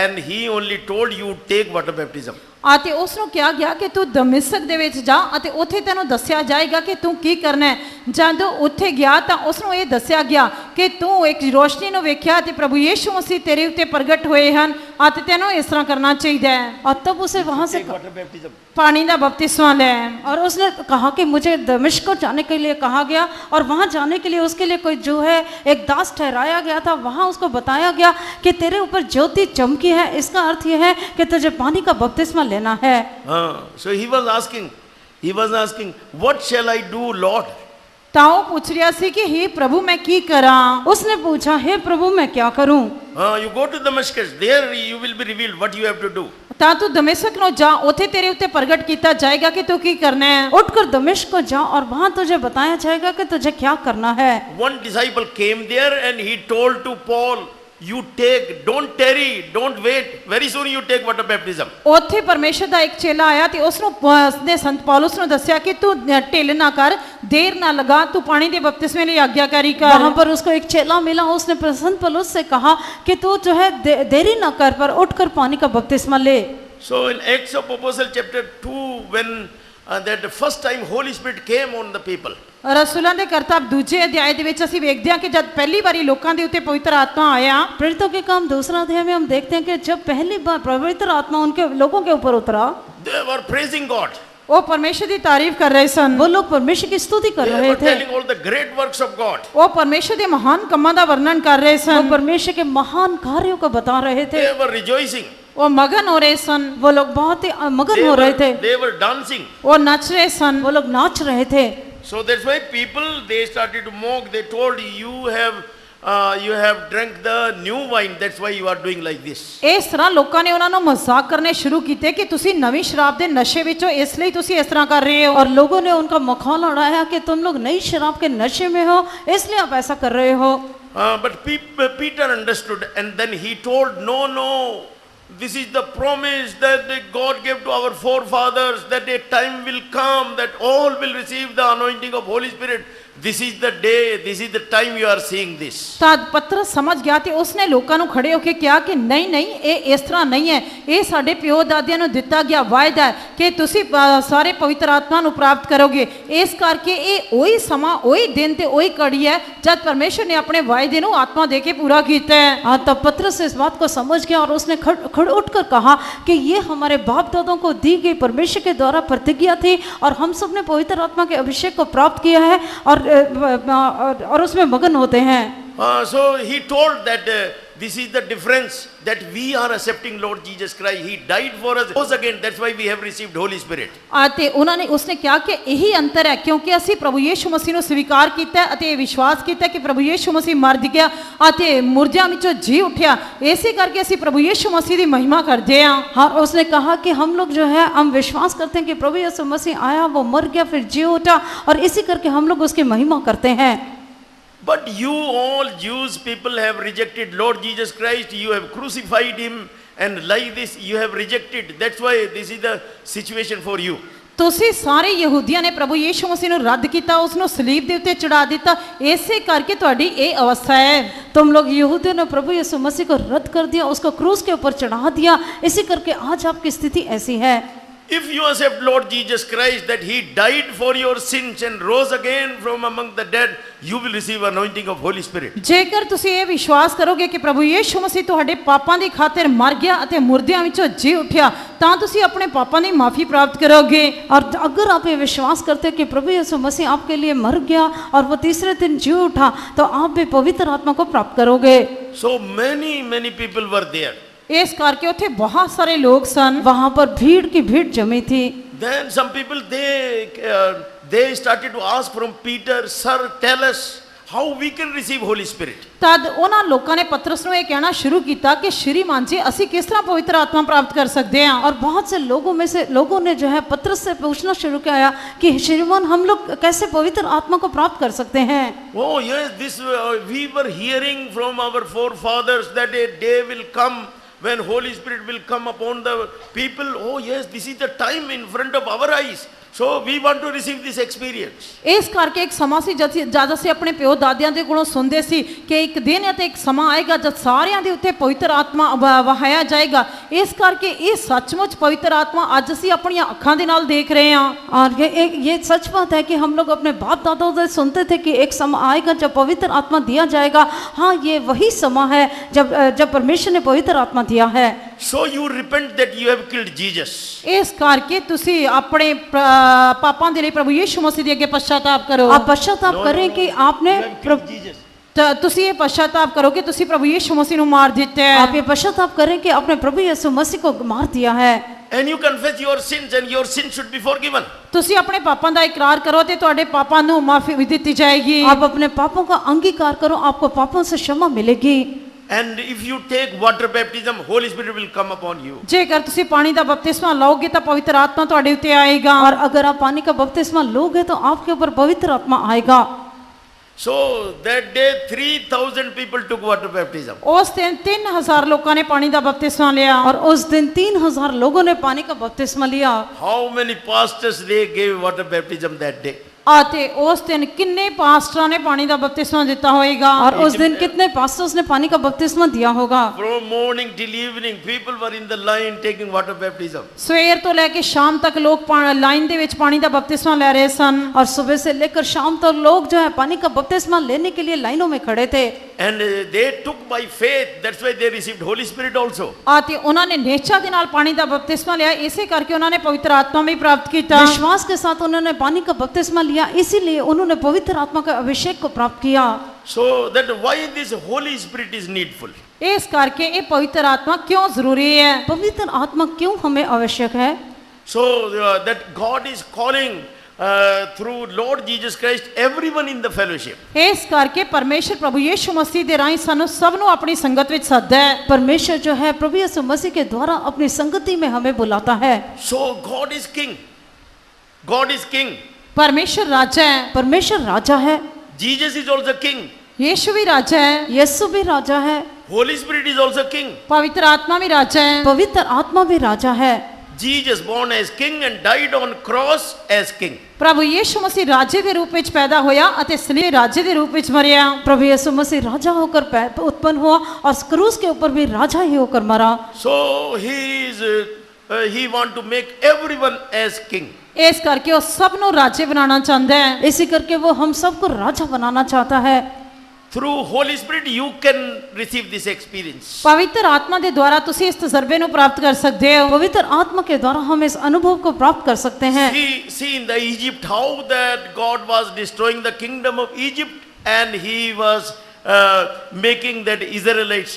and he only told you take water baptism. ਅਤੇ ਉਸ ਨੂੰ ਕਿਹਾ ਗਿਆ ਕਿ ਤੂੰ ਦਮਿਸ਼ਕ ਦੇ ਵਿੱਚ ਜਾ ਅਤੇ ਉੱਥੇ ਤੈਨੂੰ ਦੱਸਿਆ ਜਾਏਗਾ ਕਿ ਤੂੰ ਕੀ ਕਰਨਾ ਹੈ। ਜਦੋਂ ਉੱਥੇ ਗਿਆ ਤਾਂ ਉਸ ਨੂੰ ਇਹ ਦੱਸਿਆ ਗਿਆ ਕਿ ਤੂੰ ਇੱਕ ਰੋਸ਼ਨੀ ਨੂੰ ਵੇਖਿਆ ਤੇ ਪ੍ਰਭੂ ਯੀਸ਼ੂ ਮਸੀਹ ਤੇਰੇ ਉੱਤੇ ਪ੍ਰਗਟ ਹੋਏ ਹਨ ਅਤੇ ਤੈਨੂੰ ਇਸ ਤਰ੍ਹਾਂ ਕਰਨਾ ਚਾਹੀਦਾ ਹੈ। और तब उसे वहां से Water baptism. ਪਾਣੀ ਦਾ ਬਪਤਿਸਮਾ ਲੈ। और उसने कहा कि मुझे दमिश्क को जाने के लिए कहा गया और वहां जाने के लिए उसके लिए कोई जो है एक दास ठहराया गया था, वहां उसको बताया गया कि तेरे ऊपर ज्योति चमकी है, इसका अर्थ यह है कि तुझे पानी का बपतिस्मा लेना है। So he was asking, "What shall I do, Lord?" ਤਾਂ ਉਹ ਪੁੱਛ ਰਿਹਾ ਸੀ ਕਿ हे ਪ੍ਰਭੂ ਮੈਂ ਕੀ ਕਰਾਂ। उसने पूछा हे प्रभु मैं क्या करूं। You go to Damascus, there you will be revealed what you have to do. ਤਾਂ ਤੂੰ ਦਮਿਸ਼ਕ ਨੂੰ ਜਾ, ਉੱਥੇ ਤੇਰੇ ਉੱਤੇ ਪ੍ਰਗਟ ਕੀਤਾ ਜਾਏਗਾ ਕਿ ਤੂੰ ਕੀ ਕਰਨਾ ਹੈ। उठकर दमिश्क को जा और वहां तुझे बताया जाएगा कि तुझे क्या करना है। One disciple came there and he told to Paul, "You take, don't tarry, don't wait, very soon you take water baptism." ਉੱਥੇ ਪਰਮੇਸ਼ਰ ਦਾ ਇੱਕ ਚੇਲਾ ਆਇਆ ਤੇ ਉਸ ਨੂੰ ਉਸਨੇ ਸੰਤ ਪੌਲੁਸ ਨੂੰ ਦੱਸਿਆ ਕਿ ਤੂੰ ਢਿੱਲ ਨਾ ਕਰ, ਦੇਰ ਨਾ ਲਗਾ, ਤੂੰ ਪਾਣੀ ਦੇ ਬਪਤਿਸਮੇ ਲਈ ਆਗਿਆਕਾਰੀ ਕਰ। वहां पर उसको एक चेला मिला, उसने संत पौलुस से कहा कि तू जो है देरी ना कर पर उठकर पानी का बपतिस्मा ले। So in Acts of Apostle chapter 2, when that the first time Holy Spirit came on the people, ਰਸੂਲਾਂ ਦੇ ਕਰਤੱਵ ਦੂਜੇ ਅਧਿਆਇ ਦੇ ਵਿੱਚ ਅਸੀਂ ਵੇਖਦੇ ਹਾਂ ਕਿ ਜਦ ਪਹਿਲੀ ਵਾਰੀ ਲੋਕਾਂ ਦੇ ਉੱਤੇ ਪਵਿੱਤਰ आत्मा आया, प्रेरितों के काम 2 अध्याय में हम देखते हैं कि जब पहली बार पवित्र आत्मा उनके लोगों के ऊपर उतरा, they were praising God. ਉਹ ਪਰਮੇਸ਼ਰ ਦੀ ਤਾਰੀਫ ਕਰ ਰਹੇ ਸਨ। वो लोग परमेश्वर की स्तुति कर They रहे were थे। telling all the great works of God. ਉਹ ਪਰਮੇਸ਼ਰ ਦੇ ਮਹਾਨ ਕੰਮਾਂ ਦਾ ਵਰਣਨ ਕਰ ਰਹੇ वो ਸਨ। परमेश्वर के महान कार्यों को बता रहे थे। They were rejoicing. ਉਹ ਮगन ਹੋ ਰਹੇ ਸਨ। वो लोग बहुत ही मगन हो रहे थे। They were dancing. ਉਹ ਨੱਚ ਰਹੇ ਸਨ। वो लोग नाच रहे थे। So that's why people, they started to mock. They told, you have drank the new wine, that's why you are doing like this. ਇਸ ਤਰ੍ਹਾਂ ਲੋਕਾਂ ਨੇ ਉਹਨਾਂ ਨੂੰ ਮਜ਼ਾਕ ਕਰਨੇ ਸ਼ੁਰੂ ਕੀਤੇ ਕਿ ਤੁਸੀਂ ਨਵੀਂ ਸ਼ਰਾਬ ਦੇ ਨਸ਼ੇ ਵਿੱਚ ਹੋ, ਇਸ ਲਈ ਤੁਸੀਂ ਇਸ ਤਰ੍ਹਾਂ ਕਰ ਰਹੇ ਹੋ। और लोगों ने उनका मखौल उड़ाया कि तुम लोग नई शराब के नशे में हो इसलिए आप ऐसा कर रहे हो। But Peter understood, and then he told, no, this is the promise that God gave to our forefathers, that a time will come that all will receive the anointing of Holy Spirit. this is the day, this is the time you are seeing this. ਤਦ ਪਤਰਸ ਸਮਝ ਗਿਆ ਤੇ ਉਸਨੇ ਲੋਕਾਂ ਨੂੰ ਖੜੇ ਹੋ ਕੇ ਕਿਹਾ ਕਿ ਨਹੀਂ ਨਹੀਂ, ਇਹ ਇਸ ਤਰ੍ਹਾਂ ਨਹੀਂ ਹੈ। ਇਹ ਸਾਡੇ ਪਿਓ ਦਾਦਿਆਂ ਨੂੰ ਦਿੱਤਾ ਗਿਆ ਵਾਅਦਾ ਹੈ ਕਿ ਤੁਸੀਂ ਸਾਰੇ ਪਵਿੱਤਰ ਆਤਮਾ ਨੂੰ ਪ੍ਰਾਪਤ ਕਰੋਗੇ। ਇਸ ਕਰਕੇ ਇਹ ਉਹੀ ਸਮਾਂ, ਉਹੀ ਦਿਨ ਤੇ ਉਹੀ ਘੜੀ ਹੈ ਜਦ ਪਰਮੇਸ਼ਰ ਨੇ ਆਪਣੇ ਵਾਅਦੇ ਨੂੰ ਆਤਮਾ ਦੇ के पूरा कीता है। तब पतरस इस बात को समझ गया और उसने खड़ उठकर कहा कि ये हमारे बाप दादों को दी गई परमेश्वर के द्वारा प्रतिज्ञा थी और हम सब ने पवित्र आत्मा के अभिषेक को प्राप्त किया है और उसमें मगन होते हैं। So he told that this is the difference, that we are accepting Lord Jesus Christ. He died for us, rose again. That's why we have received Holy Spirit. ਅਤੇ ਉਹਨਾਂ ਨੇ ਉਸਨੇ ਕਿਹਾ ਕਿ ਇਹੀ ਅੰਤਰ ਹੈ ਕਿਉਂਕਿ ਅਸੀਂ ਪ੍ਰਭੂ ਯੀਸ਼ੂ ਮਸੀਹ ਨੂੰ ਸਵੀਕਾਰ ਕੀਤਾ ਅਤੇ ਇਹ ਵਿਸ਼ਵਾਸ ਕੀਤਾ ਕਿ ਪ੍ਰਭੂ ਯੀਸ਼ੂ ਮਸੀਹ ਮਰ ਗਿਆ ਅਤੇ ਮੁਰਦਿਆਂ ਵਿੱਚੋਂ ਜੀ ਉੱਠਿਆ। ਇਸੇ ਕਰਕੇ ਅਸੀਂ ਪ੍ਰਭੂ ਯੀਸ਼ੂ ਮਸੀਹ ਦੀ ਮਹਿਮਾ ਕਰਦੇ ਹਾਂ। हाँ, उसने कहा कि हम लोग जो है हम विश्वास करते हैं कि प्रभु यीशु मसीह आया, वो मर गया, फिर जी उठा और इसी करके हम लोग उसकी महिमा करते हैं। But you all Jews people have rejected Lord Jesus Christ. You have crucified him, and like this you have rejected. That's why this is the situation for you. ਤੁਸੀਂ ਸਾਰੇ ਯਹੂਦੀਆਂ ਨੇ ਪ੍ਰਭੂ ਯੀਸ਼ੂ ਮਸੀਹ ਨੂੰ ਰੱਦ ਕੀਤਾ, ਉਸ ਨੂੰ ਸਲੀਬ ਦੇ ਉੱਤੇ ਚੜਾ ਦਿੱਤਾ। ਇਸੇ ਕਰਕੇ ਤੁਹਾਡੀ ਇਹ ਅਵਸਥਾ ਹੈ। तुम लोग यहूदियों ने प्रभु यीशु मसीह को रद्द कर दिया, उसको क्रूस के ऊपर चढ़ा दिया। इसी करके आज आपकी स्थिति ऐसी है। If you accept Lord Jesus Christ, that he died for your sins and rose again from among the dead, you will receive anointing of Holy Spirit. ਜੇਕਰ ਤੁਸੀਂ ਇਹ ਵਿਸ਼ਵਾਸ ਕਰੋਗੇ ਕਿ ਪ੍ਰਭੂ ਯੀਸ਼ੂ ਮਸੀਹ ਤੁਹਾਡੇ ਪਾਪਾਂ ਦੀ ਖਾਤਰ ਮਰ ਗਿਆ ਅਤੇ ਮੁਰਦਿਆਂ ਵਿੱਚੋਂ ਜੀ ਉੱਠਿਆ, ਤਾਂ ਤੁਸੀਂ ਆਪਣੇ ਪਾਪਾਂ ਦੀ ਮਾਫੀ ਪ੍ਰਾप्त करोगे। और अगर आप ये विश्वास करते हैं कि प्रभु यीशु मसीह आपके लिए मर गया और वो तीसरे दिन जी उठा, तो आप भी पवित्र आत्मा को प्राप्त करोगे। So many people were there. ਇਸ ਕਰਕੇ ਉੱਥੇ ਬਹੁਤ ਸਾਰੇ ਲੋਕ ਸਨ। वहां पर भीड़ की भीड़ जमी थी। Then some people they started to ask from Peter, "Sir, tell us how we can receive Holy Spirit." ਤਦ ਉਹਨਾਂ ਲੋਕਾਂ ਨੇ ਪਤਰਸ ਨੂੰ ਇਹ ਕਹਿਣਾ ਸ਼ੁਰੂ ਕੀਤਾ ਕਿ श्रीमान जी ਅਸੀਂ ਕਿਸ ਤਰ੍ਹਾਂ ਪਵਿੱਤਰ ਆਤਮਾ ਪ੍ਰਾप्त कर सकते हैं। और बहुत से लोगों ने जो है पतरस से पूछना शुरू किया कि श्रीमान हम लोग कैसे पवित्र आत्मा को प्राप्त कर सकते हैं। Oh yes, this we were hearing from our forefathers that a day will come when Holy Spirit will come upon the people. Oh yes, this is the time in front of our eyes. So we want to receive this experience. ਇਸ ਕਰਕੇ ਇੱਕ ਸਮਾਂ ਸੀ ਜਦ ਅਸੀਂ ਆਪਣੇ ਪਿਓ ਦਾਦਿਆਂ ਦੇ ਕੋਲੋਂ ਸੁਣਦੇ ਸੀ ਕਿ ਇੱਕ ਦਿਨ ਅਤੇ ਇੱਕ ਸਮਾਂ ਆਏਗਾ ਜਦ ਸਾਰਿਆਂ ਦੇ ਉੱਤੇ ਪਵਿੱਤਰ ਆਤਮਾ ਵਹਾਇਆ ਜਾਏਗਾ। ਇਸ ਕਰਕੇ ਇਹ ਸੱਚਮੁੱਚ ਪਵਿੱਤਰ ਆਤਮਾ ਅੱਜ ਅਸੀਂ ਆਪਣੀਆਂ ਅੱਖਾਂ ਦੇ ਨਾਲ ਦੇਖ ਰਹੇ ਹਾਂ। और ये सच बात है कि हम लोग अपने बाप दादाओं से सुनते थे कि एक समय आएगा जब पवित्र आत्मा दिया जाएगा। हाँ, ये वही समय है जब परमेश्वर ने पवित्र आत्मा दिया है। So you repent that you have killed Jesus. ਇਸ ਕਰਕੇ ਤੁਸੀਂ ਆਪਣੇ ਪਾਪਾਂ ਦੇ ਲਈ ਪ੍ਰਭੂ ਯੀਸ਼ੂ ਮਸੀਹ ਦੇ ਅੱਗੇ ਪਛਤਾਪ ਕਰੋ। आप पश्चाताप करें कि आपने ਤੁਸੀਂ ਇਹ ਪਛਤਾਪ ਕਰੋ ਕਿ ਤੁਸੀਂ ਪ੍ਰਭੂ ਯੀਸ਼ੂ ਮਸੀਹ ਨੂੰ ਮਾਰ ਦਿੱਤਾ ਹੈ। आप ये पश्चाताप करें कि आपने प्रभु यीशु मसीह को मार दिया है। And you confess your sins, and your sins should be forgiven. ਤੁਸੀਂ ਆਪਣੇ ਪਾਪਾਂ ਦਾ ਇਕਰਾਰ ਕਰੋ ਤੇ ਤੁਹਾਡੇ ਪਾਪਾਂ ਨੂੰ ਮਾਫੀ ਵੀ ਦਿੱਤੀ ਜਾਏਗੀ। आप अपने पापों का अंगीकार करो, आपको पापों से क्षमा मिलेगी। And if you take water baptism, Holy Spirit will come upon you. ਜੇਕਰ ਤੁਸੀਂ ਪਾਣੀ ਦਾ ਬਪਤਿਸਮਾ ਲਓਗੇ ਤਾਂ ਪਵਿੱਤਰ ਆਤਮਾ ਤੁਹਾਡੇ ਉੱਤੇ ਆਏਗਾ। और अगर आप पानी का बपतिस्मा लोगे तो आपके ऊपर पवित्र आत्मा आएगा। So that day 3,000 people took water baptism. ਉਸ ਦਿਨ 3000 ਲੋਕਾਂ ਨੇ ਪਾਣੀ ਦਾ ਬਪਤਿਸਮਾ ਲਿਆ। और उस दिन 3000 लोगों ने पानी का बपतिस्मा लिया। How many pastors they gave water baptism that day? ਅਤੇ ਉਸ ਦਿਨ ਕਿੰਨੇ ਪਾਸਟਰਾਂ ਨੇ ਪਾਣੀ ਦਾ ਬਪਤਿਸਮਾ ਦਿੱਤਾ ਹੋਏਗਾ। और उस दिन कितने पास्टर्स ने पानी का बपतिस्मा दिया होगा। From morning till evening, people were in the line taking water baptism. ਸਵੇਰ ਤੋਂ ਲੈ ਕੇ ਸ਼ਾਮ ਤੱਕ ਲੋਕ ਲਾਈਨ ਦੇ ਵਿੱਚ ਪਾਣੀ ਦਾ ਬਪਤਿਸਮਾ ਲੈ ਰਹੇ ਸਨ। और सुबह से लेकर शाम तक लोग जो है पानी का बपतिस्मा लेने के लिए लाइनों में खड़े थे। And they took by faith. That's why they received Holy Spirit also. ਅਤੇ ਉਹਨਾਂ ਨੇ ਨਿਸ਼ਚਾ ਦੇ ਨਾਲ ਪਾਣੀ ਦਾ ਬਪਤਿਸਮਾ ਲਿਆ, ਇਸੇ ਕਰਕੇ ਉਹਨਾਂ ਨੇ ਪਵਿੱਤਰ ਆਤਮਾ ਵੀ ਪ੍ਰਾप्त ਕੀਤਾ। विश्वास के साथ उन्होंने पानी का बपतिस्मा लिया, इसीलिए उन्होंने पवित्र आत्मा का अभिषेक को प्राप्त किया। So that why this Holy Spirit is needful. ਇਸ ਕਰਕੇ ਇਹ ਪਵਿੱਤਰ ਆਤਮਾ ਕਿਉਂ ਜ਼ਰੂਰੀ ਹੈ? पवित्र आत्मा क्यों हमें आवश्यक है? So that God is calling through Lord Jesus Christ everyone in the fellowship. ਇਸ ਕਰਕੇ ਪਰਮੇਸ਼ਰ ਪ੍ਰਭੂ ਯੀਸ਼ੂ ਮਸੀਹ ਦੇ ਰਾਹੀਂ ਸਾਨੂੰ ਸਭ ਨੂੰ ਆਪਣੀ ਸੰਗਤ ਵਿੱਚ ਸੱਦਦਾ ਹੈ। परमेश्वर जो है प्रभु यीशु मसीह के द्वारा अपनी संगति में हमें बुलाता है। So God is king. God is king. ਪਰਮੇਸ਼ਰ ਰਾਜਾ ਹੈ। परमेश्वर राजा है। Jesus is also king. Yishu ਵੀ ਰਾਜਾ ਹੈ। यीशु भी राजा है। Holy Spirit is also king. ਪਵਿੱਤਰ ਆਤਮਾ ਵੀ ਰਾਜਾ ਹੈ। पवित्र आत्मा भी राजा है। Jesus born as king and died on cross as king. ਪ੍ਰਭੂ ਯੀਸ਼ੂ ਮਸੀਹ ਰਾਜੇ ਦੇ ਰੂਪ ਵਿੱਚ ਪੈਦਾ ਹੋਇਆ ਅਤੇ ਸਲੀਬ ਰਾਜੇ ਦੇ रूप ਵਿੱਚ मरिया। प्रभु यीशु मसीह राजा होकर उत्पन्न हुआ और क्रूस के ऊपर भी राजा ही होकर मरा। So he want to make everyone as king. इस करके वो सब नो राजे बनाना चाहता है। इसी करके वो हम सबको राजा बनाना चाहता है। Through Holy Spirit you can receive this experience. पवित्र आत्मा के द्वारा तुसी इस तजर्बे नो प्राप्त कर सकते हो। पवित्र आत्मा के द्वारा हम इस अनुभव को प्राप्त कर सकते हैं। See in the Egypt how that God was destroying the kingdom of Egypt and he was making that Israelites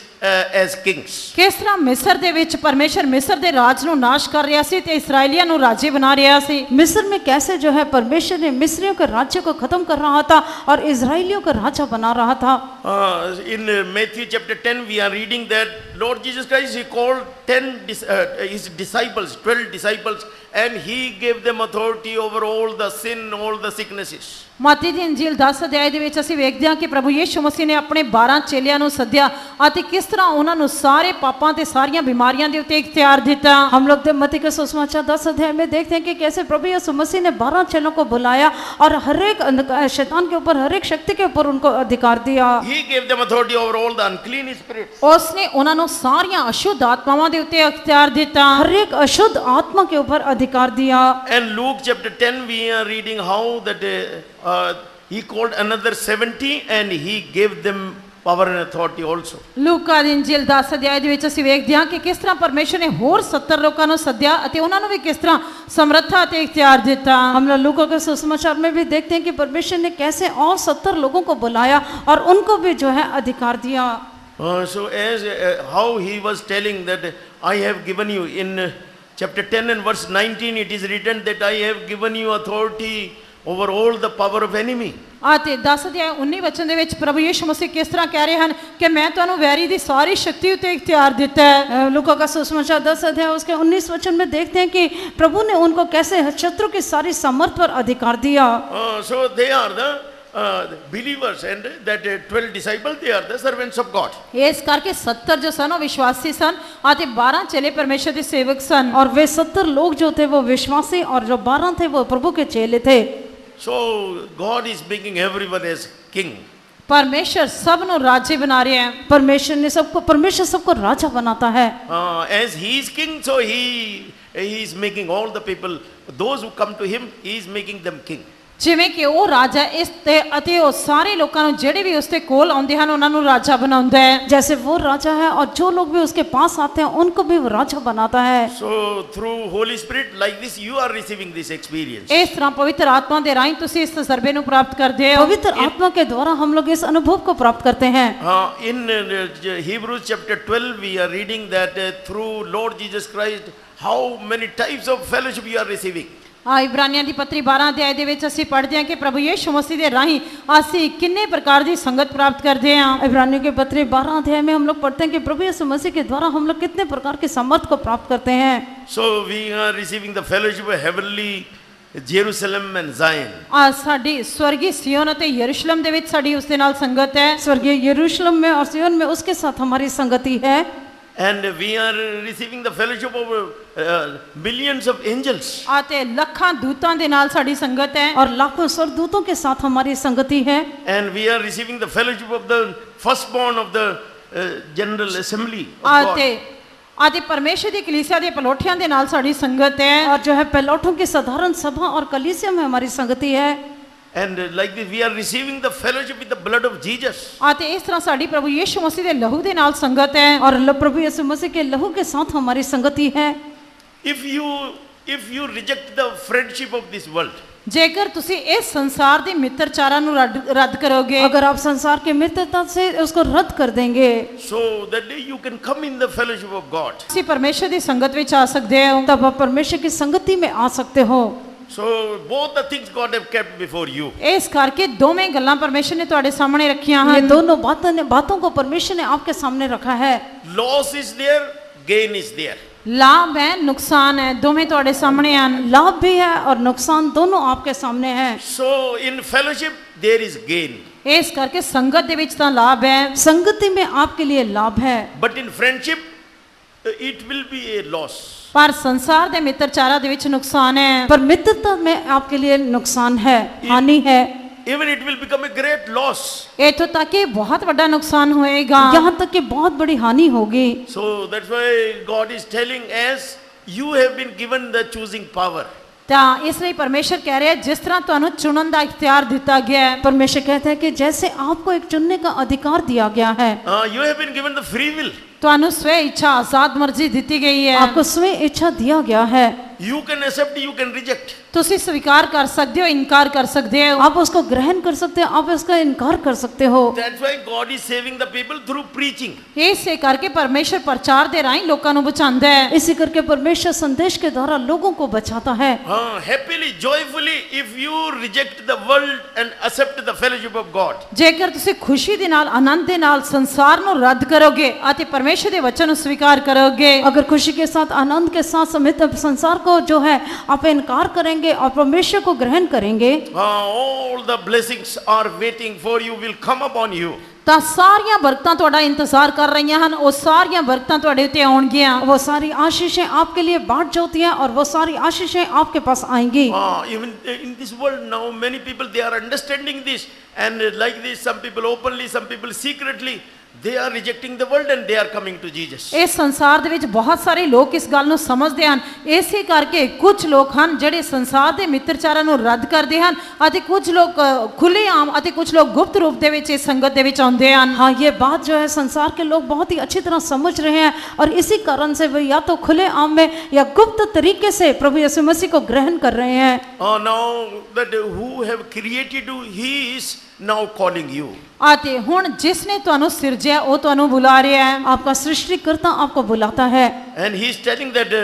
as kings. किस तरह मिस्र दे विच परमेश्वर मिस्र दे राज नु नाश कर रहा सी ते इस्राएलियों नु राज्य बना रहा सी। मिस्र में कैसे जो है परमेश्वर ने मिस्रियों के राज्य को खत्म कर रहा था और इजराइलियों का राजा बना रहा था। In Matthew chapter 10 we are reading that Lord Jesus Christ he called 10 his disciples, 12 disciples, and he gave them authority over all the sin, all the sicknesses. मत्ती दी इंजील 10 अध्याय दे विच ਅਸੀਂ ਵੇਖਦੇ ਹਾਂ ਕਿ ਪ੍ਰਭੂ ਯੀਸ਼ੂ ਮਸੀਹ ਨੇ ਆਪਣੇ 12 ਚੇਲਿਆਂ ਨੂੰ ਸੱਦਿਆ ਅਤੇ ਕਿਸ ਤਰ੍ਹਾਂ ਉਹਨਾਂ ਨੂੰ ਸਾਰੇ ਪਾਪਾਂ ਤੇ ਸਾਰੀਆਂ ਬਿਮਾਰੀਆਂ ਦੇ ਉੱਤੇ ਇਖਤਿयार ਦਿੱਤਾ। हम लोग मत्ती के सुसमाचार 10 अध्याय में देखते हैं कि कैसे प्रभु यीशु मसीह ने 12 चेलों को बुलाया और हर एक शैतान के ऊपर हर एक शक्ति के ऊपर उनको अधिकार दिया। He gave them authority over all the unclean spirits. उसने ਉਹਨਾਂ ਨੂੰ ਸਾਰੀਆਂ ਅਸ਼ੁੱਧ ਆਤਮਾਵਾਂ ਦੇ ਉੱਤੇ ਇਖਤਿयार ਦਿੱਤਾ। हर एक अशुद्ध आत्मा के ऊपर अधिकार दिया। And Luke chapter 10 we are reading how that he called another 70 and he gave them power and authority also. ਲੂਕਾ ਦੀ ਇੰਜੀਲ 10 ਅਧਿਆਇ ਦੇ ਵਿੱਚ ਅਸੀਂ ਵੇਖਦੇ ਹਾਂ ਕਿ ਕਿਸ ਤਰ੍ਹਾਂ ਪਰਮੇਸ਼ਰ ਨੇ ਹੋਰ 70 ਲੋਕਾਂ ਨੂੰ ਸੱਦਿਆ ਅਤੇ ਉਹਨਾਂ ਨੂੰ ਵੀ ਕਿਸ ਤਰ੍ਹਾਂ ਸਮਰੱਥਾ ਅਤੇ ਇਖਤਿਆਰ ਦਿੱਤਾ। हम लोग लूका के सुसमाचार में भी देखते हैं कि परमेश्वर ने कैसे और 70 लोगों को बुलाया और उनको भी जो है अधिकार दिया। So as how he was telling that I have given you in chapter 10 and verse 19 it is written that I have given you authority over all the power of enemy. ਅਤੇ 10 ਅਧਿਆਇ 19 ਵਚਨ ਦੇ ਵਿੱਚ ਪ੍ਰਭੂ ਯੀਸ਼ੂ ਮਸੀਹ ਕਿਸ ਤਰ੍ਹਾਂ ਕਹਿ ਰਹੇ ਹਨ ਕਿ ਮੈਂ ਤੁਹਾਨੂੰ ਵੈਰੀ ਦੀ ਸਾਰੀ ਸ਼ਕਤੀ ਉਤੇ ਇਖਤਿਆਰ ਦਿੱਤਾ ਹੈ। लूका का सुसमाचार 10 अध्याय उसके 19 वचन में देखते हैं कि प्रभु ने उनको कैसे शत्रु की सारी सामर्थ पर अधिकार दिया। So they are the believers and that 12 disciples they are the servants of God. ਇਸ ਕਰਕੇ 70 ਜੋ ਸਨ ਉਹ ਵਿਸ਼ਵਾਸੀ ਸਨ ਅਤੇ 12 ਚੇਲੇ ਪਰਮੇਸ਼ਰ ਦੇ ਸੇਵਕ ਸਨ। और वे 70 लोग जो थे वो विश्वासी और जो 12 थे वो प्रभु के चेले थे। So God is making everyone as king. परमेश्वर सब नो राज्य बना रहे हैं। परमेश्वर सबको राजा बनाता है। As he is king so he is making all the people those who come to him he is making them king. ਜਿਵੇਂ ਕਿ ਉਹ ਰਾਜਾ ਇਸ ਤੇ ਅਤੇ ਉਹ ਸਾਰੇ ਲੋਕਾਂ ਨੂੰ ਜਿਹੜੇ ਵੀ ਉਸ ਦੇ ਕੋਲ ਆਉਂਦੇ ਹਨ ਉਹਨਾਂ ਨੂੰ ਰਾਜਾ ਬਣਾਉਂਦਾ ਹੈ। जैसे वो राजा है और जो लोग भी उसके पास आते हैं उनको भी वो राजा बनाता है। So through Holy Spirit like this you are receiving this experience. ਇਸ ਤਰ੍ਹਾਂ ਪਵਿੱਤਰ ਆਤਮਾ ਦੇ ਰਾਹੀਂ ਤੁਸੀਂ ਇਸ ਤਜਰਬੇ ਨੂੰ ਪ੍ਰਾਪਤ ਕਰਦੇ ਹੋ। पवित्र आत्मा के द्वारा हम लोग इस अनुभव को प्राप्त करते हैं। In Hebrews chapter 12 we are reading that through Lord Jesus Christ how many types of fellowship you are receiving. ਇਬਰਾਨੀਆਂ ਦੀ ਪੱਤਰੀ 12 ਅਧਿਆਇ ਦੇ ਵਿੱਚ ਅਸੀਂ ਪੜ੍ਹਦੇ ਹਾਂ ਕਿ ਪ੍ਰਭੂ ਯੀਸ਼ੂ ਮਸੀਹ ਦੇ ਰਾਹੀਂ ਅਸੀਂ ਕਿੰਨੇ ਪ੍ਰਕਾਰ ਦੀ ਸੰਗਤ ਪ੍ਰਾਪਤ ਕਰਦੇ ਹਾਂ। इब्रानियों की पत्री 12 अध्याय में हम लोग पढ़ते हैं कि प्रभु यीशु मसीह के द्वारा हम लोग कितने प्रकार के सामर्थ को प्राप्त करते हैं। So we are receiving the fellowship of heavenly Jerusalem and Zion. ਸਾਡੀ ਸਵਰਗੀ ਸਿਯੋਨ ਅਤੇ ਯਰੂਸ਼ਲਮ ਦੇ ਵਿੱਚ ਸਾਡੀ ਉਸ ਦੇ ਨਾਲ ਸੰਗਤ ਹੈ। स्वर्गीय यरूशलेम में और सिय्योन में उसके साथ हमारी संगति है। And we are receiving the fellowship of millions of angels. ਅਤੇ ਲੱਖਾਂ ਦੂਤਾਂ ਦੇ ਨਾਲ ਸਾਡੀ ਸੰਗਤ ਹੈ। और लाखों स्वर्गदूतों के साथ हमारी संगति है। And we are receiving the fellowship of the firstborn of the general assembly of God. ਅਤੇ ਪਰਮੇਸ਼ਰ ਦੀ ਕਲੀਸਿਆ ਦੇ ਪਲੋਠਿਆਂ ਦੇ ਨਾਲ ਸਾਡੀ ਸੰਗਤ ਹੈ। और जो है पहलौठों की साधारण सभा और कलीसिया में हमारी संगति है। And like this we are receiving the fellowship with the blood of Jesus. ਅਤੇ ਇਸ ਤਰ੍ਹਾਂ ਸਾਡੀ ਪ੍ਰਭੂ ਯੀਸ਼ੂ ਮਸੀਹ ਦੇ ਲਹੂ ਦੇ ਨਾਲ ਸੰਗਤ ਹੈ। और प्रभु यीशु मसीह के लहू के साथ हमारी संगति है। If you reject the friendship of this world, ਜੇਕਰ ਤੁਸੀਂ ਇਸ ਸੰਸਾਰ ਦੀ ਮਿੱਤਰਚਾਰਾ ਨੂੰ ਰੱਦ ਕਰੋਗੇ, अगर आप संसार की मित्रता से उसको रद्द कर देंगे, so that you can come in the fellowship of God. ਤੁਸੀਂ ਪਰਮੇਸ਼ਰ ਦੀ ਸੰਗਤ ਵਿੱਚ ਆ ਸਕਦੇ ਹੋ। तब आप परमेश्वर की संगति में आ सकते हो। So both the things God have kept before you. ਇਸ ਕਰਕੇ ਦੋਵੇਂ ਗੱਲਾਂ ਪਰਮੇਸ਼ਰ ਨੇ ਤੁਹਾਡੇ ਸਾਹਮਣੇ ਰੱਖੀਆਂ ये ਹਨ। दोनों बातों को परमेश्वर ने आपके सामने रखा है। Loss is there, gain is there. ਲਾਭ ਹੈ, ਨੁਕਸਾਨ ਹੈ, ਦੋਵੇਂ ਤੁਹਾਡੇ ਸਾਹਮਣੇ ਹਨ। लाभ भी है और नुकसान दोनों आपके सामने है। So in fellowship there is gain. ਇਸ ਕਰਕੇ ਸੰਗਤ ਦੇ ਵਿੱਚ ਤਾਂ ਲਾਭ ਹੈ, संगति में आपके लिए लाभ है, But in friendship it will be a loss. ਪਰ ਸੰਸਾਰ ਦੇ ਮਿੱਤਰਚਾਰਾਂ ਦੇ ਵਿੱਚ ਨੁਕਸਾਨ ਹੈ। पर मित्रता में आपके लिए नुकसान है, हानि है। Even it will become a great loss. ਇੱਥੋਂ ਤੱਕ ਕਿ ਬਹੁਤ ਵੱਡਾ ਨੁਕसान ਹੋਏਗਾ। यहाँ तक कि बहुत बड़ी हानि होगी। So that's why God is telling us, you have been given the choosing power. ਤਾਂ ਇਸ ਲਈ ਪਰਮੇਸ਼ਰ ਕਹਿ ਰਿਹਾ ਜਿਸ ਤਰ੍ਹਾਂ ਤੁਹਾਨੂੰ ਚੁਣਨ ਦਾ ਇਖਤਿਆਰ ਦਿੱਤਾ ਗਿਆ ਹੈ। परमेश्वर कहते हैं कि जैसे आपको एक चुनने का अधिकार दिया गया है, You have been given the free will. ਤੁਹਾਨੂੰ ਸਵੈ ਇੱਛਾ ਆਜ਼ਾਦ ਮਰਜ਼ੀ ਦਿੱਤੀ ਗਈ ਹੈ। आपको स्वयं इच्छा दिया गया है। You can accept, you can reject. ਤੁਸੀਂ स्वीकार कर सकते हो, इनकार कर सकते हो। आप उसको ग्रहण कर सकते हो, आप उसका इनकार कर सकते हो। That's why God is saving the people through preaching. ਇਸੇ ਕਰਕੇ ਪਰਮੇਸ਼ਰ ਪ੍ਰਚਾਰ ਦੇ ਰਾਹੀਂ ਲੋਕਾਂ ਨੂੰ ਬਚਾਉਂਦਾ ਹੈ। इसी करके परमेश्वर संदेश के द्वारा लोगों को बचाता है। Happily, joyfully, if you reject the world and accept the fellowship of God. ਜੇਕਰ ਤੁਸੀਂ ਖੁਸ਼ੀ ਦੇ ਨਾਲ, ਆਨੰਦ ਦੇ ਨਾਲ ਸੰਸਾਰ ਨੂੰ ਰੱਦ ਕਰੋਗੇ ਅਤੇ ਪਰਮੇਸ਼ਰ ਦੇ ਵਚਨ ਨੂੰ स्वीकार करोगे, अगर खुशी के साथ, आनंद के साथ समेत संसार को जो है आप इनकार करेंगे और परमेश्वर को ग्रहण करेंगे, All the blessings are waiting for you, will come upon you. ਤਾਂ ਸਾਰੀਆਂ ਬਰਕਤਾਂ ਤੁਹਾਡਾ ਇੰਤਜ਼ਾਰ ਕਰ ਰਹੀਆਂ ਹਨ। ਉਹ ਸਾਰੀਆਂ ਬਰਕਤਾਂ ਤੁਹਾਡੇ ਉੱਤੇ ਆਉਣਗੀਆਂ। वो सारी आशीषें आपके लिए बाट जाती हैं और वो सारी आशीषें आपके पास आएंगी। Even in this world now, many people, they are understanding this, and like this, some people openly, some people secretly, they are rejecting the world and they are coming to Jesus. ਇਸ ਸੰਸਾਰ ਦੇ ਵਿੱਚ ਬਹੁਤ ਸਾਰੇ ਲੋਕ ਇਸ ਗੱਲ ਨੂੰ ਸਮਝਦੇ ਹਨ। ਇਸੇ ਕਰਕੇ ਕੁਝ ਲੋਕ ਹਨ ਜਿਹੜੇ ਸੰਸਾਰ ਦੇ ਮਿੱਤਰਚਾਰਾਂ ਨੂੰ ਰੱਦ ਕਰਦੇ ਹਨ ਅਤੇ ਕੁਝ ਲੋਕ ਖੁੱਲ੍ਹੇਆਮ ਅਤੇ ਕੁਝ ਲੋਕ ਗੁਪਤ ਰੂਪ ਦੇ ਵਿੱਚ ਇਸ ਸੰਗਤ ਦੇ ਵਿੱਚ ਆਉਂਦੇ ਹਨ। हाँ, ये बात जो है संसार के लोग बहुत ही अच्छी तरह समझ रहे हैं और इसी कारण से वे या तो खुले आम में या गुप्त तरीके से प्रभु यीशु मसीह को ग्रहण कर रहे हैं। Now that who have created you, he is now calling you. ਅਤੇ ਹੁਣ ਜਿਸ ਨੇ ਤੁਹਾਨੂੰ ਸਿਰਜਿਆ ਉਹ ਤੁਹਾਨੂੰ ਬੁਲਾ ਰਿਹਾ ਹੈ। आपका सृष्टिकर्ता आपको बुलाता है। And he is telling that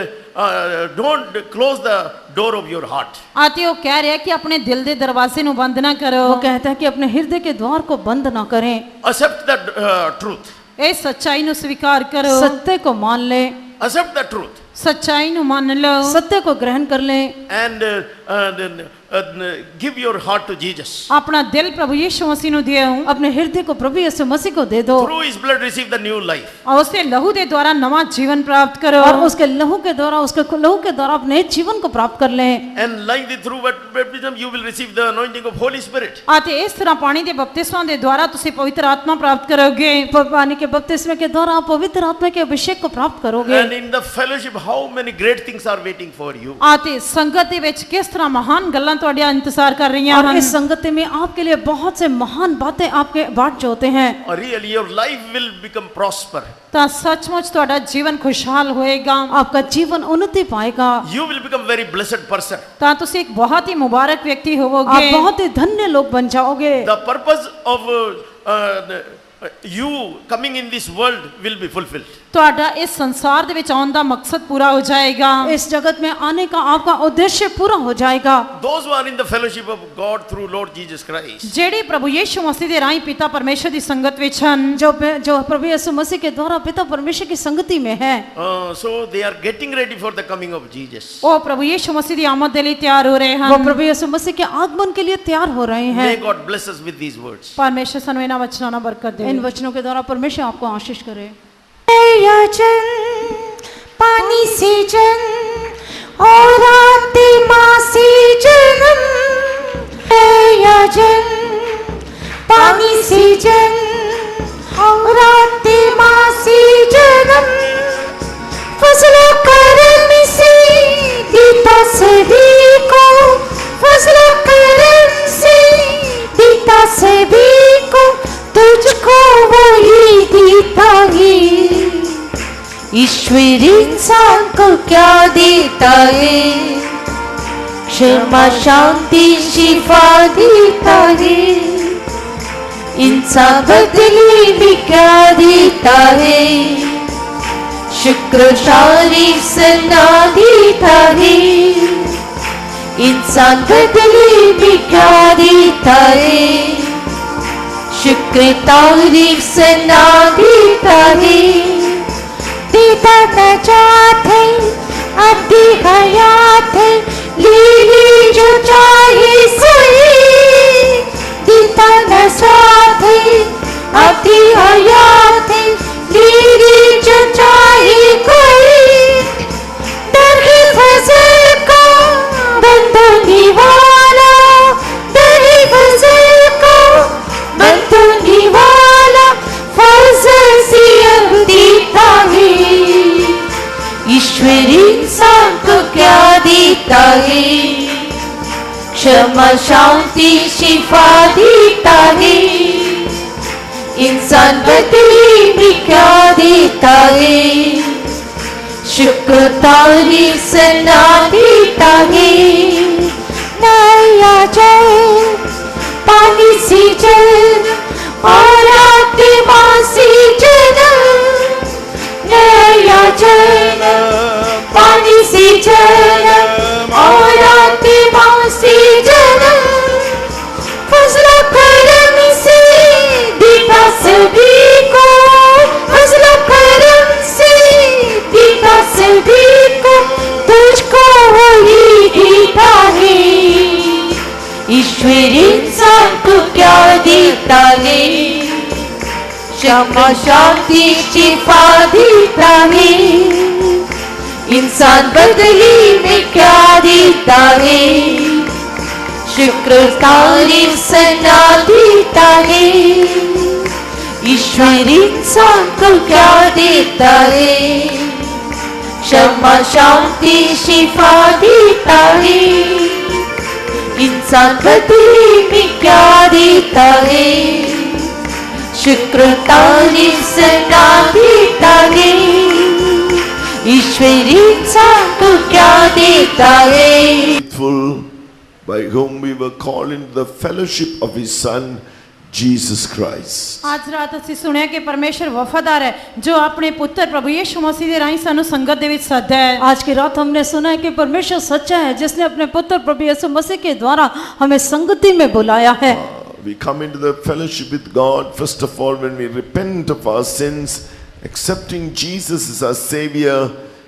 don't close the door of your heart. ਅਤੇ ਉਹ ਕਹਿ ਰਿਹਾ ਕਿ ਆਪਣੇ ਦਿਲ ਦੇ ਦਰਵਾਜ਼ੇ ਨੂੰ ਬੰਦ ਨਾ ਕਰੋ। वो कहता है कि अपने हृदय के द्वार को बंद ना करें, Accept the truth. ਇਹ ਸੱਚਾਈ ਨੂੰ स्वीकार ਕਰੋ। सत्य को मान ले, Accept the truth. सच्चाई ਨੂੰ ਮੰਨ ਲਓ सत्य को ग्रहण कर ले And give your heart to Jesus. ਆਪਣਾ ਦਿਲ ਪ੍ਰਭੂ ਯੀਸ਼ੂ ਮਸੀਹ ਨੂੰ ਦਿਓ। अपने हृदय को प्रभु यीशु मसीह को दे दो Through his blood receive the new life. और उसके लहू के द्वारा नवा जीवन प्राप्त करो। और उसके लहू के द्वारा, उसके लहू के द्वारा अपने जीवन को प्राप्त कर लें। And like the through baptism you will receive the anointing of Holy Spirit. ਅਤੇ ਇਸ ਤਰ੍ਹਾਂ ਪਾਣੀ ਦੇ ਬਪਤਿਸਮਾਂ ਦੇ ਦੁਆਰਾ ਤੁਸੀਂ ਪਵਿੱਤਰ ਆਤਮਾ ਪ੍ਰਾप्त करोगे। पानी के बपतिस्मे के द्वारा आप पवित्र आत्मा के अभिषेक को प्राप्त करोगे। And in the fellowship how many great things are waiting for you. ਅਤੇ ਸੰਗਤ ਦੇ ਵਿੱਚ ਕਿਸ ਤਰ੍ਹਾਂ ਮਹਾਨ ਗੱਲਾਂ ਤੁਹਾਡਾ ਇੰਤਜ਼ਾਰ ਕਰ ਰਹੀਆਂ और ਹਨ। इस संगति में आपके लिए बहुत से महान बातें आपके बाट जोते हैं। Really your life will become prosper. ਤਾਂ ਸੱਚਮੁੱਚ ਤੁਹਾਡਾ ਜੀਵਨ ਖੁਸ਼ਹਾਲ ਹੋਏਗਾ। आपका जीवन उन्नति पाएगा। You will become very blessed person. ਤਾਂ ਤੁਸੀਂ ਇੱਕ ਬਹੁਤ ਹੀ ਮੁਬਾਰਕ ਵਿਅਕਤੀ आप ਹੋਵੋਗੇ। बहुत ही धन्य लोग बन जाओगे। The purpose of you coming in this world will be fulfilled. ਤੁਹਾਡਾ ਇਸ ਸੰਸਾਰ ਦੇ ਵਿੱਚ ਆਉਣ ਦਾ ਮਕਸਦ ਪੂਰਾ ਹੋ ਜਾਏਗਾ। इस जगत में आने का आपका उद्देश्य पूरा हो जाएगा। Those who are in the fellowship of God through Lord Jesus Christ. ਜਿਹੜੇ ਪ੍ਰਭੂ ਯੀਸ਼ੂ ਮਸੀਹ ਦੇ ਰਾਹੀਂ ਪਿਤਾ ਪਰਮੇਸ਼ਰ ਦੀ ਸੰਗਤ ਵਿੱਚ ਹਨ। जो प्रभु यीशु मसीह के द्वारा पिता परमेश्वर की संगति में है। So they are getting ready for the coming of Jesus. ਉਹ ਪ੍ਰਭੂ ਯੀਸ਼ੂ ਮਸੀਹ ਦੀ ਆਮਦ ਦੇ ਲਈ ਤਿਆਰ ਹੋ ਰਹੇ वो ਹਨ। प्रभु यीशु मसीह के आगमन के लिए तैयार हो रहे हैं। May God bless us with these words. ਪਰਮੇਸ਼ਰ ਸਾਨੂੰ ਇਹਨਾਂ ਵਚਨਾਂ ਨਾਲ ਬਰਕਤ ਦੇ। इन वचनों के द्वारा परमेश्वर आपको आशीष करे। जन पानी से जन और आत्मा से जन्म जन पानी से जन और आत्मा से जन्म फसलों करम से दीता सभी को फसलों करम से दीता सभी को तुझको वही दीता है। ईश्वर इंसान को क्या देता है? क्षमा शांति शिफा देता है। इंसान बदले भी क्या देता है? शुक्र तारीफ सना देता है। इंसान बदले भी क्या देता है? शुक्र तारीफ सना देता है। दीदा नजात है अभी हयात है लीली जो चाहे सही। दीदा नजात है अभी हयात है लीली जो चाहे कोई। क्षमा शांति शिफा देता है, इंसान बदले में क्या देता है, शुक्र तारीफ सना देता है। नया जल पानी से जल और आत्मा से जन्म, नया जल पानी से जन्म और आत्मा से जन्म, फजल करम से दीदा सभी को, फजल करम से दीदा सभी को, तुझको वही देता है। ईश्वर इंसान को क्या देता है, क्षमा शांति शिफा देता है, इंसान बदले में क्या देता है, शुक्र तारीफ सना देता है। ईश्वर इंसान को क्या देता है, क्षमा शांति शिफा देता है, इंसान बदले में क्या देता है, शुक्र तारीफ सना देता है। ईश्वर इंसान को क्या देता है। By whom we were called into the fellowship of His Son, Jesus Christ. आज रात ਅਸੀਂ ਸੁਣਿਆ ਕਿ ਪਰਮੇਸ਼ਰ ਵਫਾਦਾਰ ਹੈ ਜੋ ਆਪਣੇ ਪੁੱਤਰ ਪ੍ਰਭੂ ਯਿਸੂ ਮਸੀਹ ਦੇ ਰਾਹੀਂ ਸਾਨੂੰ ਸੰਗਤ ਦੇ ਵਿੱਚ ਸੱਦਿਆ ਹੈ। आज की रात हमने सुना है कि परमेश्वर सच्चा है जिसने अपने पुत्र प्रभु यीशु मसीह के द्वारा हमें संगति में बुलाया है। We come into the fellowship with God first of all when we repent of our sins, accepting Jesus as our Savior.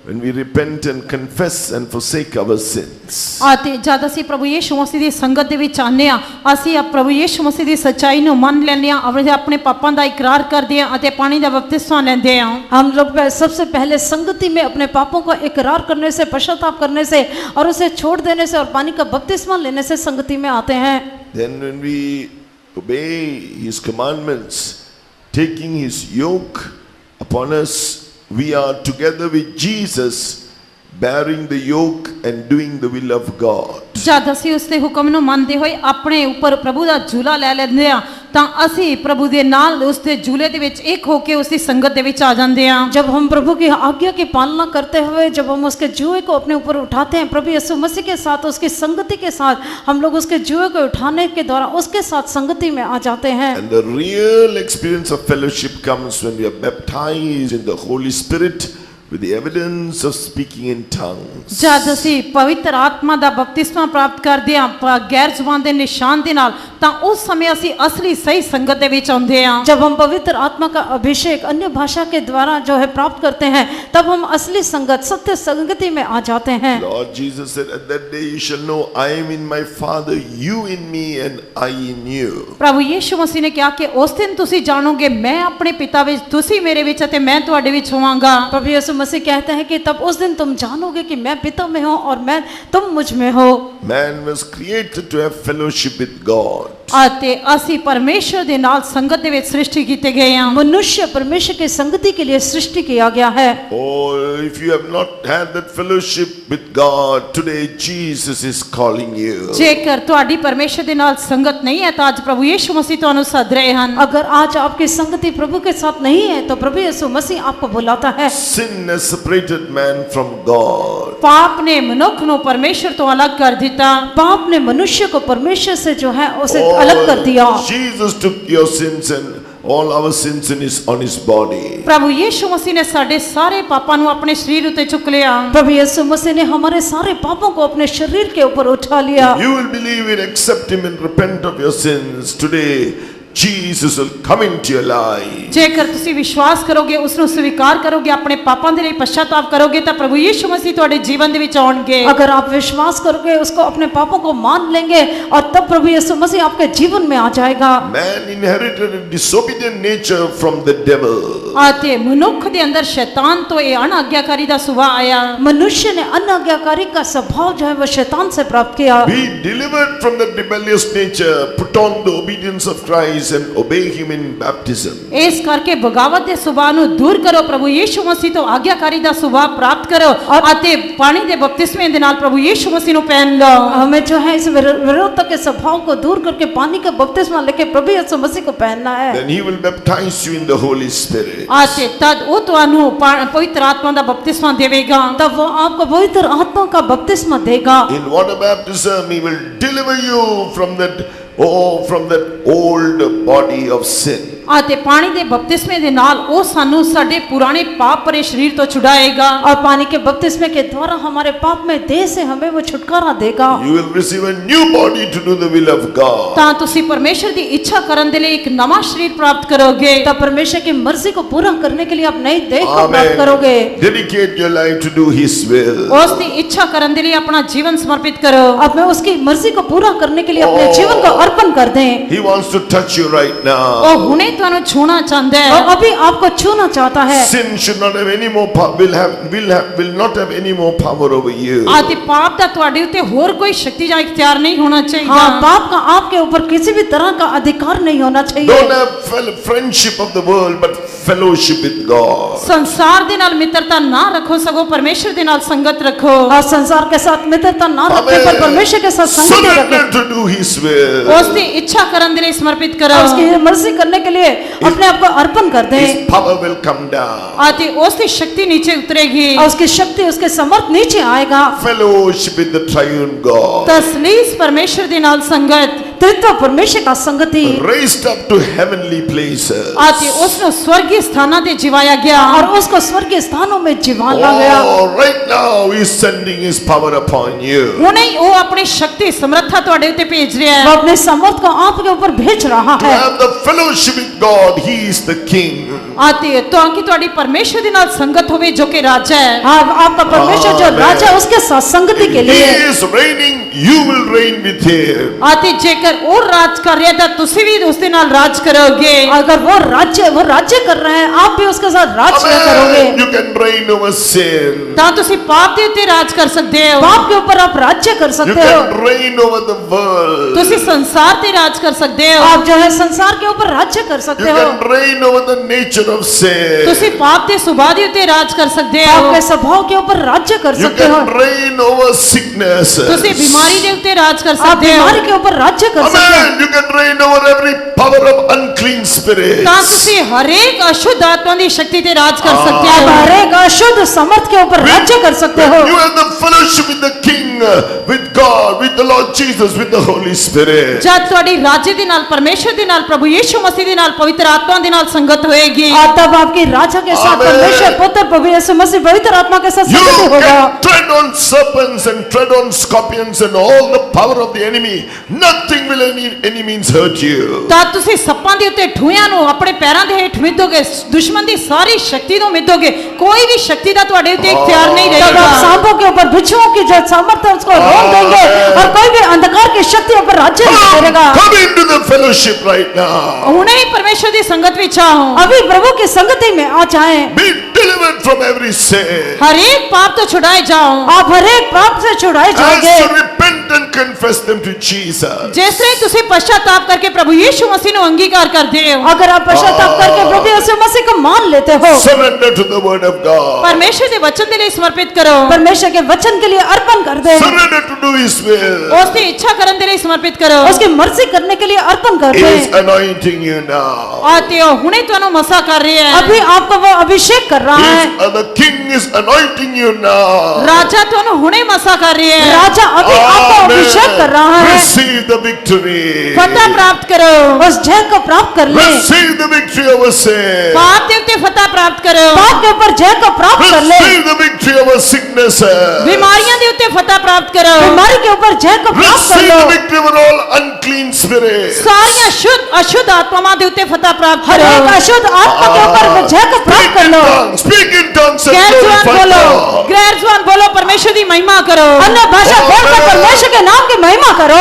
When we repent and confess and forsake our sins. ਅਤੇ ਜਦ ਅਸੀਂ ਪ੍ਰਭੂ ਯਿਸੂ ਮਸੀਹ ਦੀ ਸੰਗਤ ਦੇ ਵਿੱਚ ਆਉਂਦੇ ਹਾਂ, ਅਸੀਂ ਪ੍ਰਭੂ ਯਿਸੂ ਮਸੀਹ ਦੀ ਸੱਚਾਈ ਨੂੰ ਮੰਨ ਲੈਂਦੇ ਹਾਂ, ਆਪਣੇ ਪਾਪਾਂ ਦਾ ਇਕਰਾਰ ਕਰਦੇ ਹਾਂ ਅਤੇ ਪਾਣੀ ਦਾ ਬਪਤਿਸਮਾ ਲੈਂਦੇ ਹਾਂ। हम लोग सबसे पहले संगति में अपने पापों का इकरार करने से, पश्चाताप करने से और उसे छोड़ देने से और पानी का बपतिस्मा लेने से संगति में आते हैं। Then when we obey His commandments, taking His yoke upon us, we are together with Jesus, bearing the yoke and doing the will of God. ਜਦ ਅਸੀਂ ਉਸ ਦੇ ਹੁਕਮ ਨੂੰ ਮੰਨਦੇ ਹੋਏ ਆਪਣੇ ਉੱਪਰ ਪ੍ਰਭੂ ਦਾ ਝੂਲਾ ਲੈ ਲੈਂਦੇ ਹਾਂ ਤਾਂ ਅਸੀਂ ਪ੍ਰਭੂ ਦੇ ਨਾਲ ਉਸ ਦੇ ਝੂਲੇ ਦੇ ਵਿੱਚ ਇੱਕ ਹੋ ਕੇ ਉਸ ਦੀ ਸੰਗਤ ਦੇ ਵਿੱਚ ਆ ਜਾਂਦੇ ਹਾਂ। जब हम प्रभु की आज्ञा की पालना करते हुए जब हम उसके जुए को अपने ऊपर उठाते हैं, प्रभु यीशु मसीह के साथ उसकी संगति के साथ हम लोग उसके जुए को उठाने के द्वारा उसके साथ संगति में आ जाते हैं। And the real experience of fellowship comes when we are baptized in the Holy Spirit with the evidence of speaking in tongues. जब ਅਸੀਂ ਪਵਿੱਤਰ ਆਤਮਾ ਦਾ ਬਪਤਿਸਮਾ ਪ੍ਰਾਪਤ ਕਰਦੇ ਹਾਂ ਗੈਰ ਜ਼ੁਬਾਨ ਦੇ ਨਿਸ਼ਾਨ ਦੇ ਨਾਲ ਤਾਂ ਉਸ ਸਮੇਂ ਅਸੀਂ ਅਸਲੀ ਸਹੀ ਸੰਗਤ ਦੇ ਵਿੱਚ ਆਉਂਦੇ ਹਾਂ। जब हम पवित्र आत्मा का अभिषेक अन्य भाषा के द्वारा जो है प्राप्त करते हैं तब हम असली संगत सत्य संगति में आ जाते हैं। Lord Jesus said, at that day you shall know I am in my Father, you in me and I in you. ਪ੍ਰਭੂ ਯਿਸੂ ਮਸੀਹ ਨੇ ਕਿਹਾ ਕਿ ਉਸ ਦਿਨ ਤੁਸੀਂ ਜਾਣੋਗੇ ਮੈਂ ਆਪਣੇ ਪਿਤਾ ਵਿੱਚ, ਤੁਸੀਂ ਮੇਰੇ ਵਿੱਚ ਅਤੇ ਮੈਂ ਤੁਹਾਡੇ ਵਿੱਚ ਹੋਵਾਂਗਾ। प्रभु यीशु मसीह कहते हैं कि तब उस दिन तुम जानोगे कि मैं पिता में हूँ और मैं तुम मुझ में हो। Man was created to have fellowship with God. ਅਤੇ ਅਸੀਂ ਪਰਮੇਸ਼ਰ ਦੇ ਨਾਲ ਸੰਗਤ ਦੇ ਵਿੱਚ ਸ੍ਰਿਸ਼ਟੀ ਕੀਤੇ ਗਏ ਹਾਂ। मनुष्य परमेश्वर की संगति के लिए सृष्टि किया गया है। Oh, if you have not had that fellowship with God, today Jesus is calling you. ਜੇਕਰ ਤੁਹਾਡੀ ਪਰਮੇਸ਼ਰ ਦੇ ਨਾਲ ਸੰਗਤ ਨਹੀਂ ਹੈ ਤਾਂ ਅੱਜ ਪ੍ਰਭੂ ਯਿਸੂ ਮਸੀਹ ਤੁਹਾਨੂੰ ਸੱਦ ਰਹੇ ਹਨ। अगर आज आपकी संगति प्रभु के साथ नहीं है तो प्रभु यीशु मसीह आपको बुलाता है। Sin has separated man from God. ਪਾਪ ਨੇ ਮਨੁੱਖ ਨੂੰ ਪਰਮੇਸ਼ਰ ਤੋਂ ਅਲੱਗ ਕਰ ਦਿੱਤਾ। पाप ने मनुष्य को परमेश्वर से जो है उसे अलग कर दिया। Jesus took your sins and all our sins on his body. ਪ੍ਰਭੂ ਯਿਸੂ ਮਸੀਹ ਨੇ ਸਾਡੇ ਸਾਰੇ ਪਾਪਾਂ ਨੂੰ ਆਪਣੇ ਸਰੀਰ ਉੱਤੇ ਚੁੱਕ ਲਿਆ। प्रभु यीशु मसीह ने हमारे सारे पापों को अपने शरीर के ऊपर उठा लिया। You will believe and accept him and repent of your sins today. Jesus will come into your life. ਜੇਕਰ ਤੁਸੀਂ ਵਿਸ਼ਵਾਸ ਕਰੋਗੇ, ਉਸ ਨੂੰ ਸਵੀਕਾਰ ਕਰੋਗੇ, ਆਪਣੇ ਪਾਪਾਂ ਦੇ ਲਈ ਪਛਤਾਪ ਕਰੋਗੇ ਤਾਂ ਪ੍ਰਭੂ ਯਿਸੂ ਮਸੀਹ ਤੁਹਾਡੇ ਜੀਵਨ ਦੇ ਵਿੱਚ ਆਉਣਗੇ। अगर आप विश्वास करोगे, उसको अपने पापों को मान लेंगे और तब प्रभु यीशु मसीह आपके जीवन में आ जाएगा। Man inherited a disobedient nature from the devil. ਅਤੇ ਮਨੁੱਖ ਦੇ ਅੰਦਰ शैतान ਤੋਂ ਇਹ अनाज्ञाकारी ਦਾ ਸੁਭਾਅ ਆਇਆ। मनुष्य ने अनाज्ञाकारी का स्वभाव जो है वो शैतान से प्राप्त किया। Be delivered from that rebellious nature. Put on the obedience of Christ. baptize and obey him in baptism. ਇਸ ਕਰਕੇ ਬਗਾਵਤ ਦੇ ਸੁਭਾਅ ਨੂੰ ਦੂਰ ਕਰੋ, ਪ੍ਰਭੂ ਯੀਸ਼ੂ ਮਸੀਹ ਤੋਂ ਆਗਿਆਕਾਰੀ ਦਾ ਸੁਭਾਅ ਪ੍ਰਾप्त ਕਰੋ ਅਤੇ ਪਾਣੀ ਦੇ ਬਪਤਿਸਮੇ ਦੇ ਨਾਲ ਪ੍ਰਭੂ ਯੀਸ਼ੂ ਮਸੀਹ ਨੂੰ ਪਹਿਨ ਲਓ। हमें जो है इस विरोधता के स्वभाव को दूर करके पानी का बपतिस्मा लेके प्रभु यीशु मसीह को पहनना है। Then he will baptize you in the Holy Spirit. ਅਤੇ ਤਦ ਉਹ ਤੁਹਾਨੂੰ ਪਵਿੱਤਰ ਆਤਮਾ ਦਾ ਬਪਤਿਸਮਾ ਦੇਵੇਗਾ। तब वो आपको पवित्र आत्मा का बपतिस्मा देगा। In water baptism, he will deliver you from that old body of sin. ਅਤੇ ਪਾਣੀ ਦੇ ਬਪਤਿਸਮੇ ਦੇ ਨਾਲ ਉਹ ਸਾਨੂੰ ਸਾਡੇ ਪੁਰਾਣੇ ਪਾਪ ਭਰੇ ਸਰੀਰ ਤੋਂ ਛੁਡਾਏਗਾ। और पानी के बपतिस्मे के द्वारा हमारे पाप में देह से हमें वो छुटकारा देगा। You will receive a new body to do the will of God. ਤਾਂ ਤੁਸੀਂ ਪਰਮੇਸ਼ਰ ਦੀ ਇੱਛਾ ਕਰਨ ਦੇ ਲਈ ਇੱਕ ਨਵਾਂ ਸਰੀਰ ਪ੍ਰਾਪਤ ਕਰੋਗੇ। तब परमेश्वर की मर्जी को पूरा करने के लिए आप नई देह को Amen. प्राप्त करोगे। Dedicate your life to do his will. ਉਸ ਦੀ ਇੱਛਾ ਕਰਨ ਦੇ ਲਈ ਆਪਣਾ ਜੀਵਨ ਸਮਰਪਿਤ ਕਰੋ। अब मैं उसकी मर्जी को पूरा करने के लिए अपने जीवन को अर्पण कर दें। He wants to touch you right now. ਉਹ ਹੁਣੇ ਤੁਹਾਨੂੰ ਛੂਣਾ ਚਾਹੁੰਦਾ ਹੈ। और अभी आपको छूना चाहता है। Sin should not have any more will not have any more power over you. ਅਤੇ ਪਾਪ ਦਾ ਤੁਹਾਡੇ ਉੱਤੇ ਹੋਰ ਕੋਈ ਸ਼ਕਤੀ ਜਾਂ ਇਖਤਿਆਰ ਨਹੀਂ ਹੋਣਾ ਚਾਹੀਦਾ। हाँ, पाप का आपके ऊपर किसी भी तरह का अधिकार नहीं होना चाहिए। Don't have friendship of the world, but fellowship with God. ਸੰਸਾਰ ਦੇ ਨਾਲ ਮਿੱਤਰਤਾ ਨਾ ਰੱਖੋ, ਸਗੋਂ ਪਰਮੇਸ਼ਰ ਦੇ ਨਾਲ ਸੰਗਤ ਰੱਖੋ। और संसार के साथ मित्रता ना रखें, पर परमेश्वर के साथ संगति Surrender रखें। to do his will. ਉਸ ਦੀ ਇੱਛਾ ਕਰਨ ਦੇ ਲਈ ਸਮਰਪਿਤ ਕਰੋ। और उसकी मर्जी करने के लिए अपने आप को अर्पण कर दें। His power will come down. ਅਤੇ ਉਸ ਦੀ ਸ਼ਕਤੀ ਨੀਚੇ ਉਤਰੇਗੀ। और उसकी शक्ति, उसके समर्थ नीचे आएगा। Fellowship with the triune God. ਤਸਲੀਸ ਪਰਮੇਸ਼ਰ ਦੇ ਨਾਲ ਸੰਗਤ तृत्व परमेश्वर का संगति Raised up to heavenly places. ਅਤੇ ਉਸ ਨੂੰ ਸਵਰਗੀ ਸਥਾਨਾਂ ਤੇ ਜਿਵਾਇਆ ਗਿਆ। और उसको स्वर्गीय स्थानों में जिवाला गया। Oh, right now he is sending his power upon you. ਹੁਣੇ ਹੀ ਉਹ ਆਪਣੀ ਸ਼ਕਤੀ ਸਮਰੱਥਾ ਤੁਹਾਡੇ ਉੱਤੇ ਭੇਜ ਰਿਹਾ वो ਹੈ। अपने समर्थ को आपके ऊपर भेज रहा To है। have the fellowship with God, he is the king. ਅਤੇ ਤਾਂ ਕਿ ਤੁਹਾਡੀ ਪਰਮੇਸ਼ਰ ਦੇ ਨਾਲ ਸੰਗਤ ਹੋਵੇ ਜੋ ਕਿ ਰਾਜਾ ਹੈ। हाँ, आपका परमेश्वर जो Amen. राजा है, उसके साथ संगति के He लिए। is reigning, you will reign with him. ਅਤੇ ਜੇਕਰ ਉਹ ਰਾਜ ਕਰ ਰਿਹਾ ਤਾਂ ਤੁਸੀਂ ਵੀ ਉਸ ਦੇ ਨਾਲ ਰਾਜ ਕਰੋਗੇ। अगर वो राज्य कर रहे हैं, आप भी उसके साथ राज्य करोगे। Amen. You can reign over sin. ਤਾਂ ਤੁਸੀਂ ਪਾਪ ਦੇ ਉੱਤੇ ਰਾਜ ਕਰ ਸਕਦੇ ਹੋ। पाप के ऊपर आप राज्य कर You सकते हो। can reign over the world. ਤੁਸੀਂ ਸੰਸਾਰ ਤੇ ਰਾਜ ਕਰ ਸਕਦੇ ਹੋ। आप जो है संसार के ऊपर राज्य कर You सकते हो। can reign over the nature of sin. ਤੁਸੀਂ ਪਾਪ ਦੇ ਸੁਭਾਅ ਦੇ ਉੱਤੇ ਰਾਜ ਕਰ ਸਕਦੇ पाप ਹੋ। के स्वभाव के ऊपर राज्य कर You सकते हो। can reign over sickness. ਤੁਸੀਂ ਬਿਮਾਰੀ ਦੇ ਉੱਤੇ ਰਾਜ ਕਰ आप ਸਕਦੇ ਹੋ। बीमारी के ऊपर राज्य कर सकते हो। Amen. You can reign over every power of unclean spirits. ਤਾਂ ਤੁਸੀਂ ਹਰੇਕ ਅਸ਼ੁੱਧ ਆਤਮਾ ਦੀ ਸ਼ਕਤੀ ਤੇ ਰਾਜ ਕਰ ਸਕਦੇ आप ਹੋ। हर एक अशुद्ध समर्थ के ऊपर राज्य कर सकते हो। You have the fellowship with the King, with God, with the Lord Jesus, with the Holy Spirit. ਜਦ ਤੁਹਾਡੀ ਰਾਜੇ ਦੇ ਨਾਲ ਪਰਮੇਸ਼ਰ ਦੇ ਨਾਲ ਪ੍ਰਭੂ ਯੀਸ਼ੂ ਮਸੀਹ ਦੇ ਨਾਲ ਪਵਿੱਤਰ ਆਤਮਾ ਦੇ ਨਾਲ ਸੰਗਤ ਹੋਏਗੀ। और तब आपकी राजा के साथ Amen. परमेश्वर पुत्र प्रभु यीशु मसीह पवित्र आत्मा के साथ You संगति होगा। can tread on serpents and tread on scorpions and all the power of the enemy. Nothing will any means hurt you. ਤਾਂ ਤੁਸੀਂ ਸੱਪਾਂ ਦੇ ਉੱਤੇ ਠੂਆਂ ਨੂੰ ਆਪਣੇ ਪੈਰਾਂ ਦੇ ਹੇਠ ਮਿੱਧੋਗੇ, ਦੁਸ਼ਮਣ ਦੀ ਸਾਰੀ ਸ਼ਕਤੀ ਨੂੰ ਮਿੱਧੋਗੇ, ਕੋਈ ਵੀ ਸ਼ਕਤੀ ਦਾ ਤੁਹਾਡੇ ਉੱਤੇ ਇਖਤਿਆਰ ਨਹੀਂ तब आप ਰਹੇਗਾ। सांपों के ऊपर, बिच्छुओं की जो सामर्थ्य है उसको रोक देंगे और कोई भी अंधकार की शक्ति पर राज्य नहीं करेगा। Come into the fellowship right now. ਹੁਣੇ ਹੀ ਪਰਮੇਸ਼ਰ ਦੀ ਸੰਗਤ ਵਿੱਚ ਆਓ। अभी प्रभु की संगति में आ जाएं। Be delivered from every sin. ਹਰੇਕ ਪਾਪ ਤੋਂ ਛੁਡਾਏ ਜਾਓ। आप हर एक पाप से छुड़ाए As जाओगे। you repent and confess them to Jesus. ਜਿਸ ਤਰ੍ਹਾਂ ਤੁਸੀਂ ਪਛਤਾਪ ਕਰਕੇ ਪ੍ਰਭੂ ਯੀਸ਼ੂ ਮਸੀਹ ਨੂੰ ਅੰਗੀਕਾਰ ਕਰਦੇ ਹੋ। अगर आप पश्चाताप करके प्रभु यीशु मसीह को मान लेते हो, Surrender to the word of God. ਪਰਮੇਸ਼ਰ ਦੇ ਵਚਨ ਦੇ ਲਈ ਸਮਰਪਿਤ ਕਰੋ। परमेश्वर के वचन के लिए अर्पण कर दे। Surrender to do his will. ਉਸ ਦੀ ਇੱਛਾ ਕਰਨ ਦੇ ਲਈ ਸਮਰਪਿਤ ਕਰੋ। उसकी मर्जी करने के लिए अर्पण कर He they. is anointing you now. ਅਤੇ ਉਹ ਹੁਣੇ ਤੁਹਾਨੂੰ ਮਸਾ ਕਰ ਰਿਹਾ ਹੈ। अभी आपको वो अभिषेक कर रहा है। The king is anointing you now. ਰਾਜਾ ਤੁਹਾਨੂੰ ਹੁਣੇ ਮਸਾ ਕਰ ਰਿਹਾ ਹੈ। राजा अभी आपको Amen. अभिषेक कर रहा है। Receive the victory. ਫਤਹ ਪ੍ਰਾਪਤ ਕਰੋ। उस जय को प्राप्त कर ले। Receive the victory over sin. ਪਾਪ ਦੇ ਉੱਤੇ ਫਤਹ ਪ੍ਰਾप्त ਕਰੋ। पाप के ऊपर जय को प्राप्त कर ले। Receive the victory over sickness. ਬਿਮਾਰੀਆਂ ਦੇ ਉੱਤੇ ਫਤਹ ਪ੍ਰਾप्त ਕਰੋ। बीमारी के ऊपर जय को प्राप्त कर Receive low. the victory over all unclean spirits. ਸਾਰੀਆਂ ਸ਼ੁੱਧ ਅਸ਼ੁੱਧ ਆਤਮਾਵਾਂ ਦੇ ਉੱਤੇ ਫਤਹ ਪ੍ਰਾप्त हर ਕਰੋ। एक अशुद्ध आत्मा के ऊपर जय को प्राप्त कर लो। Speak in tongues and ਗੈਰ ਜ਼ੁਬਾਨ glorify ਬੋਲੋ, God. ਗੈਰ ਜ਼ੁਬਾਨ ਬੋਲੋ, ਪਰਮੇਸ਼ਰ ਦੀ ਮਹਿਮਾ ਕਰੋ। अन्य भाषा बोलकर परमेश्वर के नाम की महिमा करो।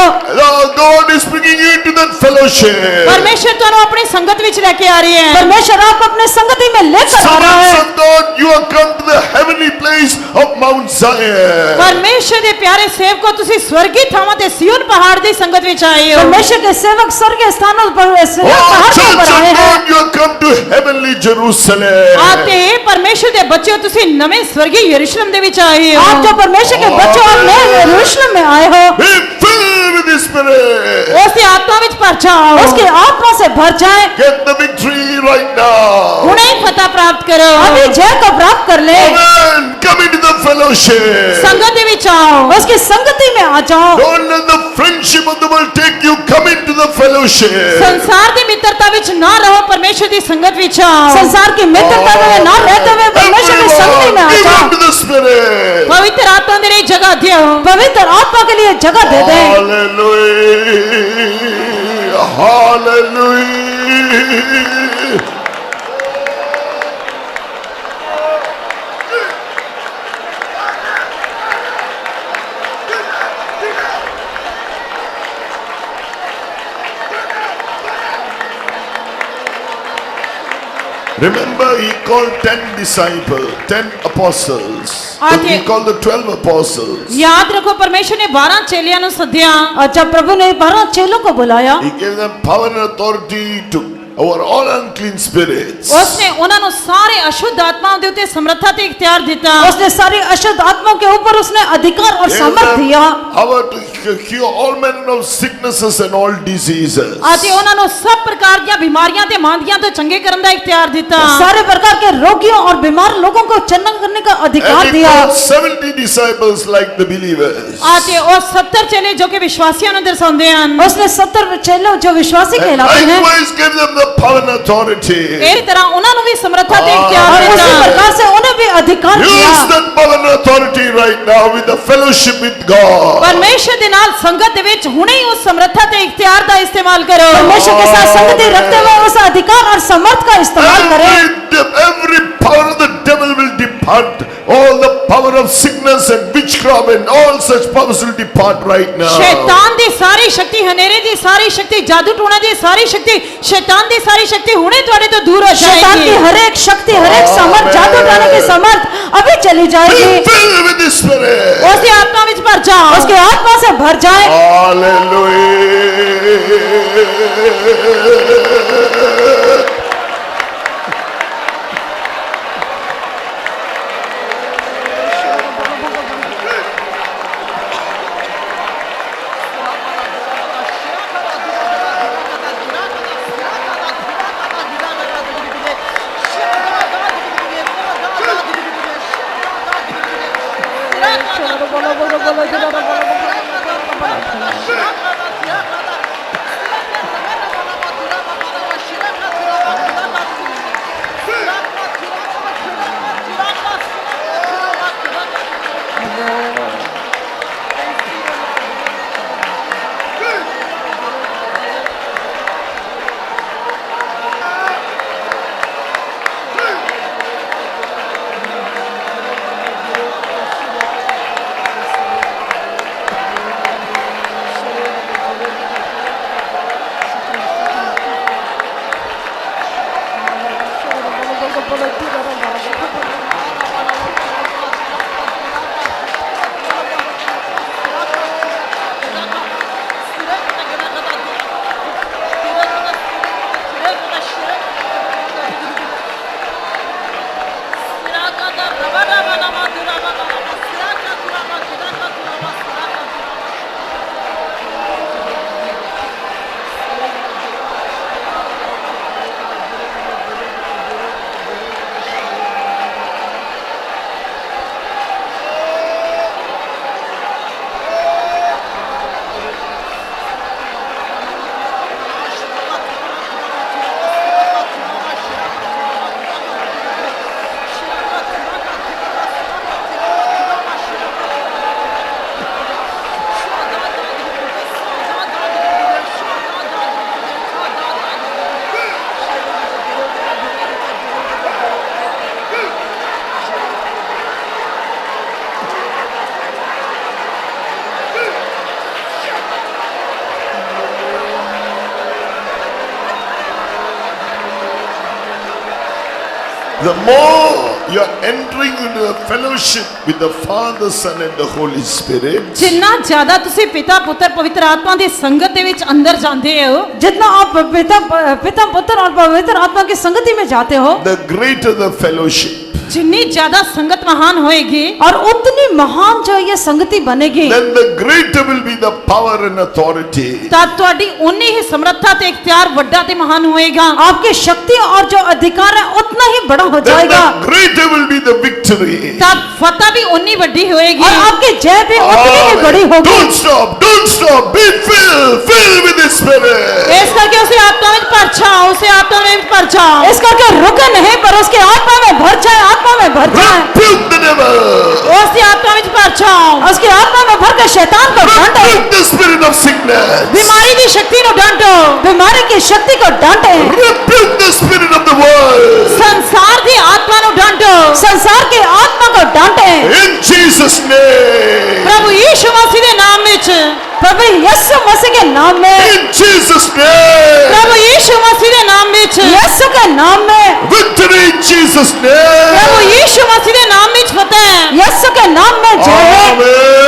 God is bringing you into that fellowship. ਪਰਮੇਸ਼ਰ ਤੁਹਾਨੂੰ ਆਪਣੀ ਸੰਗਤ ਵਿੱਚ ਲੈ ਕੇ ਆ ਰਹੀ ਹੈ। परमेश्वर आपको अपने संगति में लेकर आ रहा Sons है। of God, you have come to the heavenly place of Mount Zion. ਪਰਮੇਸ਼ਰ ਦੇ ਪਿਆਰੇ ਸੇਵਕੋ ਤੁਸੀਂ ਸਵਰਗੀ ਥਾਵਾਂ ਤੇ ਸਿਯੋਨ ਪਹਾੜ ਦੀ ਸੰਗਤ ਵਿੱਚ ਆਏ ਹੋ परमेश्वर के सेवक स्वर्ग के स्थानों पर Oh, पहाड़ के church ऊपर आए of हैं God, you have come to heavenly Jerusalem. ਆਤੇ ਪਰਮੇਸ਼ਰ ਦੇ ਬੱਚਿਓ ਤੁਸੀਂ ਨਵੇਂ ਸਵਰਗੀ ਯਰੂਸ਼ਲਮ ਦੇ ਵਿੱਚ ਆਏ ਹੋ आप जो परमेश्वर के बच्चों और नए यरूशलेम में आए हो Be filled with the Spirit. ਉਸ ਦੀ ਆਤਮਾ ਵਿੱਚ ਭਰ ਜਾਓ उसकी आत्मा से भर जाए Get the victory right now. ਹੁਣੇ ਹੀ ਫਤਹ ਪ੍ਰਾਪਤ ਕਰੋ अभी जय को प्राप्त कर ले Amen. Come into the fellowship. ਸੰਗਤ ਦੇ ਵਿੱਚ ਆਓ उसकी संगति में आ जाओ Don't let the friendship of the world take you. Come into the fellowship. ਸੰਸਾਰ ਦੀ ਮਿੱਤਰਤਾ ਵਿੱਚ ਨਾ ਰਹੋ ਪਰਮੇਸ਼ਰ ਦੀ ਸੰਗਤ ਵਿੱਚ ਆਓ संसार की मित्रता में ना रहते हुए परमेश्वर की संगति में आ Everyone, give जाओ unto the Spirit. ਪਵਿੱਤਰ ਆਤਮਾ ਦੇ ਲਈ ਜਗ੍ਹਾ ਦਿਓ पवित्र आत्मा के लिए जगह दे दे Hallelujah. Hallelujah. Remember, he called 10 disciples, 10 apostles. Aate- He called the 12 apostles. ਯਾਦ ਰੱਖੋ ਪਰਮੇਸ਼ਰ ਨੇ 12 ਚੇਲਿਆਂ ਨੂੰ ਸੱਦਿਆ और जब प्रभु ने 12 चेलों को बुलाया He gave them power and authority to over all unclean spirits. ਉਸਨੇ ਉਹਨਾਂ ਨੂੰ ਸਾਰੇ ਅਸ਼ੁੱਧ ਆਤਮਾਵਾਂ ਦੇ ਉੱਤੇ ਸਮਰੱਥਾ ਤੇ ਇਖਤਿਆਰ ਦਿੱਤਾ उसने सारी अशुद्ध आत्माओं के ऊपर उसने अधिकार और Gave सामर्थ them दिया power to cure all manner of sicknesses and all diseases. ਅਤੇ ਉਹਨਾਂ ਨੂੰ ਸਭ ਪ੍ਰਕਾਰ ਦੀਆਂ ਬਿਮਾਰੀਆਂ ਤੇ ਮਾਂਦੀਆਂ ਤੋਂ ਚੰਗੇ ਕਰਨ ਦਾ ਇਖਤਿਆਰ ਦਿੱਤਾ सारे प्रकार के रोगियों और बीमार लोगों को चंगा करने का अधिकार And he दिया called 70 disciples like the believers. ਅਤੇ ਉਹ 70 ਚੇਲੇ ਜੋ ਕਿ ਵਿਸ਼ਵਾਸੀਆਂ ਨੂੰ ਦਰਸਾਉਂਦੇ ਹਨ उसने 70 चेलों जो विश्वासी And कहलाते हैं likewise gave them the power and authority. ਇਹ ਤਰ੍ਹਾਂ ਉਹਨਾਂ ਨੂੰ ਵੀ ਸਮਰੱਥਾ ਤੇ ਇਖਤਿਆਰ और उसी ਦਿੱਤਾ प्रकार से उन्हें भी अधिकार Use दिया that power and authority right now with the fellowship with God. ਪਰਮੇਸ਼ਰ ਦੇ ਨਾਲ ਸੰਗਤ ਦੇ ਵਿੱਚ ਹੁਣੇ ਹੀ ਉਸ ਸਮਰੱਥਾ ਤੇ ਇਖਤਿਆਰ ਦਾ ਇਸਤੇਮਾਲ ਕਰੋ परमेश्वर के साथ संगति रखते हुए उस अधिकार और समर्थ का इस्तेमाल करें Every power of the devil will depart. All the power of sickness and witchcraft and all such powers will depart right now. ਸ਼ੈਤਾਨ ਦੀ ਸਾਰੀ ਸ਼ਕਤੀ ਹਨੇਰੇ ਦੀ ਸਾਰੀ ਸ਼ਕਤੀ ਜਾਦੂ ਟੂਣਾ ਦੀ ਸਾਰੀ ਸ਼ਕਤੀ ਸ਼ੈਤਾਨ ਦੀ ਸਾਰੀ ਸ਼ਕਤੀ ਹੁਣੇ ਤੁਹਾਡੇ ਤੋਂ ਦੂਰ ਹੋ शैतान की ਜਾਏਗੀ हर एक शक्ति हर एक समर्थ जादू डालने की समर्थ अभी चली Be जाएगी filled with the Spirit. ਉਸ ਦੀ ਆਤਮਾ ਵਿੱਚ ਭਰ ਜਾਓ उसके आत्मा से भर जाए Hallelujah. The more you are entering into a fellowship with the Father, Son and the Holy Spirit, ਜਿੰਨਾ ਜ਼ਿਆਦਾ ਤੁਸੀਂ ਪਿਤਾ ਪੁੱਤਰ ਪਵਿੱਤਰ ਆਤਮਾ ਦੀ ਸੰਗਤ ਦੇ ਵਿੱਚ ਅੰਦਰ ਜਾਂਦੇ ਹੋ, जितना आप पिता पुत्र और पवित्र आत्मा की संगति में जाते हो, the greater the fellowship. ਜਿੰਨੀ ਜ਼ਿਆਦਾ ਸੰਗਤ ਮਹਾਨ ਹੋਏਗੀ, और उतनी महान जो ये संगति बनेगी, Then the greater will be the power and authority. ਤਾਂ ਤੁਹਾਡੀ ਉਨੀ ਹੀ ਸਮਰੱਥਾ ਤੇ ਇਖਤਿਆਰ ਵੱਡਾ ਤੇ ਮਹਾਨ ਹੋਏਗਾ। आपकी शक्ति और जो अधिकार है उतना ही बड़ा हो Then जाएगा, the greater will be the victory. ਤਾਂ ਫਤਹ ਵੀ ਉਨੀ ਵੱਡੀ ਹੋਏਗੀ। और आपकी जय भी उतनी ही बड़ी Amen. होगी। Don't stop. Be filled with the Spirit. ਇਸ ਕਰਕੇ ਉਸੇ ਆਤਮਾ ਵਿੱਚ ਭਰ ਜਾਓ, ਉਸੇ ਆਤਮਾ ਵਿੱਚ ਭਰ ਜਾਓ। इस करके रुके नहीं, पर उसके आत्मा में भर जाए, आत्मा में भर जाए, Rebuke the devil. ਉਸੇ ਆਤਮਾ ਵਿੱਚ ਭਰ ਜਾਓ। उसकी आत्मा में भर के शैतान को डांटे, Rebuke the spirit of sickness. बीमारी की शक्ति ਨੂੰ ਡਾਂਟੋ, बीमारी की शक्ति को डांटे, Rebuke the spirit of the world. ਸੰਸਾਰ ਦੀ ਆਤਮਾ ਨੂੰ ਡਾਂਟੋ। संसार की आत्मा को डांटे, In Jesus' name. ਪ੍ਰਭੂ ਯੀਸ਼ੂ ਮਸੀਹ ਦੇ ਨਾਮ ਵਿੱਚ, प्रभु यीशु मसीह के नाम में, In Jesus' name. ਪ੍ਰਭੂ ਯੀਸ਼ੂ ਮਸੀਹ ਦੇ ਨਾਮ ਵਿੱਚ, यीशु के नाम में, Victory in Jesus' ਪ੍ਰਭੂ name. ਯੀਸ਼ੂ ਮਸੀਹ ਦੇ ਨਾਮ ਵਿੱਚ ਫਤਿਹ। यीशु के नाम में जय है। Amen.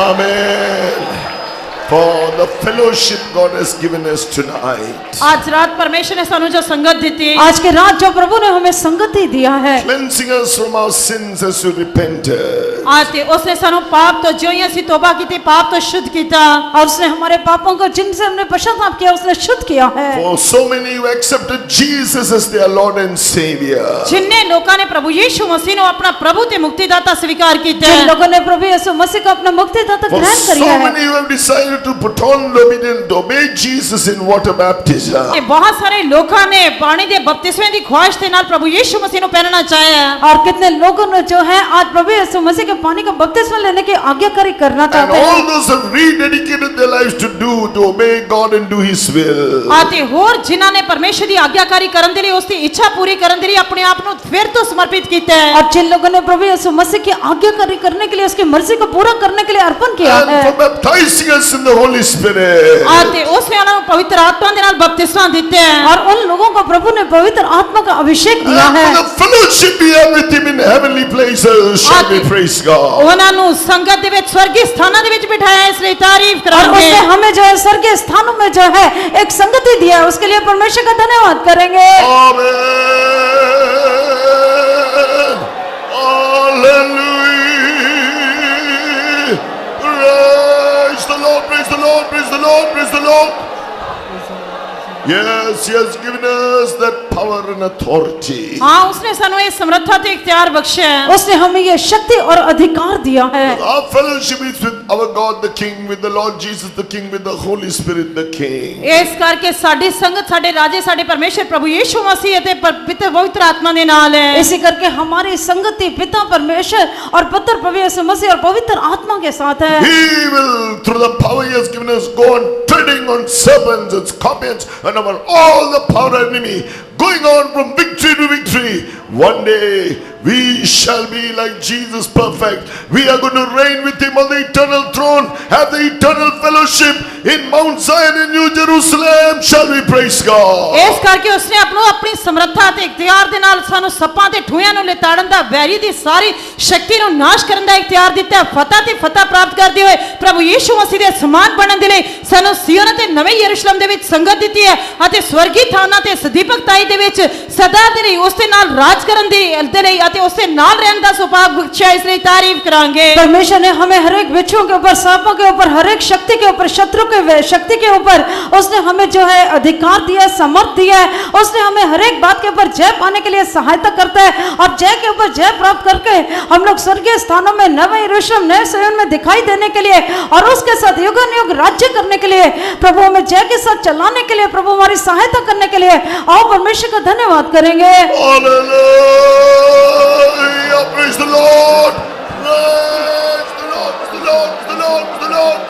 Amen. For the fellowship God has given us tonight. आज रात परमेश्वर ने ਸਾਨੂੰ जो संगत ਦਿੱਤੀ, आज की रात जो प्रभु ने हमें संगति दिया है, Cleansing us from our sins as we repented. आज ਤੇ ਉਸਨੇ ਸਾਨੂੰ ਪਾਪ ਤੋਂ ਜਿਉਂ ਹੀ ਅਸੀਂ ਤੋਬਾ ਕੀਤੀ, ਪਾਪ ਤੋਂ ਸ਼ੁੱਧ ਕੀਤਾ। और उसने हमारे पापों को जिनसे हमने पश्चाताप किया उसने शुद्ध किया है। For so many who accepted Jesus as their Lord and Savior. जिन्ने लोगों ने प्रभु यीशु मसीह ਨੂੰ ਆਪਣਾ ਪ੍ਰਭੂ ਤੇ ਮੁਕਤੀਦਾਤਾ स्वीकार ਕੀਤਾ जिन है, लोगों ने प्रभु यीशु मसीह को अपना मुक्तिदाता For ग्रहण so किया है, many who have decided to put on obedient, obey Jesus in water baptism. ਤੇ ਬਹੁਤ ਸਾਰੇ ਲੋਕਾਂ ਨੇ ਪਾਣੀ ਦੇ ਬਪਤਿਸਮੇ ਦੀ ਖੁਆਇਸ਼ ਦੇ ਨਾਲ ਪ੍ਰਭੂ ਯੀਸ਼ੂ ਮਸੀਹ ਨੂੰ ਪਹਿਨਣਾ ਚਾਹਿਆ ਹੈ। और कितने लोगों ने जो है आज प्रभु यीशु मसीह के पानी का बपतिस्मा लेने की आज्ञाकारी करना And चाहते all हैं, those who have rededicated their lives to obey God and do His will. ਅਤੇ ਹੋਰ ਜਿਨ੍ਹਾਂ ਨੇ ਪਰਮੇਸ਼ਰ ਦੀ ਆਗਿਆਕਾਰੀ ਕਰਨ ਦੇ ਲਈ ਉਸ ਦੀ ਇੱਛਾ ਪੂਰੀ ਕਰਨ ਦੇ ਲਈ ਆਪਣੇ ਆਪ ਨੂੰ ਫਿਰ ਤੋਂ ਸਮਰਪਿਤ ਕੀਤਾ ਹੈ। और जिन लोगों ने प्रभु यीशु मसीह की आज्ञाकारी करने के लिए उसकी मर्जी को पूरा करने के लिए अर्पण किया And है, for baptizing us in the Holy Spirit. ਅਤੇ ਉਸਨੇ ਉਹਨਾਂ ਨੂੰ ਪਵਿੱਤਰ ਆਤਮਾ ਦੇ ਨਾਲ ਬਪਤਿਸਮਾ ਦਿੱਤਾ ਹੈ। और उन लोगों को प्रभु ने पवित्र आत्मा का अभिषेक दिया And है, for the fellowship we have with Him in heavenly places, shall we praise God. ਉਹਨਾਂ ਨੂੰ ਸੰਗਤ ਦੇ ਵਿੱਚ ਸਵਰਗੀ ਸਥਾਨਾਂ ਦੇ ਵਿੱਚ ਬਿਠਾਇਆ ਹੈ, ਇਸ ਲਈ ਤਾਰੀਫ और ਕਰਾਂਗੇ। उसने हमें जो है स्वर्गीय स्थानों में जो है एक संगति दिया है, उसके लिए परमेश्वर का धन्यवाद करेंगे। Amen. Hallelujah. Praise the Lord, praise the Lord, praise the Lord, praise the Lord. Yes, He has given us that power and authority. हाँ, उसने ਸਾਨੂੰ ਇਹ ਸਮਰੱਥਾ ਤੇ ਇਖਤਿਆਰ ਬਖਸ਼ਿਆ ਹੈ। उसने हमें ये शक्ति और अधिकार दिया है। Our fellowship is with our God the King, with the Lord Jesus the King, with the Holy Spirit the King. ਇਸ ਕਰਕੇ ਸਾਡੀ ਸੰਗਤ ਸਾਡੇ ਰਾਜੇ ਸਾਡੇ ਪਰਮੇਸ਼ਰ ਪ੍ਰਭੂ ਯੀਸ਼ੂ ਮਸੀਹ ਅਤੇ ਪਿਤਾ ਪਵਿੱਤਰ ਆਤਮਾ ਦੇ ਨਾਲ ਹੈ। इसी करके हमारी संगति पिता परमेश्वर और पुत्र प्रभु यीशु मसीह और पवित्र आत्मा के साथ है। He will, through the power He has given us, go on treading on serpents and scorpions and over all the power of the enemy, going on from victory to victory. One day we shall be like Jesus, perfect. We are going to reign with Him on the eternal throne, have the eternal fellowship in Mount Zion in New Jerusalem. Shall we praise God? ਇਸ ਕਰਕੇ ਉਸਨੇ ਆਪਣੀ ਸਮਰੱਥਾ ਤੇ ਇਖਤਿਆਰ ਦੇ ਨਾਲ ਸਾਨੂੰ ਸੱਪਾਂ ਤੇ ਠੂਆਂ ਨੂੰ ਲਿਤਾੜਨ ਦਾ, ਵੈਰੀ ਦੀ ਸਾਰੀ ਸ਼ਕਤੀ ਨੂੰ ਨਾਸ਼ ਕਰਨ ਦਾ ਇਖਤਿਆਰ ਦਿੱਤਾ ਹੈ। ਫਤਹ ਤੇ ਫਤਹ ਪ੍ਰਾਪਤ ਕਰਦੇ ਹੋਏ ਪ੍ਰਭੂ ਯੀਸ਼ੂ ਮਸੀਹ ਦੇ ਸਮਾਨ ਬਣਨ ਦੇ ਲਈ ਸਾਨੂੰ ਸਿਯੋਨ ਅਤੇ ਨਵੇਂ ਯਰੂਸ਼ਲਮ ਦੇ ਵਿੱਚ ਸੰਗਤ ਦਿੱਤੀ ਹੈ ਅਤੇ ਸਵਰਗੀ ਥਾਨਾਂ ਤੇ ਸਦੀਪਕਤਾਈ ਦੇ ਵਿੱਚ ਸਦਾ ਦੇ ਲਈ ਉਸ ਦੇ ਨਾਲ ਰਾਜ ਕਰਨ ਦੇ ਲਈ ਅਤੇ ਉਸ ਦੇ ਨਾਲ ਰਹਿਣ ਦਾ ਸੁਭਾਗ ਬਖਸ਼ਿਆ, ਇਸ ਲਈ ਤਾਰੀਫ ਕਰਾਂਗੇ। परमेश्वर ने हमें हर एक बिच्छुओं के ऊपर, सांपों के ऊपर, हर एक शक्ति के ऊपर, शत्रु के शक्ति के ऊपर उसने हमें जो है अधिकार दिया है, समर्थ दिया है। उसने हमें हर एक बात के ऊपर जय पाने के लिए सहायता करता है और जय के ऊपर जय प्राप्त करके हम लोग स्वर्गीय स्थानों में नए यरूशलेम, नए सिय्योन में दिखाई देने के लिए और उसके साथ युगानुयुग राज्य करने के लिए, प्रभु हमें जय के साथ चलाने के लिए, प्रभु हमारी सहायता करने के लिए आओ परमेश्वर का धन्यवाद करेंगे। Hallelujah! Praise the Lord! Praise the Lord! The Lord! The Lord! The Lord! The Lord!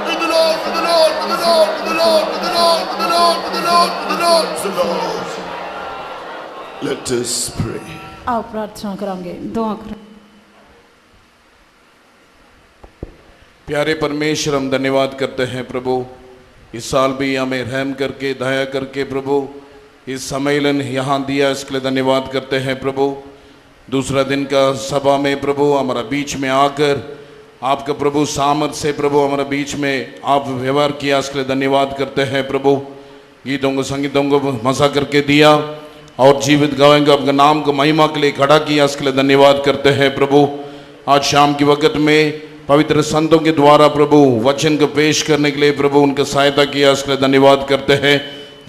The Lord! The Lord! The Lord! The Lord! The Lord! The Lord! The Lord! The Lord! The Lord! Let us pray. आओ प्रार्थना करांगे, दुआ करें। प्यारे परमेश्वर, हम धन्यवाद करते हैं प्रभु, इस साल भी हमें रहम करके, दया करके प्रभु इस सम्मेलन यहाँ दिया, इसके लिए धन्यवाद करते हैं प्रभु। दूसरा दिन का सभा में प्रभु हमारा बीच में आकर आपका प्रभु सामर्थ से प्रभु हमारा बीच में आप व्यवहार किया, इसके लिए धन्यवाद करते हैं प्रभु। गीतों को, संगीतों को मज़ा करके दिया और जीवित गवाह को आपका नाम को महिमा के लिए खड़ा किया, इसके लिए धन्यवाद करते हैं प्रभु। आज शाम के वक़्त में पवित्र संतों के द्वारा प्रभु वचन को पेश करने के लिए प्रभु उनका सहायता किया, इसके लिए धन्यवाद करते हैं।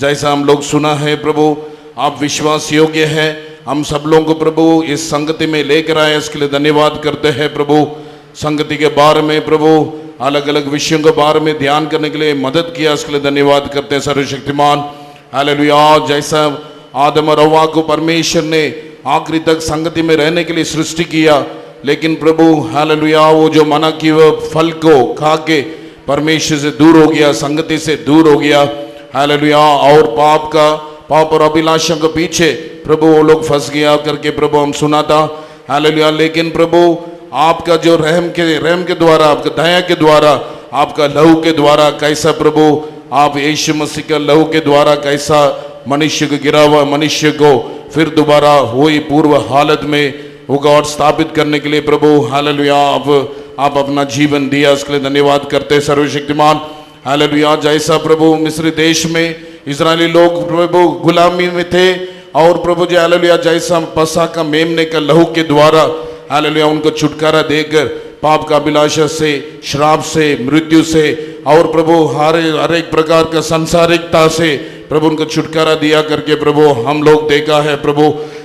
जैसा हम लोग सुना है प्रभु, आप विश्वास योग्य है, हम सब लोगों को प्रभु इस संगति में लेकर आए, इसके लिए धन्यवाद करते हैं प्रभु। संगति के बारे में प्रभु अलग अलग विषयों के बारे में ध्यान करने के लिए मदद किया, इसके लिए धन्यवाद करते हैं सर्वशक्तिमान। हालेलुया। जैसा आदम और हव्वा को परमेश्वर ने आखिरी तक संगति में रहने के लिए सृष्टि किया, लेकिन प्रभु हालेलुया वो जो मना की वो फल को खा के परमेश्वर से दूर हो गया, संगति से दूर हो गया। हालेलुया। और पाप और अभिलाषा के पीछे प्रभु वो लोग फंस गया करके प्रभु हम सुना था। हालेलुया। लेकिन प्रभु आपका जो रहम के द्वारा, आपका दया के द्वारा, आपका लहू के द्वारा कैसा प्रभु आप यीशु मसीह का लहू के द्वारा कैसा मनुष्य को, गिरा हुआ मनुष्य को फिर दोबारा वही पूर्व हालत में होगा और स्थापित करने के लिए प्रभु हालेलुया आप अपना जीवन दिया, इसके लिए धन्यवाद करते सर्वशक्तिमान। हालेलुया। जैसा प्रभु मिस्र देश में इजरायली लोग प्रभु गुलामी में थे और प्रभु जी हालेलुया जैसा पसा का मेमने का लहू के द्वारा हालेलुया उनको छुटकारा देकर पाप का अभिलाषा से, श्राप से, मृत्यु से और प्रभु हर एक प्रकार का संसारिकता से प्रभु उनको छुटकारा दिया करके प्रभु हम लोग देखा है प्रभु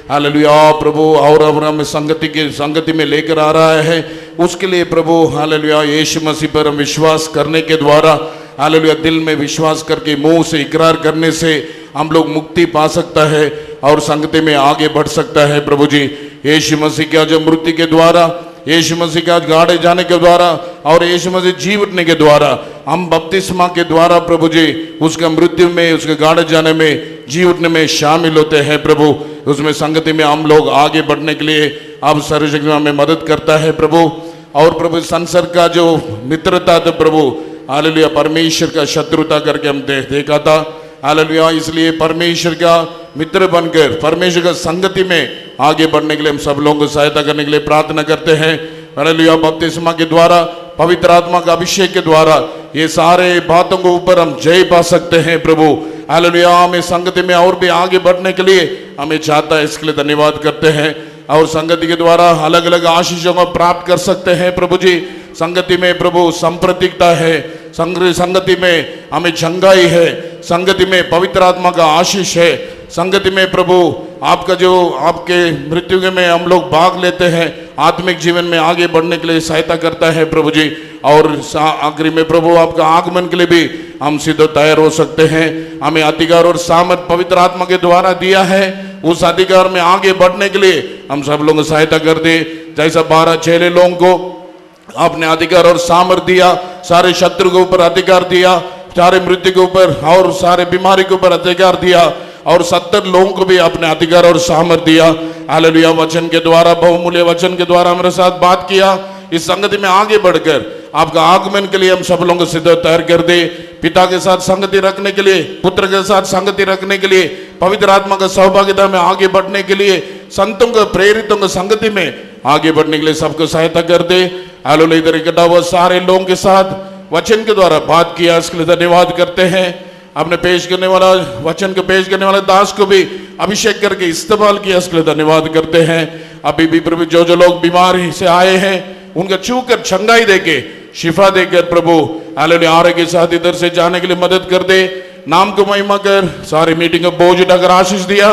हालेलुया। प्रभु और हमें संगति में लेकर आ रहा है, उसके लिए प्रभु हालेलुया यीशु मसीह पर हम विश्वास करने के द्वारा हालेलुया दिल में विश्वास करके मुंह से इकरार करने से हम लोग मुक्ति पा सकता है और संगति में आगे बढ़ सकता है प्रभु जी। यीशु मसीह का जो मृत्यु के द्वारा, यीशु मसीह का गाड़े जाने के द्वारा और यीशु मसीह जी उठने के द्वारा हम बपतिस्मा के द्वारा प्रभु जी उसका मृत्यु में, उसके गाड़े जाने में, जी उठने में शामिल होते हैं प्रभु। उसमें संगति में हम लोग आगे बढ़ने के लिए आप सर्वशक्ति हमें मदद करता है प्रभु। और प्रभु संसार का जो मित्रता था प्रभु हालेलुया परमेश्वर का शत्रुता करके हम देखा था हालेलुया। इसलिए परमेश्वर का मित्र बनकर परमेश्वर का संगति में आगे बढ़ने के लिए हम सब लोगों को सहायता करने के लिए प्रार्थना करते हैं हालेलुया। बपतिस्मा के द्वारा, पवित्र आत्मा का अभिषेक के द्वारा ये सारे बातों के ऊपर हम जय पा सकते हैं प्रभु हालेलुया। हमें संगति में और भी आगे बढ़ने के लिए हमें चाहता है, इसके लिए धन्यवाद करते हैं। और संगति के द्वारा अलग अलग आशीषों को प्राप्त कर सकते हैं प्रभु जी। संगति में प्रभु संप्रतिकता है, संगति में हमें चंगाई है, संगति में पवित्र आत्मा का आशीष है, संगति में प्रभु आपका जो आपके मृत्यु में हम लोग भाग लेते हैं, आत्मिक जीवन में आगे बढ़ने के लिए सहायता करता है प्रभु जी। और आखिरी में प्रभु आपका आगमन के लिए भी हम सीधे तैयार हो सकते हैं। हमें अधिकार और सामर्थ पवित्र आत्मा के द्वारा दिया है, उस अधिकार में आगे बढ़ने के लिए हम सब लोगों को सहायता कर दे। जैसा 12 चेले लोगों को आपने अधिकार और सामर्थ दिया, सारे शत्रु के ऊपर अधिकार दिया, सारे मृत्यु के ऊपर और सारे बीमारी के ऊपर अधिकार दिया और 70 लोगों को भी आपने अधिकार और सामर्थ दिया हालेलुया। वचन के द्वारा, बहुमूल्य वचन के द्वारा हमारे साथ बात किया। इस संगति में आगे बढ़कर आपका आगमन के लिए हम सब लोगों को सिद्ध तैयार कर दे। पिता के साथ संगति रखने के लिए, पुत्र के साथ संगति रखने के लिए, पवित्र आत्मा का सहभागिता में आगे बढ़ने के लिए, संतों को प्रेरितों को संगति में आगे बढ़ने के लिए सबको सहायता कर दे हालेलुया। इधर इकट्ठा हुआ सारे लोगों के साथ वचन के द्वारा बात किया, इसके लिए धन्यवाद करते हैं। आपने पेश करने वाला वचन को पेश करने वाले दास को भी अभिषेक करके इस्तेमाल किया, इसके लिए धन्यवाद करते हैं। अभी भी प्रभु जो जो लोग बीमारी से आए हैं उनका छू कर छंगाई देके शिफा देकर प्रभु हालेलुया आरोग्य के साथ इधर से जाने के लिए मदद कर दे। नाम को महिमा कर, सारी मीटिंग को बोझ उठाकर आशीष दिया,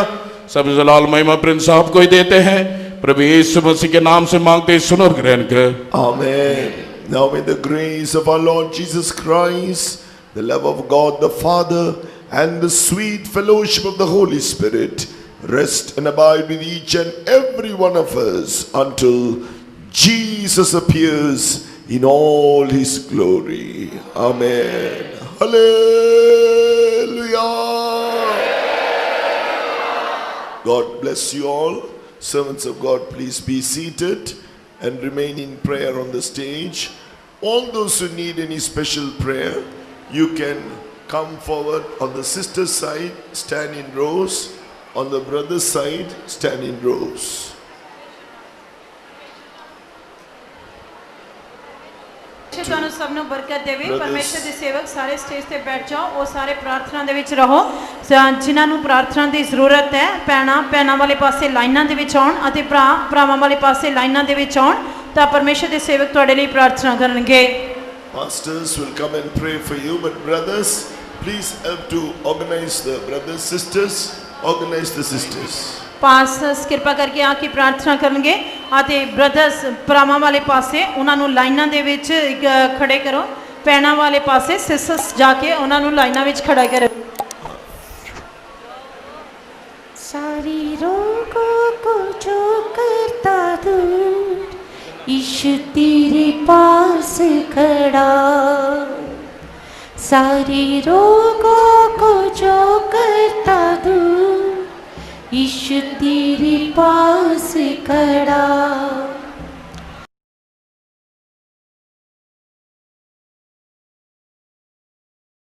सब जलाल महिमा प्रिंस साहब को ही देते हैं। प्रभु यीशु मसीह के नाम से मांगते सुनो और ग्रहण कर। Amen. Now may the grace of our Lord Jesus Christ, the love of God the Father, and the sweet fellowship of the Holy Spirit rest and abide with each and every one of us until Jesus appears in all his glory. Amen. Hallelujah. God bless you all. Servants of God, please be seated and remain in prayer on the stage. All those who need any special prayer, you can come forward. On the sister's side, stand in rows. On the brother's side, stand in rows. ਤੁਹਾਨੂੰ ਸਭ ਨੂੰ ਬਰਕਤ ਦੇਵੇ। ਪਰਮੇਸ਼ਰ ਦੇ ਸੇਵਕ ਸਾਰੇ stage ਤੇ ਬੈਠ ਜਾਓ। ਉਹ ਸਾਰੇ ਪ੍ਰਾਰਥਨਾ ਦੇ ਵਿੱਚ ਰਹੋ। ਜਿਨ੍ਹਾਂ ਨੂੰ ਪ੍ਰਾਰਥਨਾ ਦੀ ਜ਼ਰੂਰਤ ਹੈ ਭੈਣਾਂ ਵਾਲੇ ਪਾਸੇ ਲਾਈਨਾਂ ਦੇ ਵਿੱਚ ਆਉਣ ਅਤੇ ਭਰਾਵਾਂ ਵਾਲੇ ਪਾਸੇ ਲਾਈਨਾਂ ਦੇ ਵਿੱਚ ਆਉਣ ਤਾਂ ਪਰਮੇਸ਼ਰ ਦੇ ਸੇਵਕ ਤੁਹਾਡੇ ਲਈ ਪ੍ਰਾਰਥਨਾ ਕਰਨਗੇ। Pastors will come and pray for you, but brothers, please help to organize the brothers, sisters, organize the sisters. Pastors ਕਿਰਪਾ ਕਰਕੇ ਆ ਕੇ ਪ੍ਰਾਰਥਨਾ ਕਰਨਗੇ ਅਤੇ ਬ੍ਰਦਰਸ ਭਰਾਵਾਂ ਵਾਲੇ ਪਾਸੇ ਉਹਨਾਂ ਨੂੰ ਲਾਈਨਾਂ ਦੇ ਵਿੱਚ ਖੜੇ ਕਰੋ। ਭੈਣਾਂ ਵਾਲੇ ਪਾਸੇ ਸਿਸਟਰਸ ਜਾ ਕੇ ਉਹਨਾਂ ਨੂੰ ਲਾਈਨਾਂ ਵਿੱਚ ਖੜਾ ਕਰੋ। सारी रोगों को जो करता दूर यीशु तेरे पास खड़ा, सारी रोगों को जो करता दूर यीशु तेरे पास खड़ा।